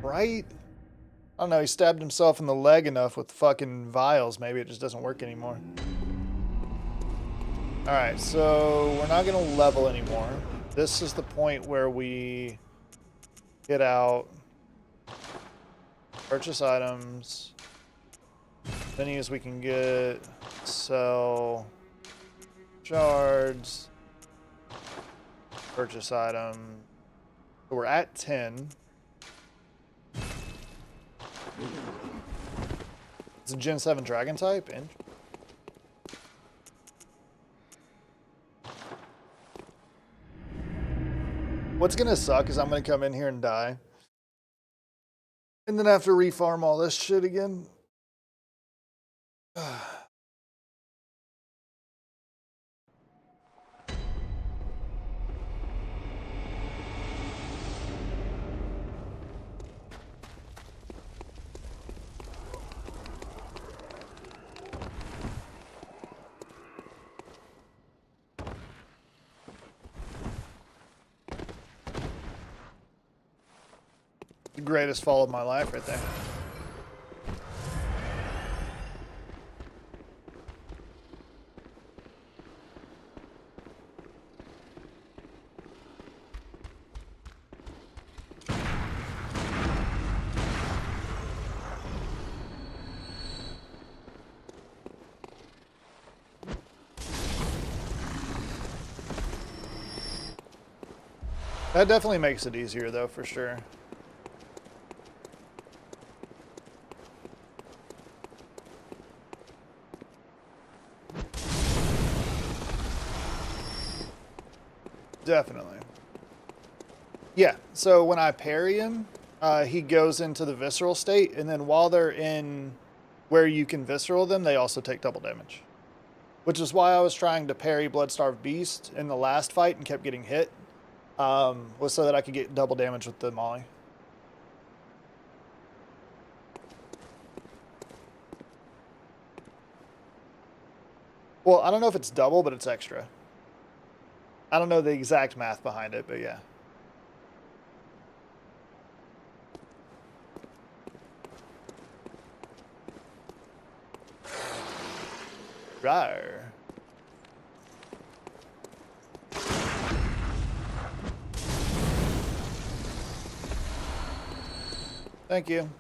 [SPEAKER 1] Right? I don't know, he stabbed himself in the leg enough with fucking vials. Maybe it just doesn't work anymore. Alright, so we're not going to level anymore. This is the point where we get out, purchase items, minis we can get, sell shards, purchase item. So we're at 10. It's a Gen 7 Dragon type. What's gonna suck is I'm gonna come in here and die. And then have to refarm all this shit again. The greatest fall of my life right there. That definitely makes it easier, though, for sure. Definitely. Yeah, so when I parry him, he goes into the visceral state, and then while they're in where you can visceral them, they also take double damage. Which is why I was trying to parry Bloodstarved Beast in the last fight and kept getting hit, was so that I could get double damage with the Molly. Well, I don't know if it's double, but it's extra. I don't know the exact math behind it, but yeah. Rawr. Thank you.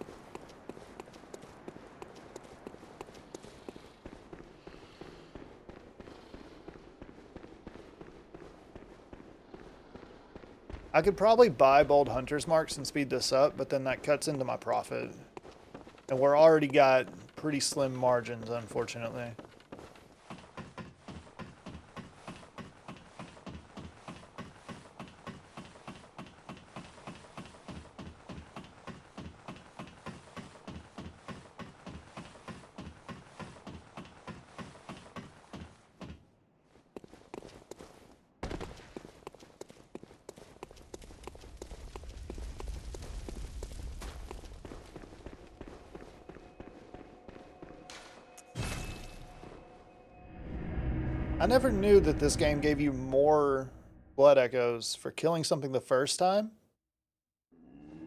[SPEAKER 1] I could probably buy Bold Hunter's Marks and speed this up, but then that cuts into my profit. And we're already got pretty slim margins, unfortunately. I never knew that this game gave you more blood echoes for killing something the first time,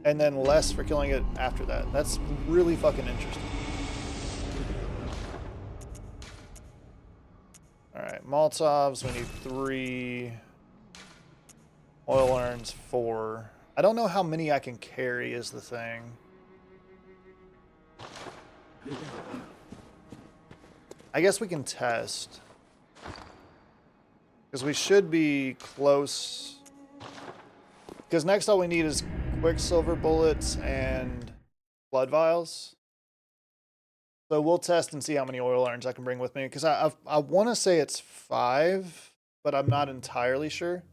[SPEAKER 1] and then less for killing it after that. That's really fucking interesting. Alright, Molotovs, we need 3. Oil urns, 4. I don't know how many I can carry is the thing. I guess we can test. Because we should be close. Because next all we need is Quicksilver bullets and blood vials. So we'll test and see how many oil urns I can bring with me. Because I want to say it's 5, but I'm not entirely sure.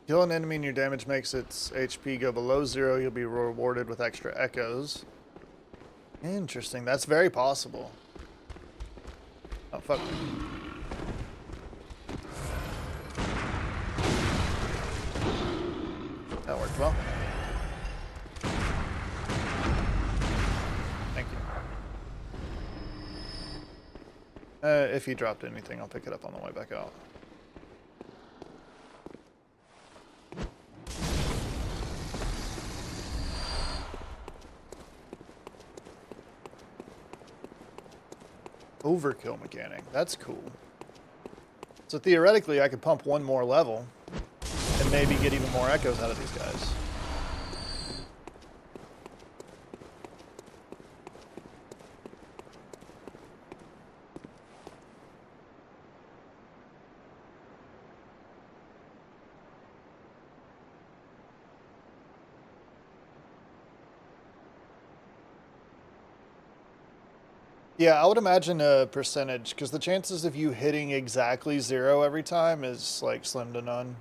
[SPEAKER 1] Kill an enemy and your damage makes its HP go below 0. You'll be rewarded with extra echoes. Interesting. That's very possible. Oh, fuck. That worked well. Thank you. If he dropped anything, I'll pick it up on the way back out. Overkill mechanic. That's cool. So theoretically, I could pump one more level and maybe get even more echoes out of these guys. Yeah, I would imagine a percentage, because the chances of you hitting exactly 0 every time is like slim to none.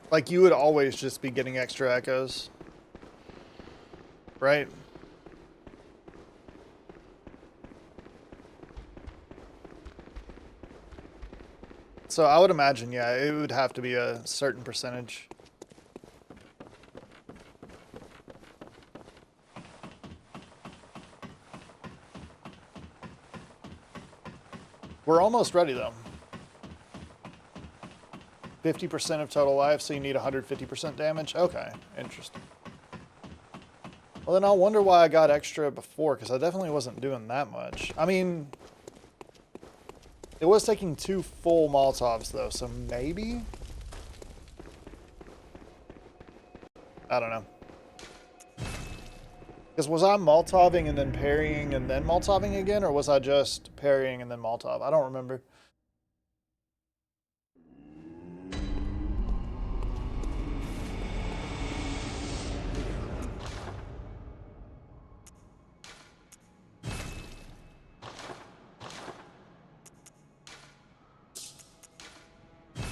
[SPEAKER 1] Like, you would always just be getting extra echoes, right? So I would imagine, yeah, it would have to be a certain percentage. We're almost ready though. 50% of total life, so you need 150% damage? Okay, interesting. Well then I'll wonder why I got extra before, because I definitely wasn't doing that much. I mean, it was taking 2 full Molotovs though, so maybe? I don't know. Because was I Molotoving and then parrying and then Molotoving again, or was I just parrying and then Molotov? I don't remember.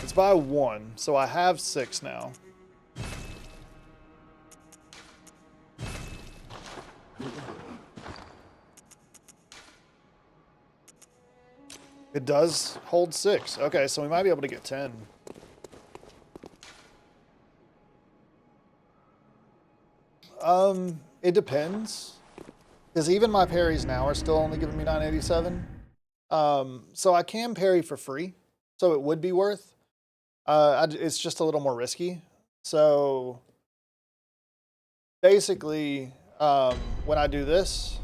[SPEAKER 1] It's by 1, so I have 6 now. It does hold 6. Okay, so we might be able to get 10. It depends. Because even my parries now are still only giving me 987. So I can parry for free, so it would be worth. It's just a little more risky. So basically, when I do this,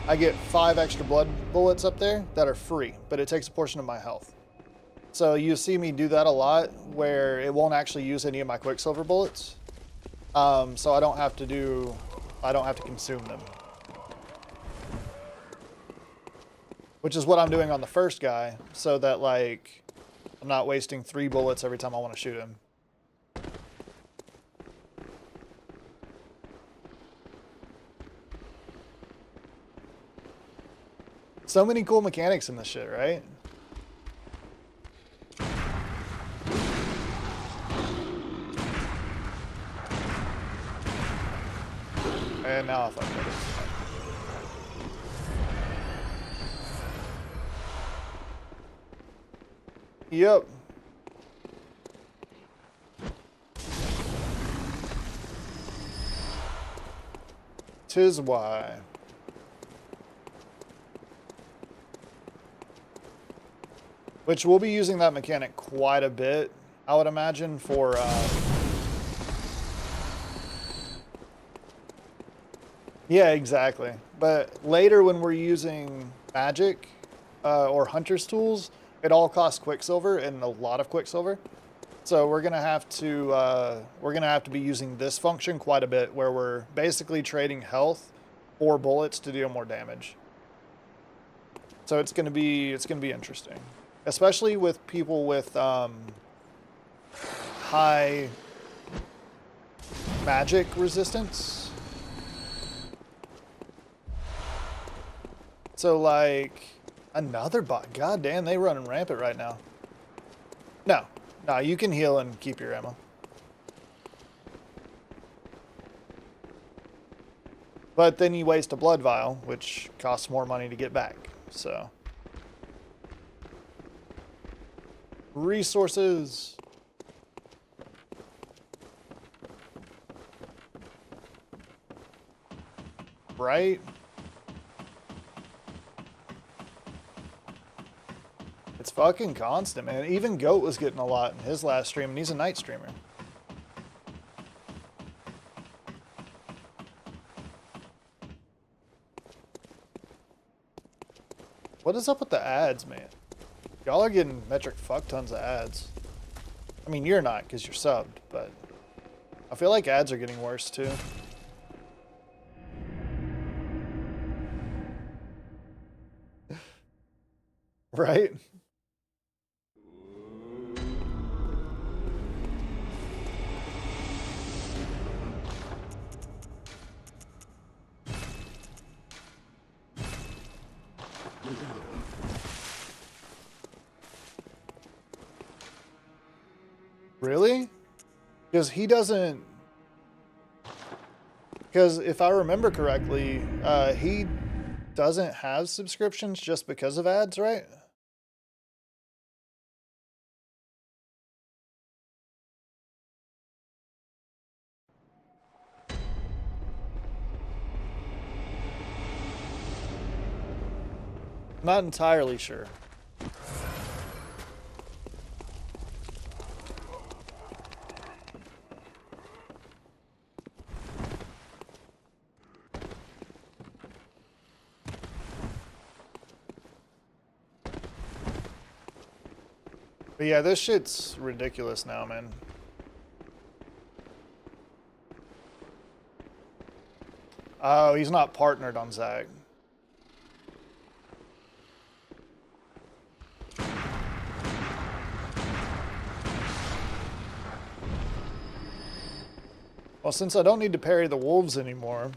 [SPEAKER 1] I get 5 extra blood bullets up there that are free, but it takes a portion of my health. So you see me do that a lot, where it won't actually use any of my Quicksilver bullets. So I don't have to consume them. Which is what I'm doing on the first guy, so that like I'm not wasting 3 bullets every time I want to shoot him. So many cool mechanics in this shit, right? And now I fucked up. Yep. Tis why. Which we'll be using that mechanic quite a bit, I would imagine, for yeah, exactly. But later when we're using magic or hunter's tools, it all costs Quicksilver, and a lot of Quicksilver. So we're gonna have to be using this function quite a bit, where we're basically trading health or bullets to deal more damage. So it's gonna be interesting, especially with people with high magic resistance. So like another bot. God damn, they running rampant right now. No, you can heal and keep your ammo. But then you waste a blood vial, which costs more money to get back. So resources. Right? It's fucking constant, man. Even Goat was getting a lot in his last stream, and he's a night streamer. What is up with the ads, man? Y'all are getting metric fuck tons of ads. I mean, you're not, because you're subbed, but I feel like ads are getting worse, too. Right? Really? Because he doesn't... Because if I remember correctly, he doesn't have subscriptions just because of ads, right? Not entirely sure. But yeah, this shit's ridiculous now, man. Oh, he's not partnered on Zach. Well, since I don't need to parry the wolves anymore,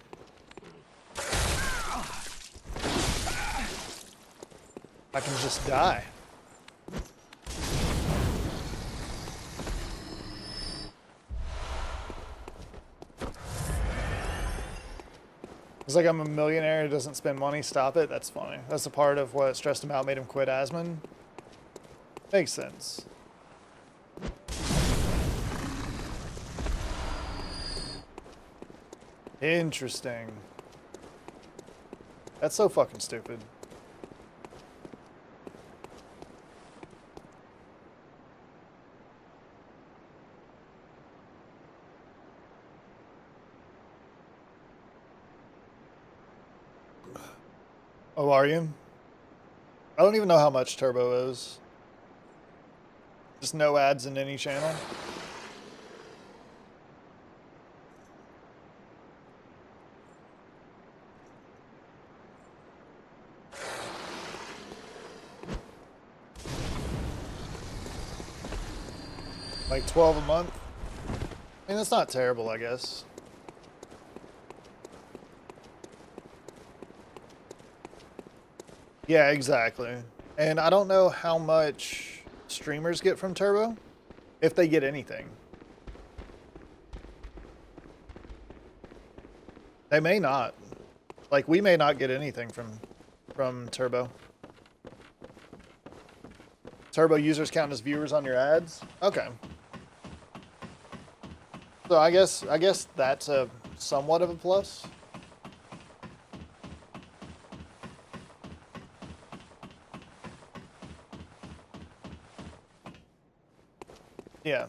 [SPEAKER 1] I can just die. It's like I'm a millionaire who doesn't spend money. Stop it. That's funny. That's a part of what stressed him out, made him quit Asmon. Makes sense. Interesting. That's so fucking stupid. Oh, are you? I don't even know how much Turbo is. Just no ads in any channel. Like 12 a month? I mean, that's not terrible, I guess. Yeah, exactly. And I don't know how much streamers get from Turbo, if they get anything. They may not. Like, we may not get anything from Turbo. Turbo users count as viewers on your ads? Okay. So I guess that's a somewhat of a plus. Yeah.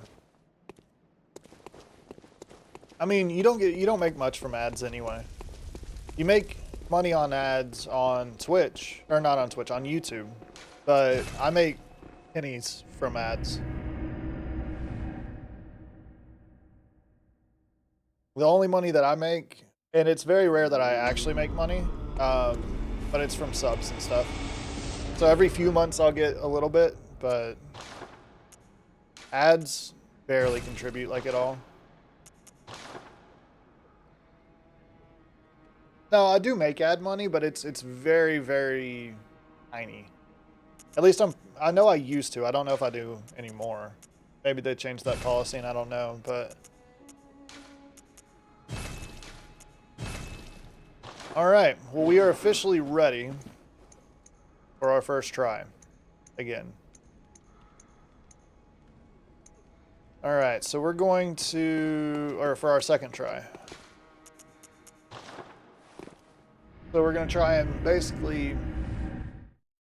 [SPEAKER 1] I mean, you don't make much from ads anyway. You make money on ads on Twitch, or not on Twitch, on YouTube. But I make pennies from ads. The only money that I make, and it's very rare that I actually make money, but it's from subs and stuff. So every few months I'll get a little bit, but ads barely contribute like at all. No, I do make ad money, but it's very, very tiny. At least I know I used to. I don't know if I do anymore. Maybe they changed that policy and I don't know, but all right. Well, we are officially ready for our first try again. All right, so we're going to, or for our second try. So we're going to try and basically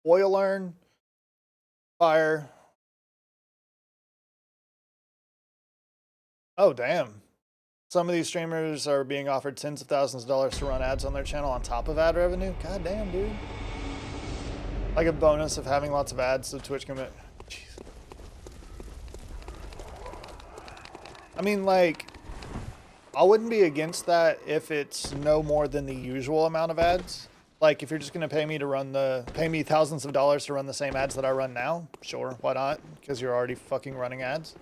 [SPEAKER 1] oil learn, fire. Oh, damn. Some of these streamers are being offered tens of thousands of dollars to run ads on their channel on top of ad revenue. God damn, dude. Like a bonus of having lots of ads so Twitch can... Jeez. I mean, like, I wouldn't be against that if it's no more than the usual amount of ads. Like, if you're just going to pay me thousands of dollars to run the same ads that I run now, sure, why not? Because you're already fucking running ads.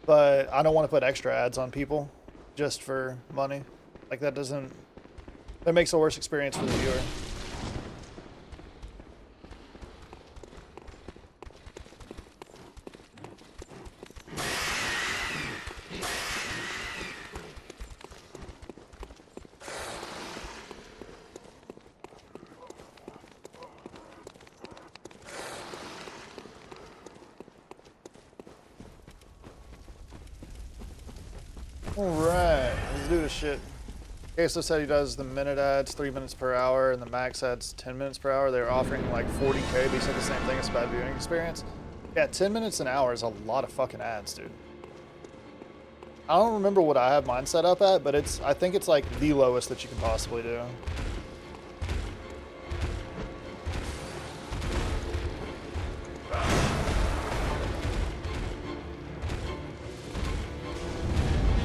[SPEAKER 1] But I don't want to put extra ads on people just for money. Like, that makes a worse experience for the viewer. Alright, let's do this shit. Queso said he does the minute ads 3 minutes per hour and the max ads 10 minutes per hour. They're offering like 40K, but he said the same thing. It's a bad viewing experience. Yeah, 10 minutes an hour is a lot of fucking ads, dude. I don't remember what I have mine set up at, but I think it's like the lowest that you can possibly do.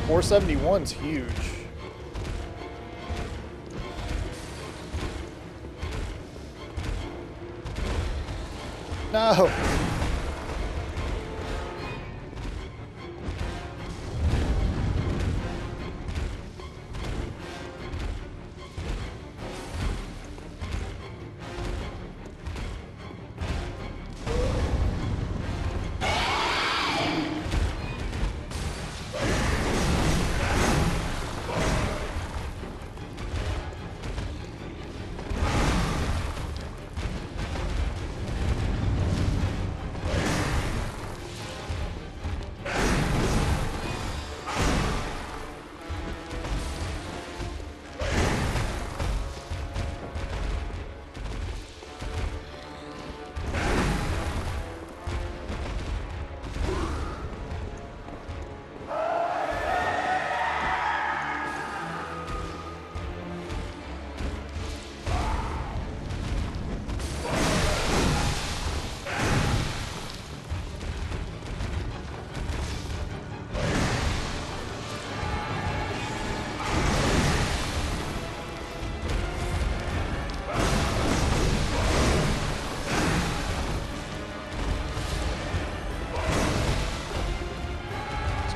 [SPEAKER 1] $471's huge. No.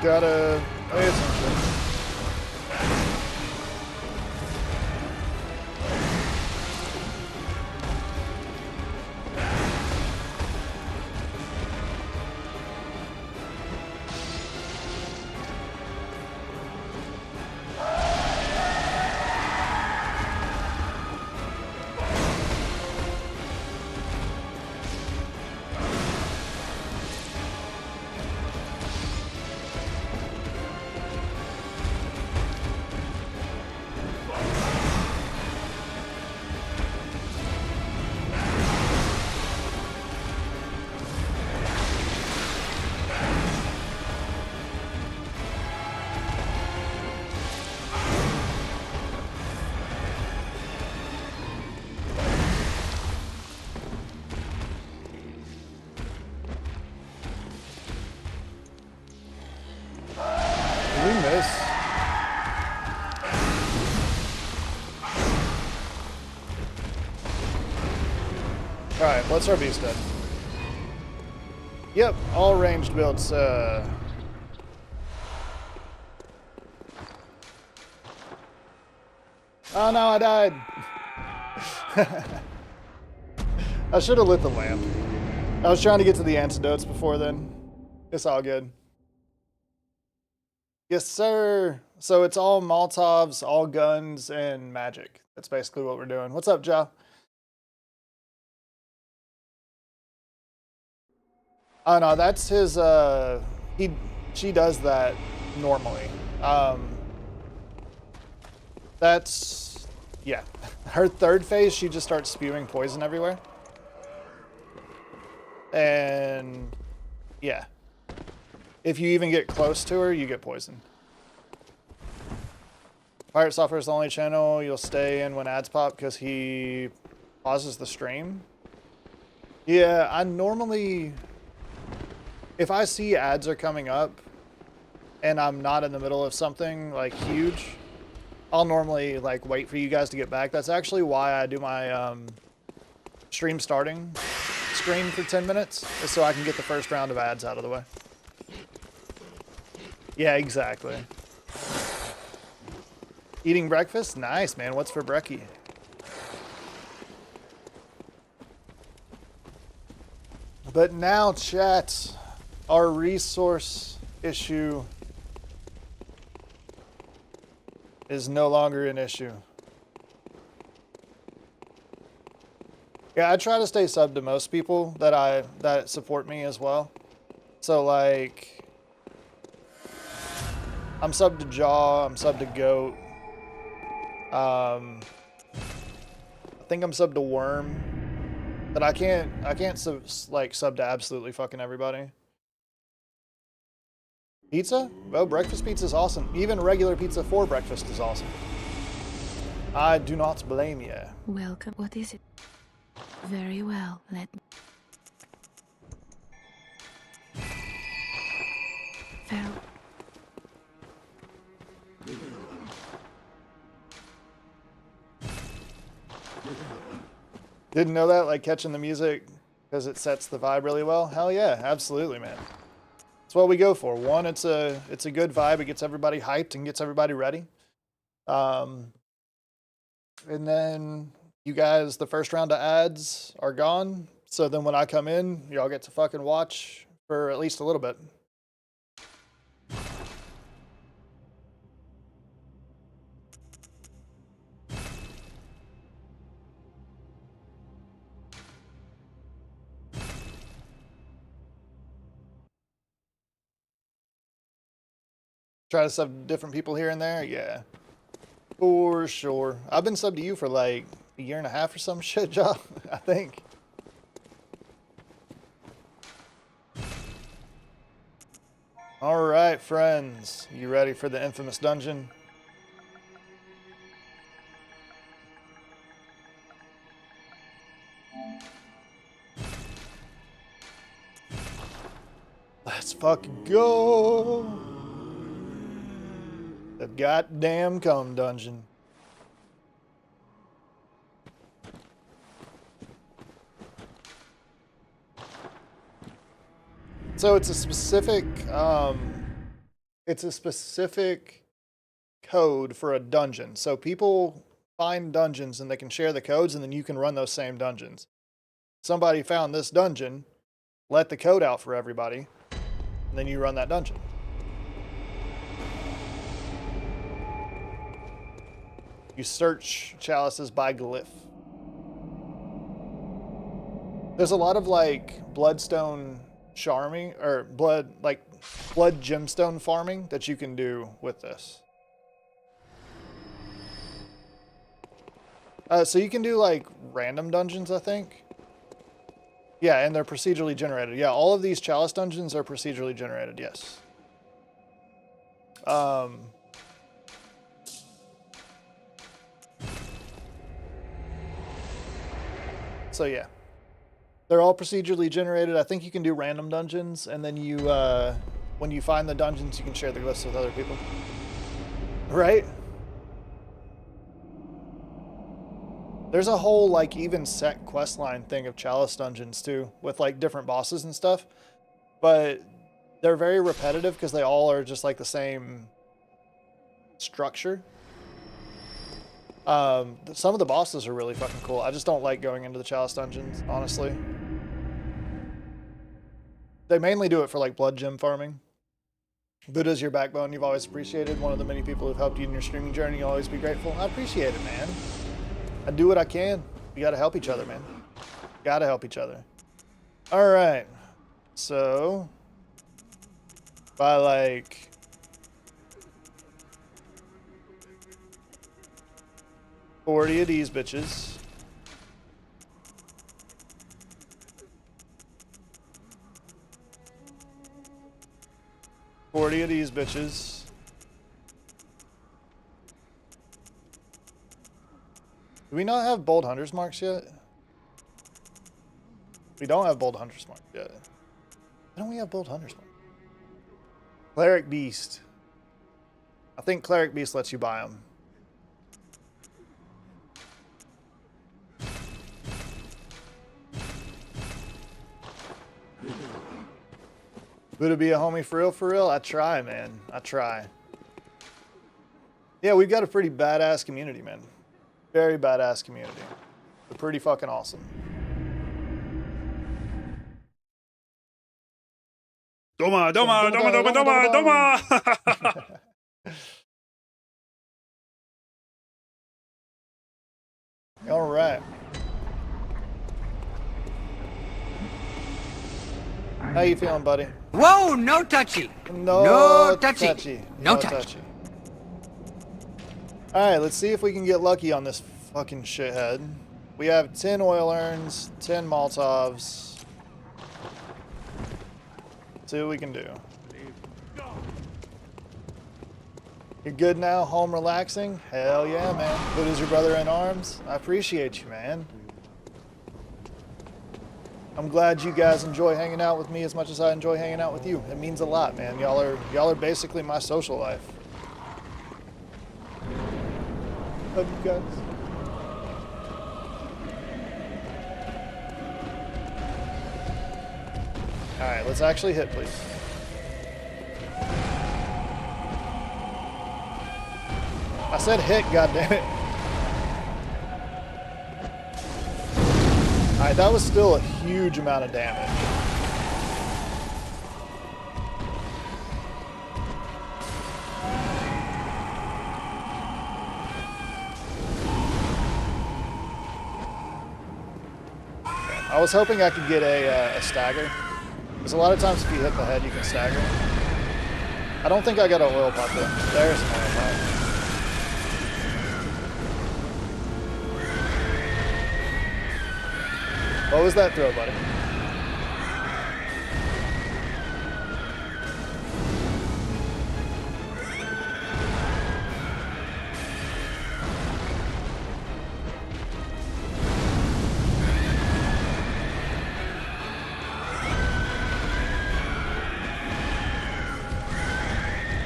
[SPEAKER 1] Gotta pay attention. Did we miss? Alright, what's our beast dead? Yep, all ranged builds. Oh no, I died. I should have lit the lamp. I was trying to get to the antidotes before then. It's all good. Yes, sir. So it's all Molotovs, all guns, and magic. That's basically what we're doing. What's up, Joe? Oh no, that's his. She does that normally. That's yeah. Her third phase, she just starts spewing poison everywhere, and yeah. If you even get close to her, you get poisoned. Pirate Software is the only channel you'll stay in when ads pop because he pauses the stream. Yeah, I normally, if I see ads are coming up and I'm not in the middle of something like huge, I'll normally like wait for you guys to get back. That's actually why I do my stream starting screen for 10 minutes, is so I can get the first round of ads out of the way. Yeah, exactly. Eating breakfast? Nice, man. What's for brekkie? But now, chat, our resource issue is no longer an issue. Yeah, I try to stay sub to most people that support me as well. So like, I'm sub to Jaw, I'm sub to Goat. I think I'm subbed to Worm, but I can't sub to absolutely fucking everybody. Pizza? Oh, breakfast pizza is awesome. Even regular pizza for breakfast is awesome. I do not blame you.
[SPEAKER 3] Welcome. What is it? Very well. Let me. Farewell.
[SPEAKER 1] Didn't know that, like catching the music because it sets the vibe really well. Hell yeah, absolutely, man. That's what we go for. One, it's a good vibe. It gets everybody hyped and gets everybody ready. And then you guys, the first round of ads are gone. So then when I come in, y'all get to fucking watch for at least a little bit. Try to sub different people here and there? Yeah. For sure. I've been subbed to you for like a year and a half or some shit, Joe, I think. Alright, friends. You ready for the infamous dungeon? Let's fucking go! The goddamn cum dungeon. So it's a specific code for a dungeon. So people find dungeons and they can share the codes and then you can run those same dungeons. Somebody found this dungeon, let the code out for everybody, and then you run that dungeon. You search chalices by glyph. There's a lot of like bloodstone charming or blood gemstone farming that you can do with this. So you can do like random dungeons, I think. Yeah, and they're procedurally generated. Yeah, all of these chalice dungeons are procedurally generated, yes. So yeah, they're all procedurally generated. I think you can do random dungeons, and then you, when you find the dungeons, you can share the glyphs with other people. Right? There's a whole, like, even set questline thing of chalice dungeons, too, with, like, different bosses and stuff. But they're very repetitive because they all are just, like, the same structure. Some of the bosses are really fucking cool. I just don't like going into the chalice dungeons, honestly. They mainly do it for like blood gem farming. Buddha's your backbone. You've always appreciated. One of the many people who've helped you in your streaming journey. You'll always be grateful. I appreciate it, man. I do what I can. We gotta help each other, man. Gotta help each other. All right. So, by like 40 of these bitches. Do we not have bold hunters marks yet? We don't have bold hunters marks yet. Why don't we have bold hunters marks? Cleric Beast. I think Cleric Beast lets you buy them. Would it be a homie for real, for real? I try, man. I try. Yeah, we've got a pretty badass community, man. Very badass community. They're pretty fucking awesome.
[SPEAKER 11] Toma, toma, toma, toma, toma, toma!
[SPEAKER 1] All right. How you feeling, buddy?
[SPEAKER 8] Whoa, no touchy.
[SPEAKER 1] No touchy.
[SPEAKER 8] No touchy.
[SPEAKER 1] Alright, let's see if we can get lucky on this fucking shithead. We have 10 oil urns, 10 Molotovs. See what we can do. You're good now? Home relaxing? Hell yeah, man. Good as your brother in arms? I appreciate you, man. I'm glad you guys enjoy hanging out with me as much as I enjoy hanging out with you. It means a lot, man. Y'all are basically my social life. Love you guys. Alright, let's actually hit, please. I said hit, goddammit. Alright, that was still a huge amount of damage. I was hoping I could get a stagger. Because a lot of times if you hit the head, you can stagger. I don't think I got an oil pot though. There's an oil pot. What was that throw, buddy?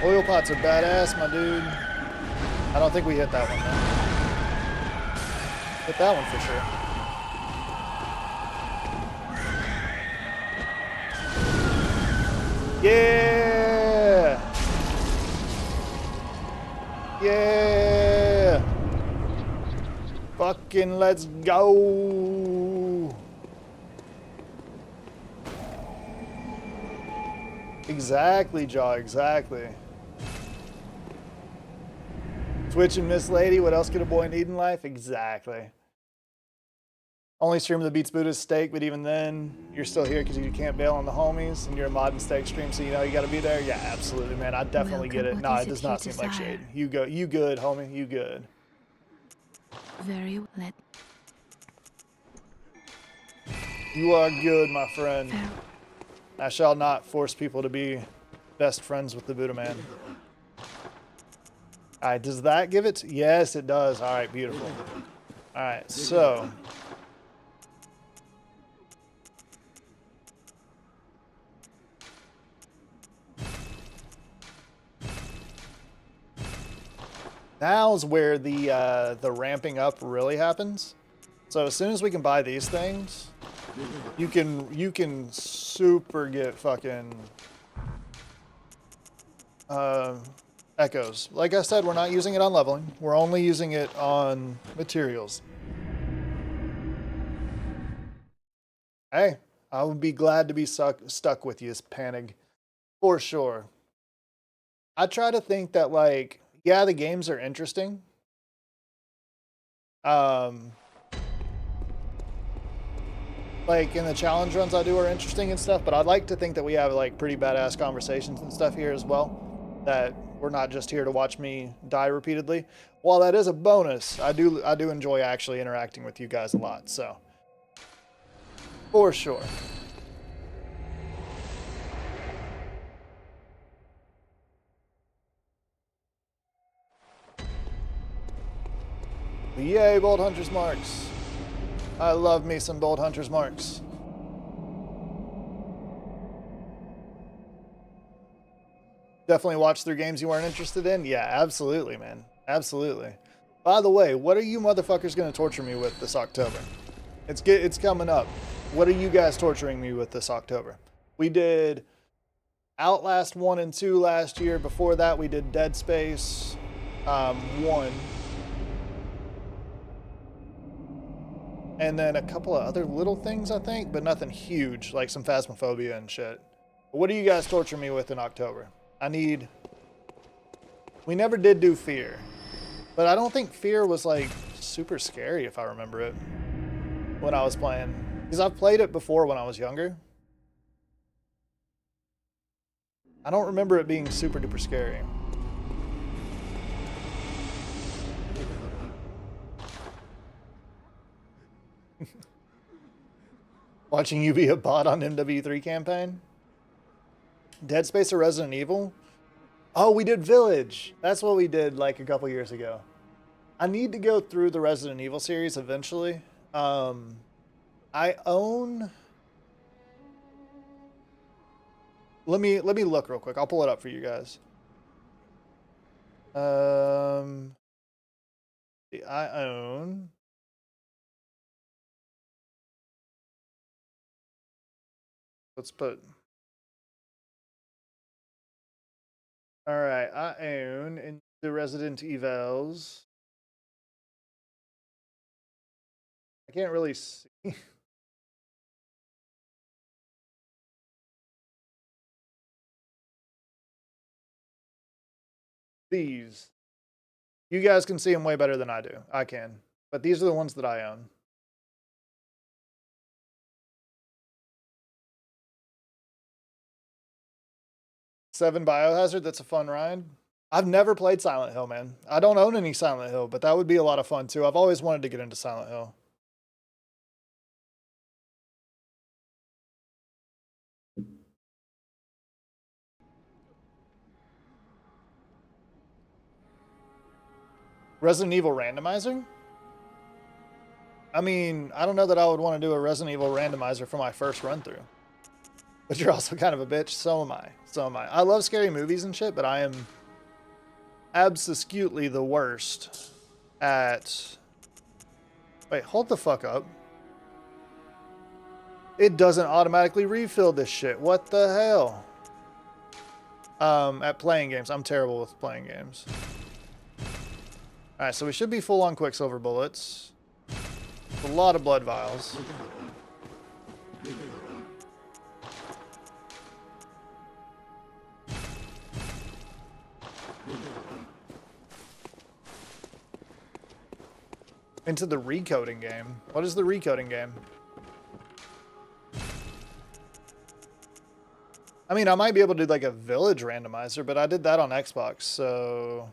[SPEAKER 1] Oil pots are badass, my dude. I don't think we hit that one though. Hit that one for sure. Yeah! Yeah! Fucking let's go! Exactly, Jaw, exactly. Twitch and Miss Lady, what else could a boy need in life? Exactly. Only stream that beats Buddha's steak, but even then, you're still here because you can't bail on the homies, and you're a mod and steak stream, so you know you gotta be there. Yeah, absolutely, man. I definitely get it. No, it does not seem like shade. You go, you good, homie, you good.
[SPEAKER 3] Very let.
[SPEAKER 1] You are good, my friend. I shall not force people to be best friends with the Buddha man. Alright, does that give it? Yes, it does. Alright, beautiful. Alright, so. Now's where the ramping up really happens. So as soon as we can buy these things, you can super get fucking echoes. Like I said, we're not using it on leveling. We're only using it on materials. Hey, I would be glad to be stuck with you, Panig, for sure. I try to think that, like, yeah, the games are interesting. Like, in the challenge runs I do are interesting and stuff, but I'd like to think that we have, like, pretty badass conversations and stuff here as well. That we're not just here to watch me die repeatedly. While that is a bonus, I do enjoy actually interacting with you guys a lot, so. For sure. Yay, Bold Hunter's Marks. I love me some Bold Hunter's Marks. Definitely watch through games you weren't interested in? Yeah, absolutely, man. Absolutely. By the way, what are you motherfuckers going to torture me with this October? It's coming up. What are you guys torturing me with this October? We did Outlast 1 and 2 last year. Before that, we did Dead Space 1. And then a couple of other little things, I think, but nothing huge, like some Phasmophobia and shit. What do you guys torture me with in October? We never did do Fear, but I don't think Fear was, like, super scary, if I remember it, when I was playing. Because I've played it before when I was younger. I don't remember it being super duper scary. Watching you be a bot on MW3 campaign. Dead Space or Resident Evil? Oh, we did Village. That's what we did like a couple years ago. I need to go through the Resident Evil series eventually. I own... Let me look real quick. I'll pull it up for you guys. I own... Let's put... Alright, I own in the Resident Evils. I can't really see. These. You guys can see them way better than I do. I can. But these are the ones that I own. Seven Biohazard, that's a fun ride. I've never played Silent Hill, man. I don't own any Silent Hill, but that would be a lot of fun too. I've always wanted to get into Silent Hill. Resident Evil randomizer? I mean, I don't know that I would want to do a Resident Evil randomizer for my first run through. But you're also kind of a bitch. So am I. So am I. I love scary movies and shit, but I am absolutely the worst at... Wait, hold the fuck up. It doesn't automatically refill this shit. What the hell? At playing games. I'm terrible with playing games. Alright, so we should be full on Quicksilver bullets. A lot of blood vials. Into the recoding game. What is the recoding game? I mean, I might be able to do like a village randomizer, but I did that on Xbox, so...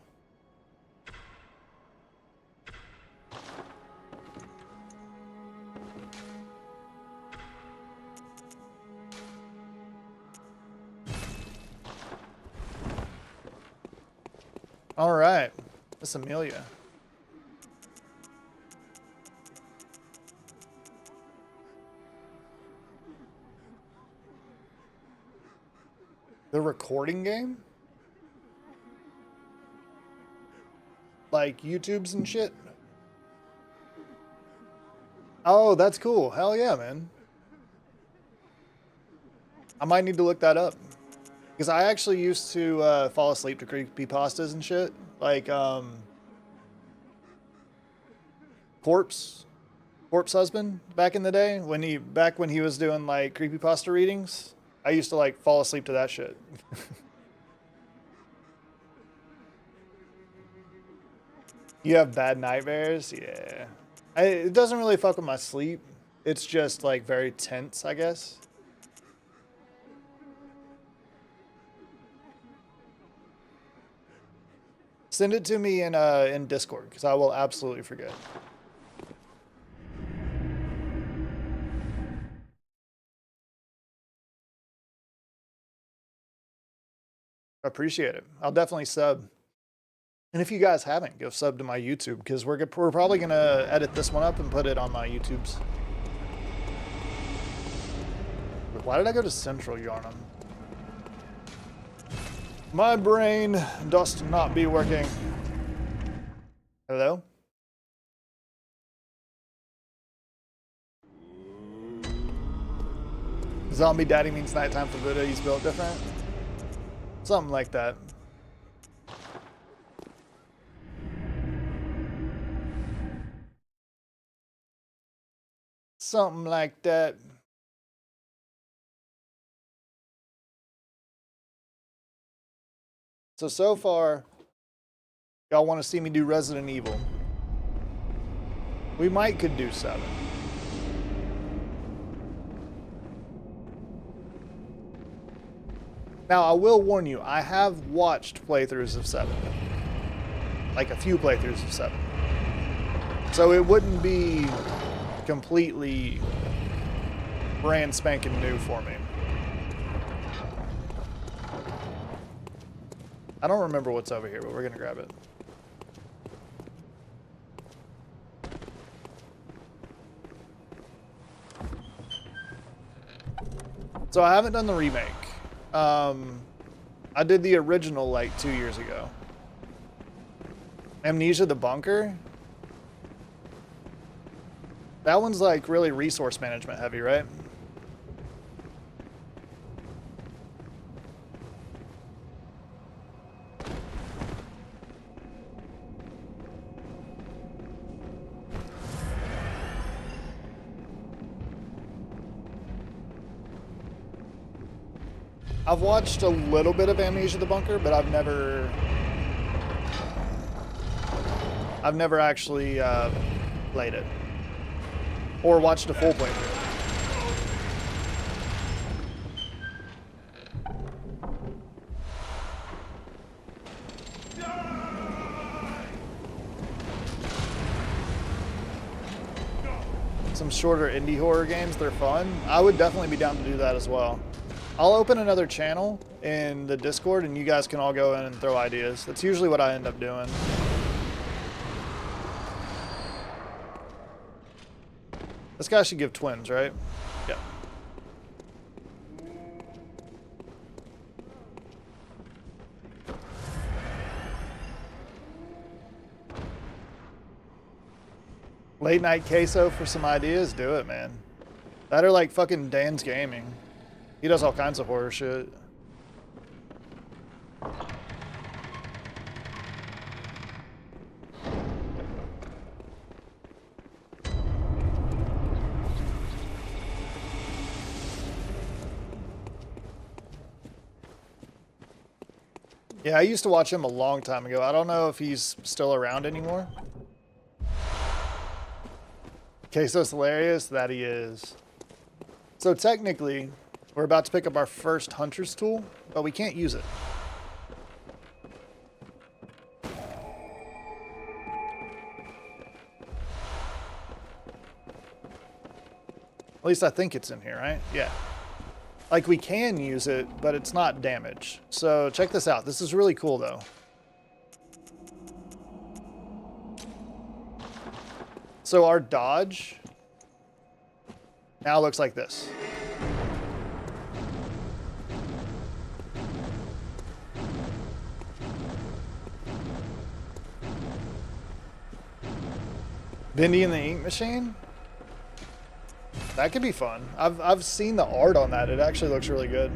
[SPEAKER 1] All right, Miss Amelia. The recording game? Like YouTubes and shit? Oh, that's cool. Hell yeah, man. I might need to look that up. Because I actually used to fall asleep to creepypastas and shit. Like, Corpse Husband back in the day. Back when he was doing, like, creepypasta readings. I used to, like, fall asleep to that shit. You have bad nightmares? Yeah. It doesn't really fuck with my sleep. It's just, like, very tense, I guess. Send it to me in Discord, because I will absolutely forget. Appreciate it. I'll definitely sub. And if you guys haven't, go sub to my YouTube, because we're probably going to edit this one up and put it on my YouTubes. Why did I go to Central Yarnum? My brain does not be working. Hello? Zombie Daddy means nighttime for Buddha. He's built different. Something like that. Something like that. So far, y'all want to see me do Resident Evil. We could do 7. Now, I will warn you, I have watched playthroughs of 7. Like a few playthroughs of 7. So it wouldn't be completely brand spanking new for me. I don't remember what's over here, but we're gonna grab it. So I haven't done the remake. I did the original like 2 years ago. Amnesia the Bunker. That one's like really resource management heavy, right? I've watched a little bit of Amnesia the Bunker, but I've never actually played it or watched a full playthrough. Some shorter indie horror games, they're fun. I would definitely be down to do that as well. I'll open another channel in the Discord and you guys can all go in and throw ideas. That's usually what I end up doing. This guy should give twins, right? Yeah. Late night queso for some ideas? Do it, man. That or like fucking Dan's Gaming. He does all kinds of horror shit. Yeah, I used to watch him a long time ago. I don't know if he's still around anymore. Queso's hilarious, that he is. So technically, we're about to pick up our first hunter's tool, but we can't use it. At least I think it's in here, right? Yeah. Like, we can use it, but it's not damage. So check this out. This is really cool, though. So our dodge now looks like this. Bendy and the Ink Machine? That could be fun. I've seen the art on that. It actually looks really good.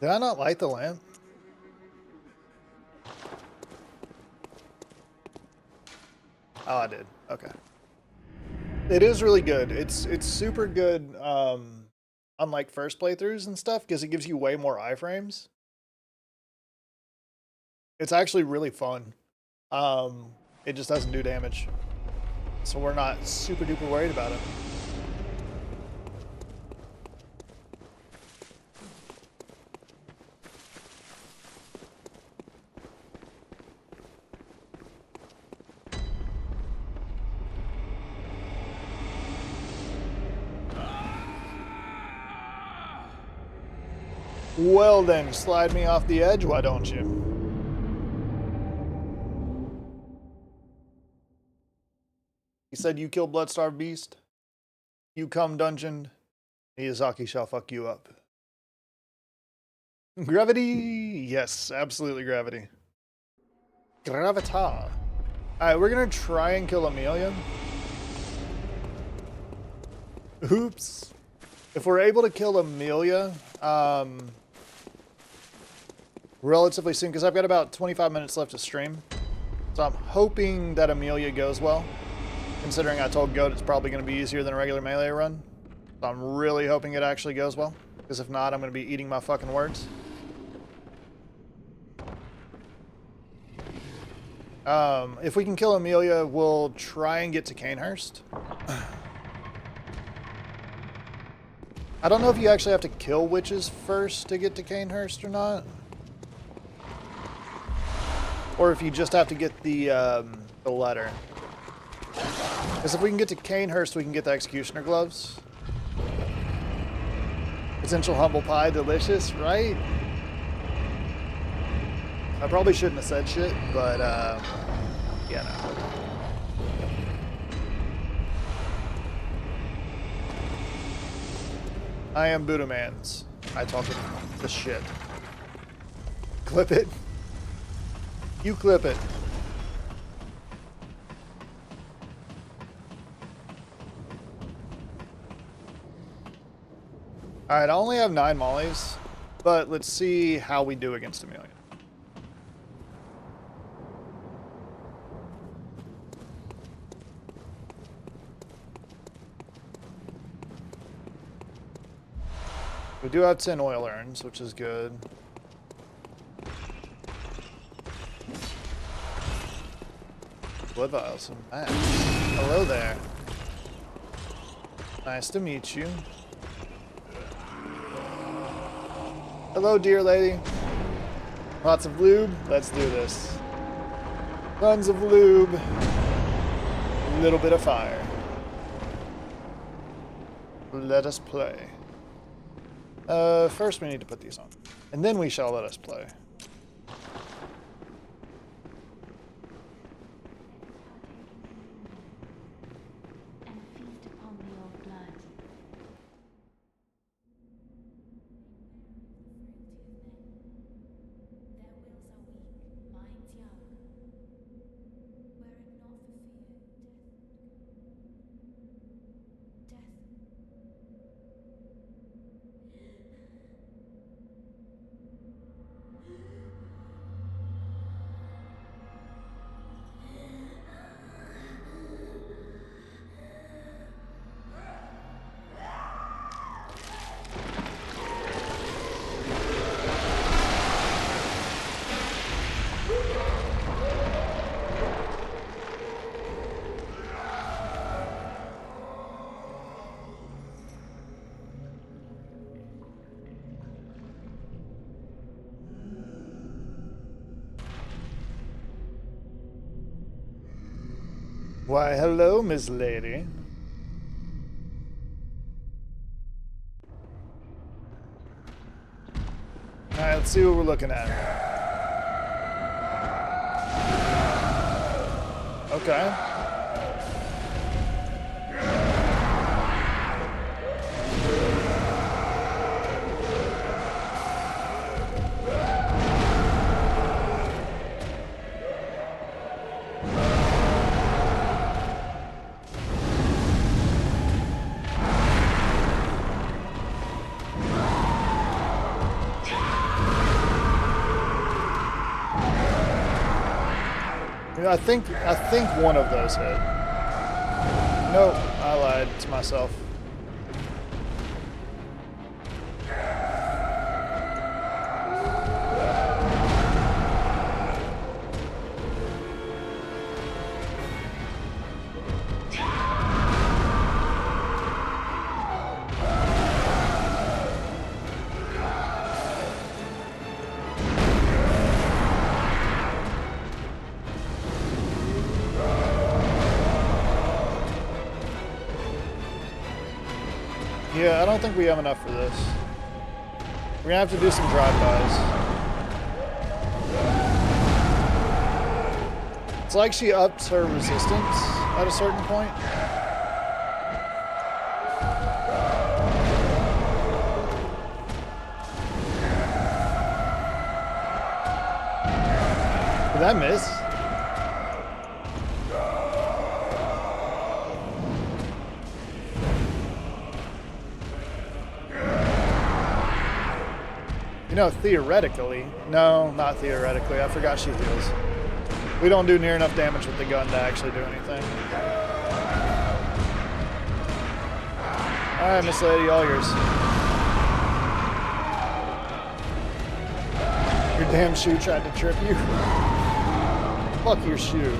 [SPEAKER 1] Did I not light the lamp? Oh, I did. Okay. It is really good. It's super good on like first playthroughs and stuff because it gives you way more iframes. It's actually really fun. It just doesn't do damage. So we're not super duper worried about it. Well then, slide me off the edge, why don't you? He said you kill Bloodstarved Beast. You come dungeon. Miyazaki shall fuck you up. Gravity! Yes, absolutely gravity. Gravita. Alright, we're gonna try and kill Amelia. Oops. If we're able to kill Amelia, relatively soon, because I've got about 25 minutes left to stream. So I'm hoping that Amelia goes well, considering I told Goat it's probably going to be easier than a regular melee run. So I'm really hoping it actually goes well, because if not, I'm going to be eating my fucking words. If we can kill Amelia, we'll try and get to Canehurst. I don't know if you actually have to kill witches first to get to Canehurst or not. Or if you just have to get the letter. Because if we can get to Canehurst, we can get the Executioner gloves. Potential humble pie, delicious, right? I probably shouldn't have said shit, but, yeah, no. I am Buddha Mans. I talk the shit. Clip it. You clip it. Alright, I only have 9 mollies, but let's see how we do against Amelia. We do have 10 oil urns, which is good. Blood vials and max. Hello there. Nice to meet you. Hello, dear lady. Lots of lube? Let's do this. Tons of lube. A little bit of fire. Let us play. First we need to put these on. And then we shall let us play.
[SPEAKER 3] And feast upon your blood. Their wills are weak, minds young. Were it not for fear, death.
[SPEAKER 1] Why, hello, Miss Lady. Alright, let's see what we're looking at. Okay. I think one of those hit. Nope, I lied to myself. Yeah, I don't think we have enough for this. We're gonna have to do some drive-bys. It's like she ups her resistance at a certain point. Did I miss? You know, theoretically, no, not theoretically, I forgot she heals. We don't do near enough damage with the gun to actually do anything. Alright, Miss Lady, all yours. Your damn shoe tried to trip you. fuck your shoe?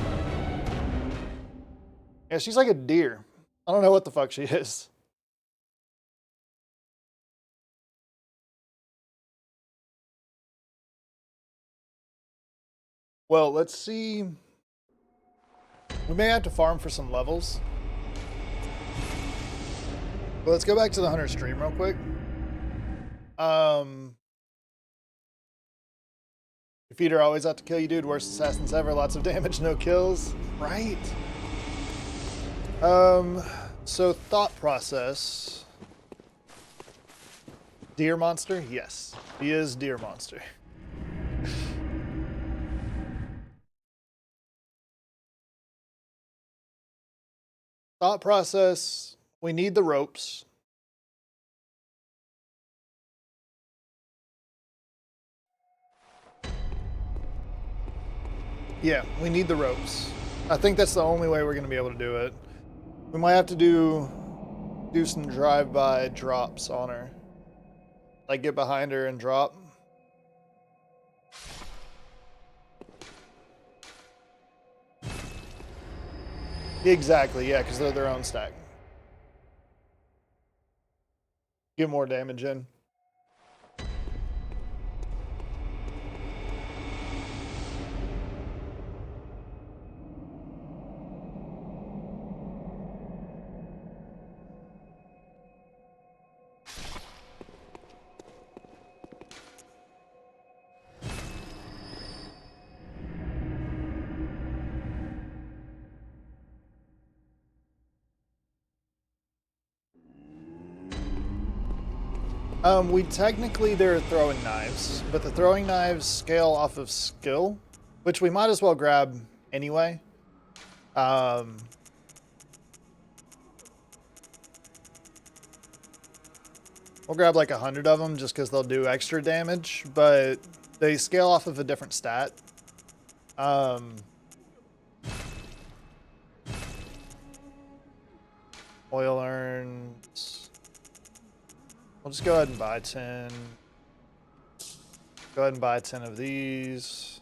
[SPEAKER 1] Yeah, she's like a deer. I don't know what the fuck she is. Well, let's see. We may have to farm for some levels. But let's go back to the hunter stream real quick. Your feet are always out to kill you, dude. Worst assassins ever. Lots of damage, no kills. Right? So thought process. Deer monster? Yes. He is deer monster. Thought process. We need the ropes. Yeah, we need the ropes. I think that's the only way we're going to be able to do it. We might have to do some drive-by drops on her. Like get behind her and drop. Exactly, yeah, because they're their own stack. Get more damage in. We technically they're throwing knives, but the throwing knives scale off of skill, which we might as well grab anyway. We'll grab like 100 of them just because they'll do extra damage, but they scale off of a different stat. Oil urns. We'll just go ahead and buy 10. Go ahead and buy 10 of these.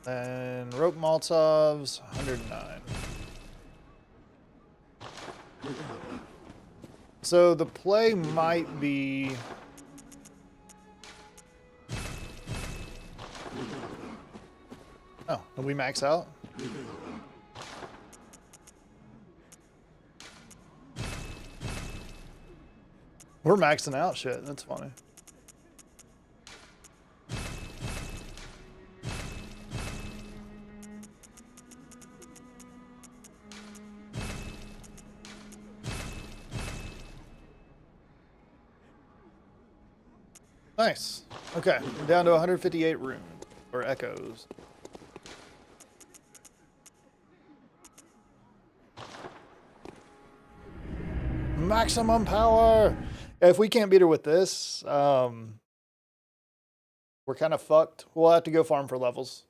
[SPEAKER 1] And rope Molotovs, 109. So the play might be... Oh, did we max out? We're maxing out shit. That's funny. Nice. Okay, we're down to 158 runes, or echoes. Maximum power! If we can't beat her with this, we're kind of fucked. We'll have to go farm for levels.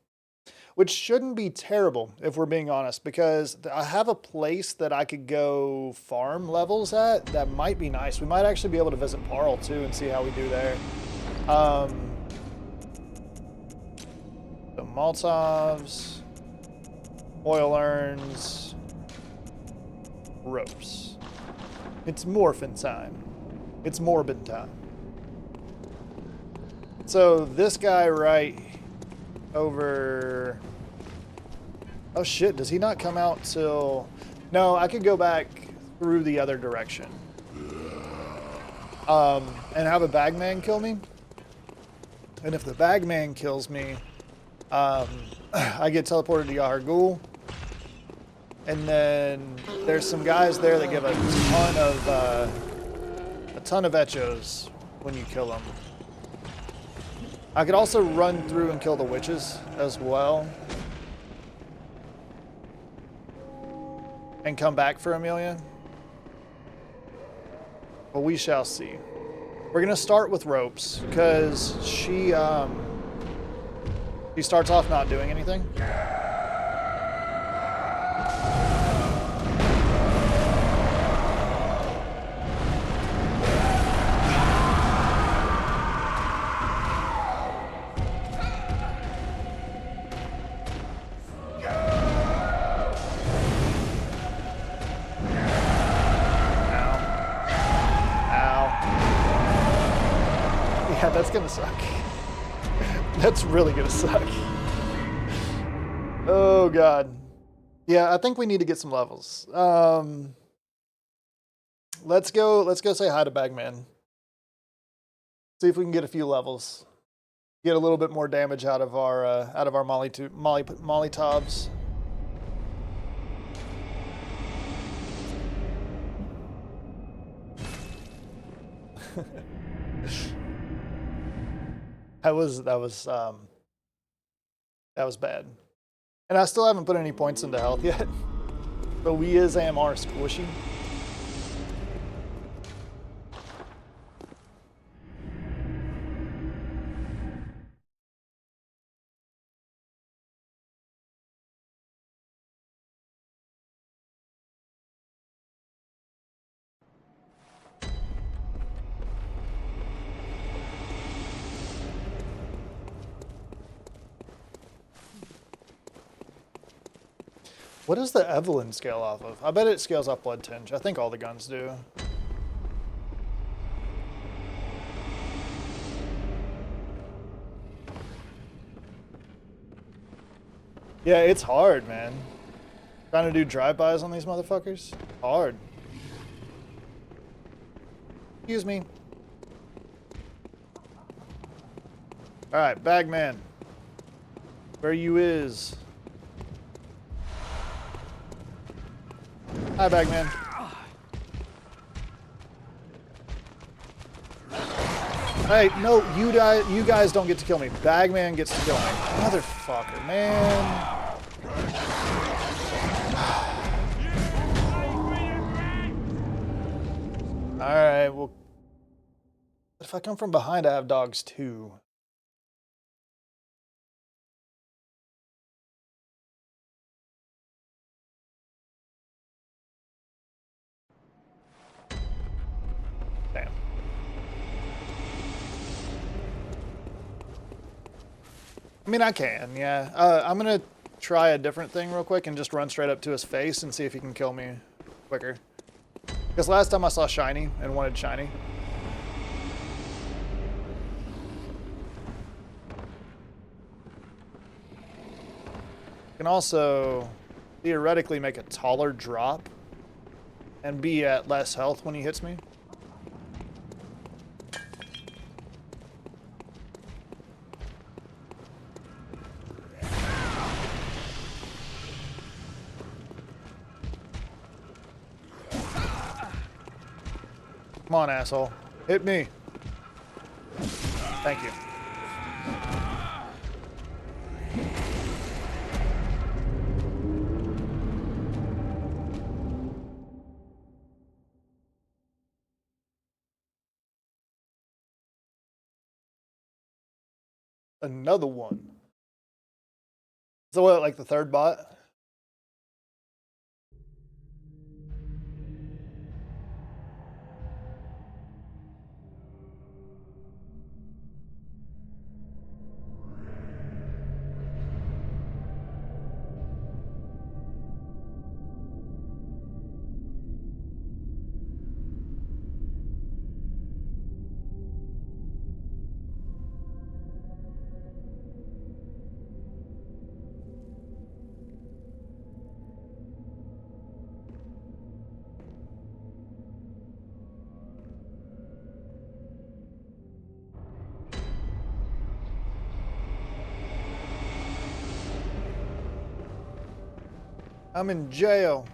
[SPEAKER 1] Which shouldn't be terrible, if we're being honest, because I have a place that I could go farm levels at that might be nice. We might actually be able to visit Parle, too, and see how we do there. The Molotovs, oil urns, ropes. It's morphin' time. It's morbid time. So this guy right over... Oh shit, does he not come out till... No, I could go back through the other direction. And have a bagman kill me. And if the bagman kills me, I get teleported to Yahar Ghul. And then there's some guys there that give a ton of echos when you kill them. I could also run through and kill the witches as well. And come back for Amelia. But we shall see. We're gonna start with ropes because she starts off not doing anything. gonna suck. That's really gonna suck. Oh god. Yeah, I think we need to get some levels. Let's go say hi to Bagman. See if we can get a few levels. Get a little bit more damage out of our Molly Tobs. That was bad. And I still haven't put any points into health yet. But we is AMR squishy. What does the Evelyn scale off of? I bet it scales off blood tinge. I think all the guns do. Yeah, it's hard, man. Trying to do drive-bys on these motherfuckers? Hard. Excuse me. Alright, Bagman. Where you is? Hi, Bagman. Hey, no, you guys don't get to kill me. Bagman gets to kill me. Motherfucker, man. Alright, well... If I come from behind, I have dogs too. Damn. I mean, I can, yeah. I'm gonna try a different thing real quick and just run straight up to his face and see if he can kill me quicker. Because last time I saw Shiny and wanted Shiny. Can also theoretically make a taller drop and be at less health when he hits me. Come on, asshole. Hit me. Thank you. Another one. So what, like the third bot? I'm in jail.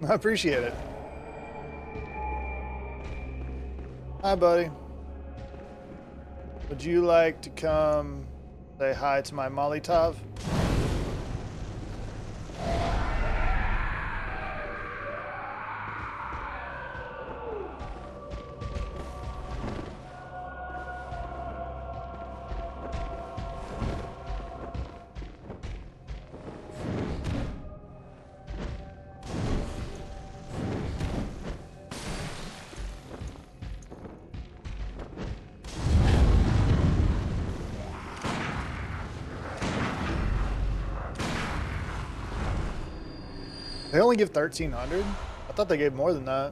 [SPEAKER 1] I appreciate it. Hi, buddy. Would you like to come say hi to my Molotov? They only give 1,300? I thought they gave more than that.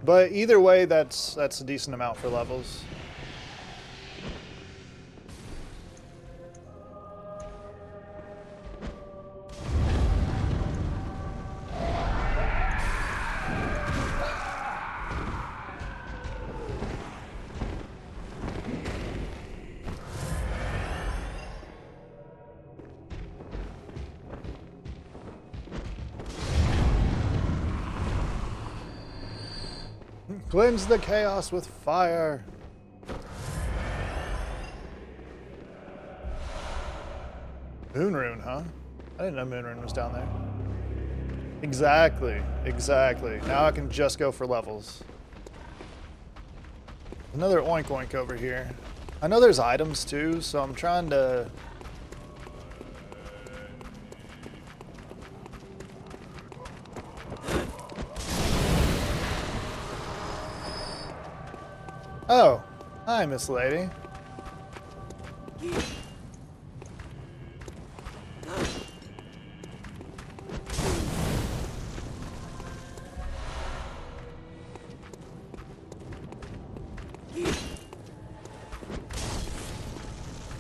[SPEAKER 1] But either way, that's a decent amount for levels. Cleanse the chaos with fire. Moonrune, huh? I didn't know Moonrune was down there. Exactly, exactly. Now I can just go for levels. Another oink oink over here. I know there's items too, so I'm trying to... Oh, hi, Miss Lady.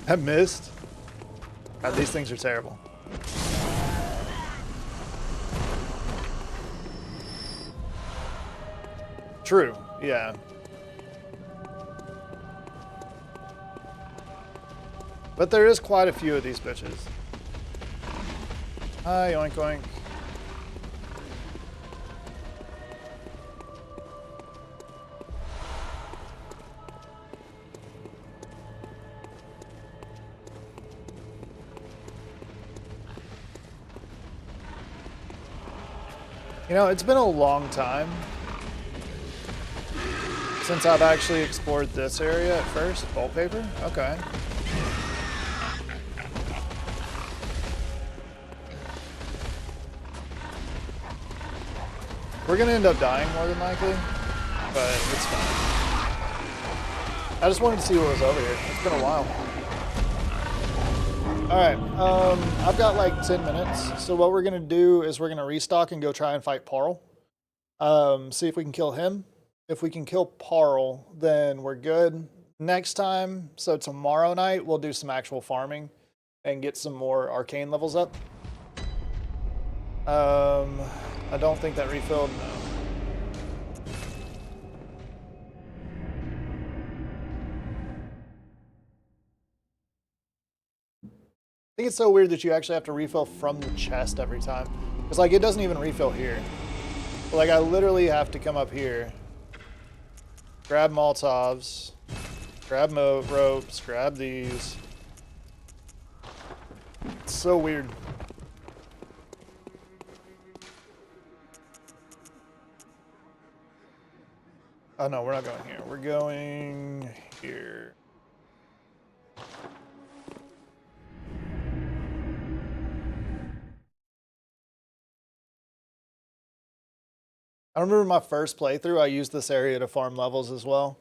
[SPEAKER 1] I missed. God, these things are terrible. True, yeah. But there is quite a few of these bitches. Hi, oink oink. You know, it's been a long time since I've actually explored this area at first. Wallpaper? Okay. We're gonna end up dying more than likely, but it's fine. I just wanted to see what was over here. It's been a while. Alright, I've got like 10 minutes, so what we're gonna do is we're gonna restock and go try and fight Parl. See if we can kill him. If we can kill Parl, then we're good. Next time, so tomorrow night, we'll do some actual farming and get some more arcane levels up. I don't think that refilled, no. I think it's so weird that you actually have to refill from the chest every time. It's like, it doesn't even refill here. Like, I literally have to come up here, grab Molotovs, grab ropes, grab these. It's so weird. Oh no, we're not going here. We're going here. I remember my first playthrough, I used this area to farm levels as well.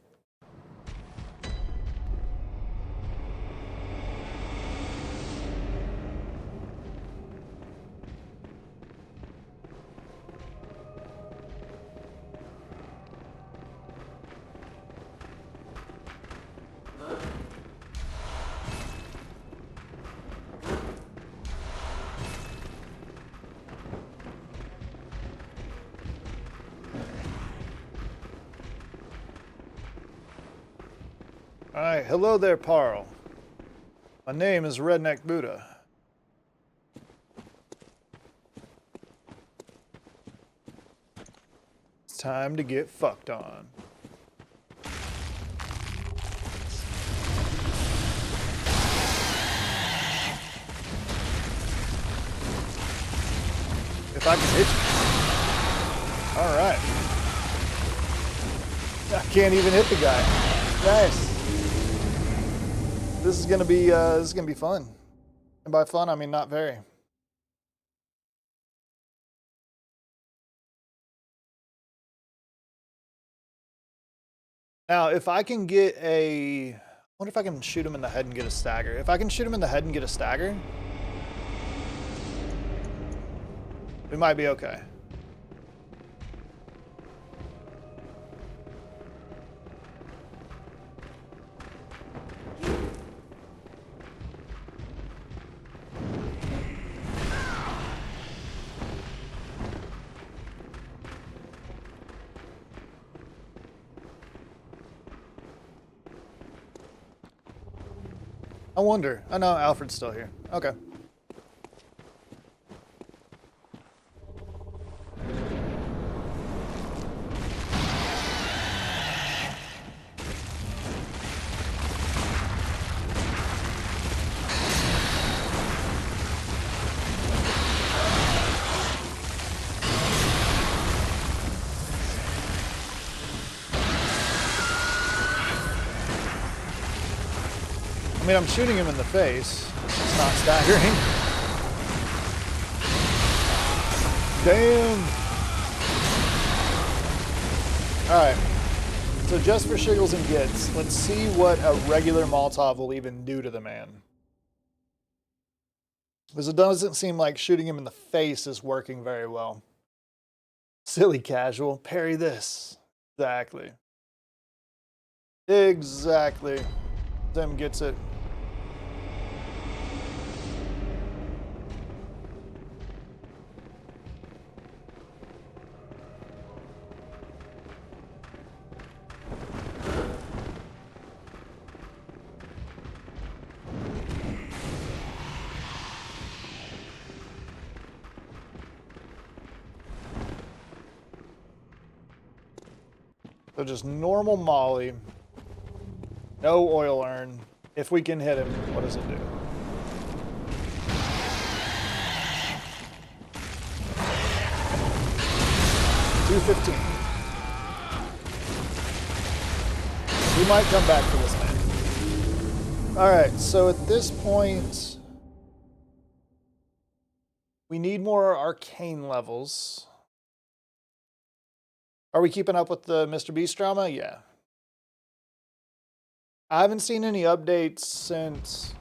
[SPEAKER 1] Alright, hello there, Parl. My name is Redneck Buddha. It's time to get fucked on. If I can hit you. Alright. I can't even hit the guy. Nice. This is gonna be fun. And by fun, I mean not very. Now, if I can get I wonder if I can shoot him in the head and get a stagger. If I can shoot him in the head and get a stagger, We might be okay. I wonder. Oh no, Alfred's still here. Okay. I mean, I'm shooting him in the face. It's not staggering. Damn. Alright. So just for shiggles and gits, let's see what a regular Molotov will even do to the man. Because it doesn't seem like shooting him in the face is working very well. Silly casual. Parry this. Exactly. Exactly. Tim gets it. So just normal molly. No oil urn. If we can hit him, what does it do? $215. We might come back for this man. Alright, so at this point, we need more arcane levels. Are we keeping up with the Mr. Beast drama? Yeah. I haven't seen any updates since...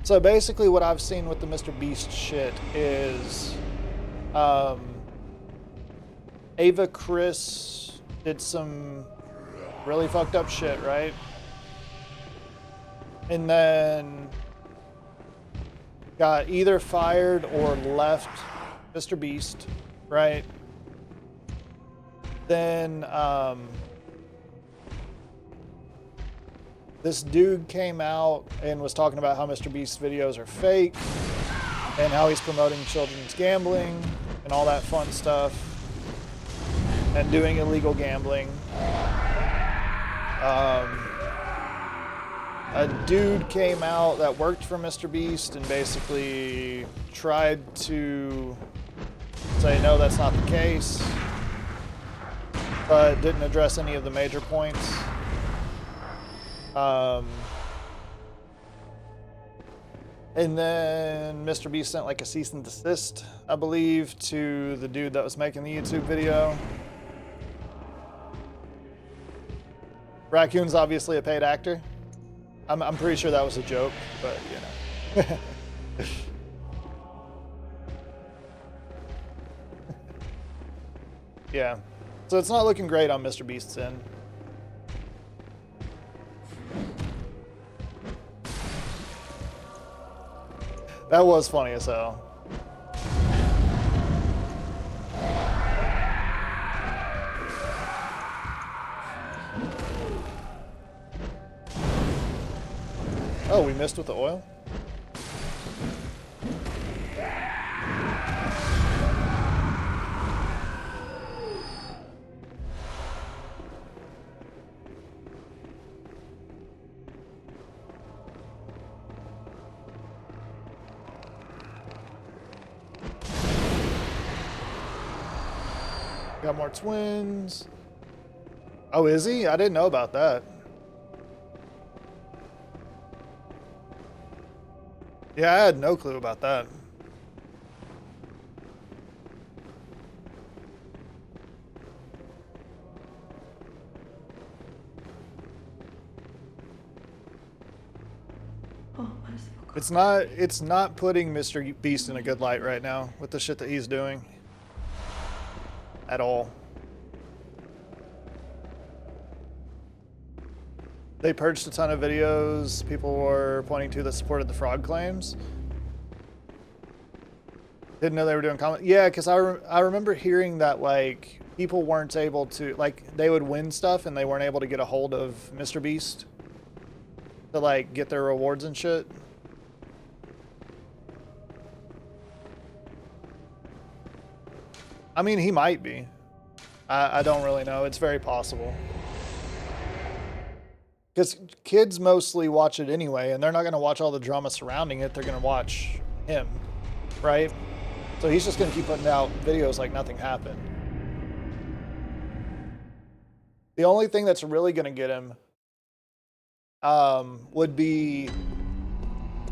[SPEAKER 1] So basically what I've seen with the Mr. Beast shit is... Ava Chris did some really fucked up shit, right? And then got either fired or left Mr. Beast, right? Then this dude came out and was talking about how Mr. Beast's videos are fake and how he's promoting children's gambling and all that fun stuff and doing illegal gambling. A dude came out that worked for Mr. Beast and basically tried to say, no, that's not the case, but didn't address any of the major points. And then Mr. Beast sent like a cease and desist, I believe, to the dude that was making the YouTube video. Raccoon's obviously a paid actor. I'm pretty sure that was a joke, but you know. Yeah. So it's not looking great on Mr. Beast's end. That was funny as hell. Oh, we missed with the oil? Got more twins. Oh, is he? I didn't know about that. Yeah, I had no clue about that. It's not putting Mr. Beast in a good light right now with the shit that he's doing. at all. They purged a ton of videos people were pointing to that supported the fraud claims. Didn't know they were doing comment. Yeah, because I remember hearing that, like, people weren't able to, like, they would win stuff and they weren't able to get a hold of Mr. Beast to, like, get their rewards and shit. I mean, he might be. I don't really know. It's very possible. Because kids mostly watch it anyway, and they're not going to watch all the drama surrounding it. They're going to watch him, right? So he's just going to keep putting out videos like nothing happened. The only thing that's really going to get him would be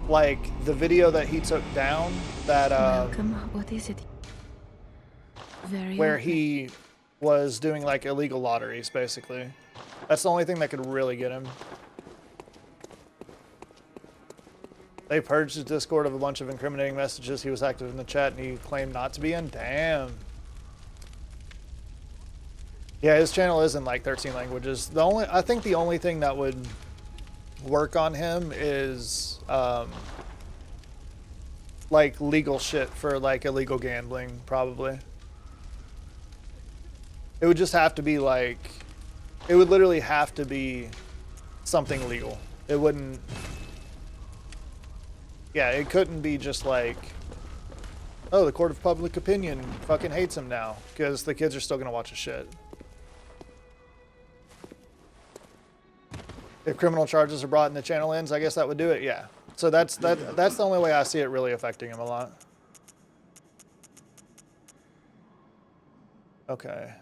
[SPEAKER 1] like the video that he took down that
[SPEAKER 3] Welcome. What is it?
[SPEAKER 1] where he was doing like illegal lotteries, basically. That's the only thing that could really get him. They purged his Discord of a bunch of incriminating messages. He was active in the chat and he claimed not to be in. Damn. Yeah, his channel is in like 13 languages. I think the only thing that would work on him is like legal shit for like illegal gambling, probably. It would just have to be like, it would literally have to be something legal. It wouldn't, yeah, it couldn't be just like, oh, the court of public opinion fucking hates him now, because the kids are still gonna watch his shit. If criminal charges are brought and the channel ends, I guess that would do it, yeah. So that's the only way I see it really affecting him a lot. Okay.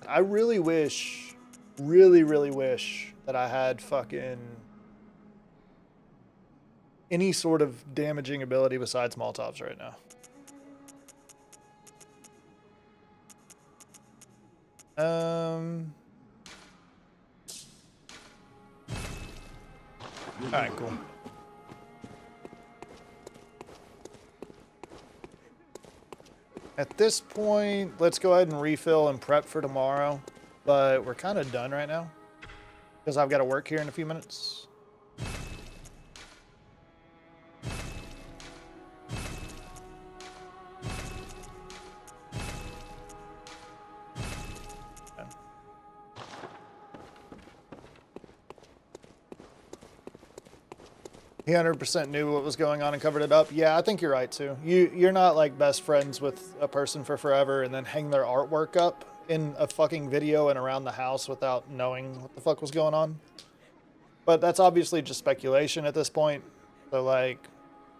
[SPEAKER 1] I really wish, really wish that I had fucking any sort of damaging ability besides Molotovs right now. Alright, cool. At this point, let's go ahead and refill and prep for tomorrow. But we're kind of done right now, because I've got to work here in a few minutes. He 100% knew what was going on and covered it up. Yeah, I think you're right too. You're not like best friends with a person for forever and then hang their artwork up in a fucking video and around the house without knowing what the fuck was going on. But that's obviously just speculation at this point. So like,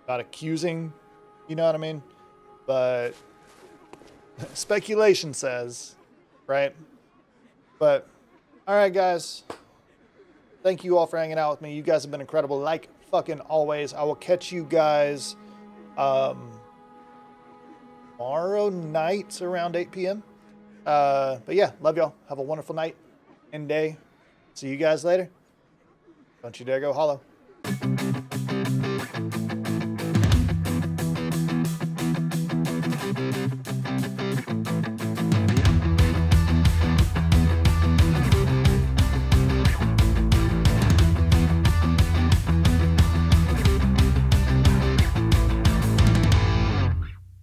[SPEAKER 1] not accusing, you know what I mean? But speculation says, right? But all right, guys. Thank you all for hanging out with me. You guys have been incredible. Like fucking always. I will catch you guys tomorrow night around 8 p.m. But yeah, love y'all. Have a wonderful night and day. See you guys later. Don't you dare go hollow.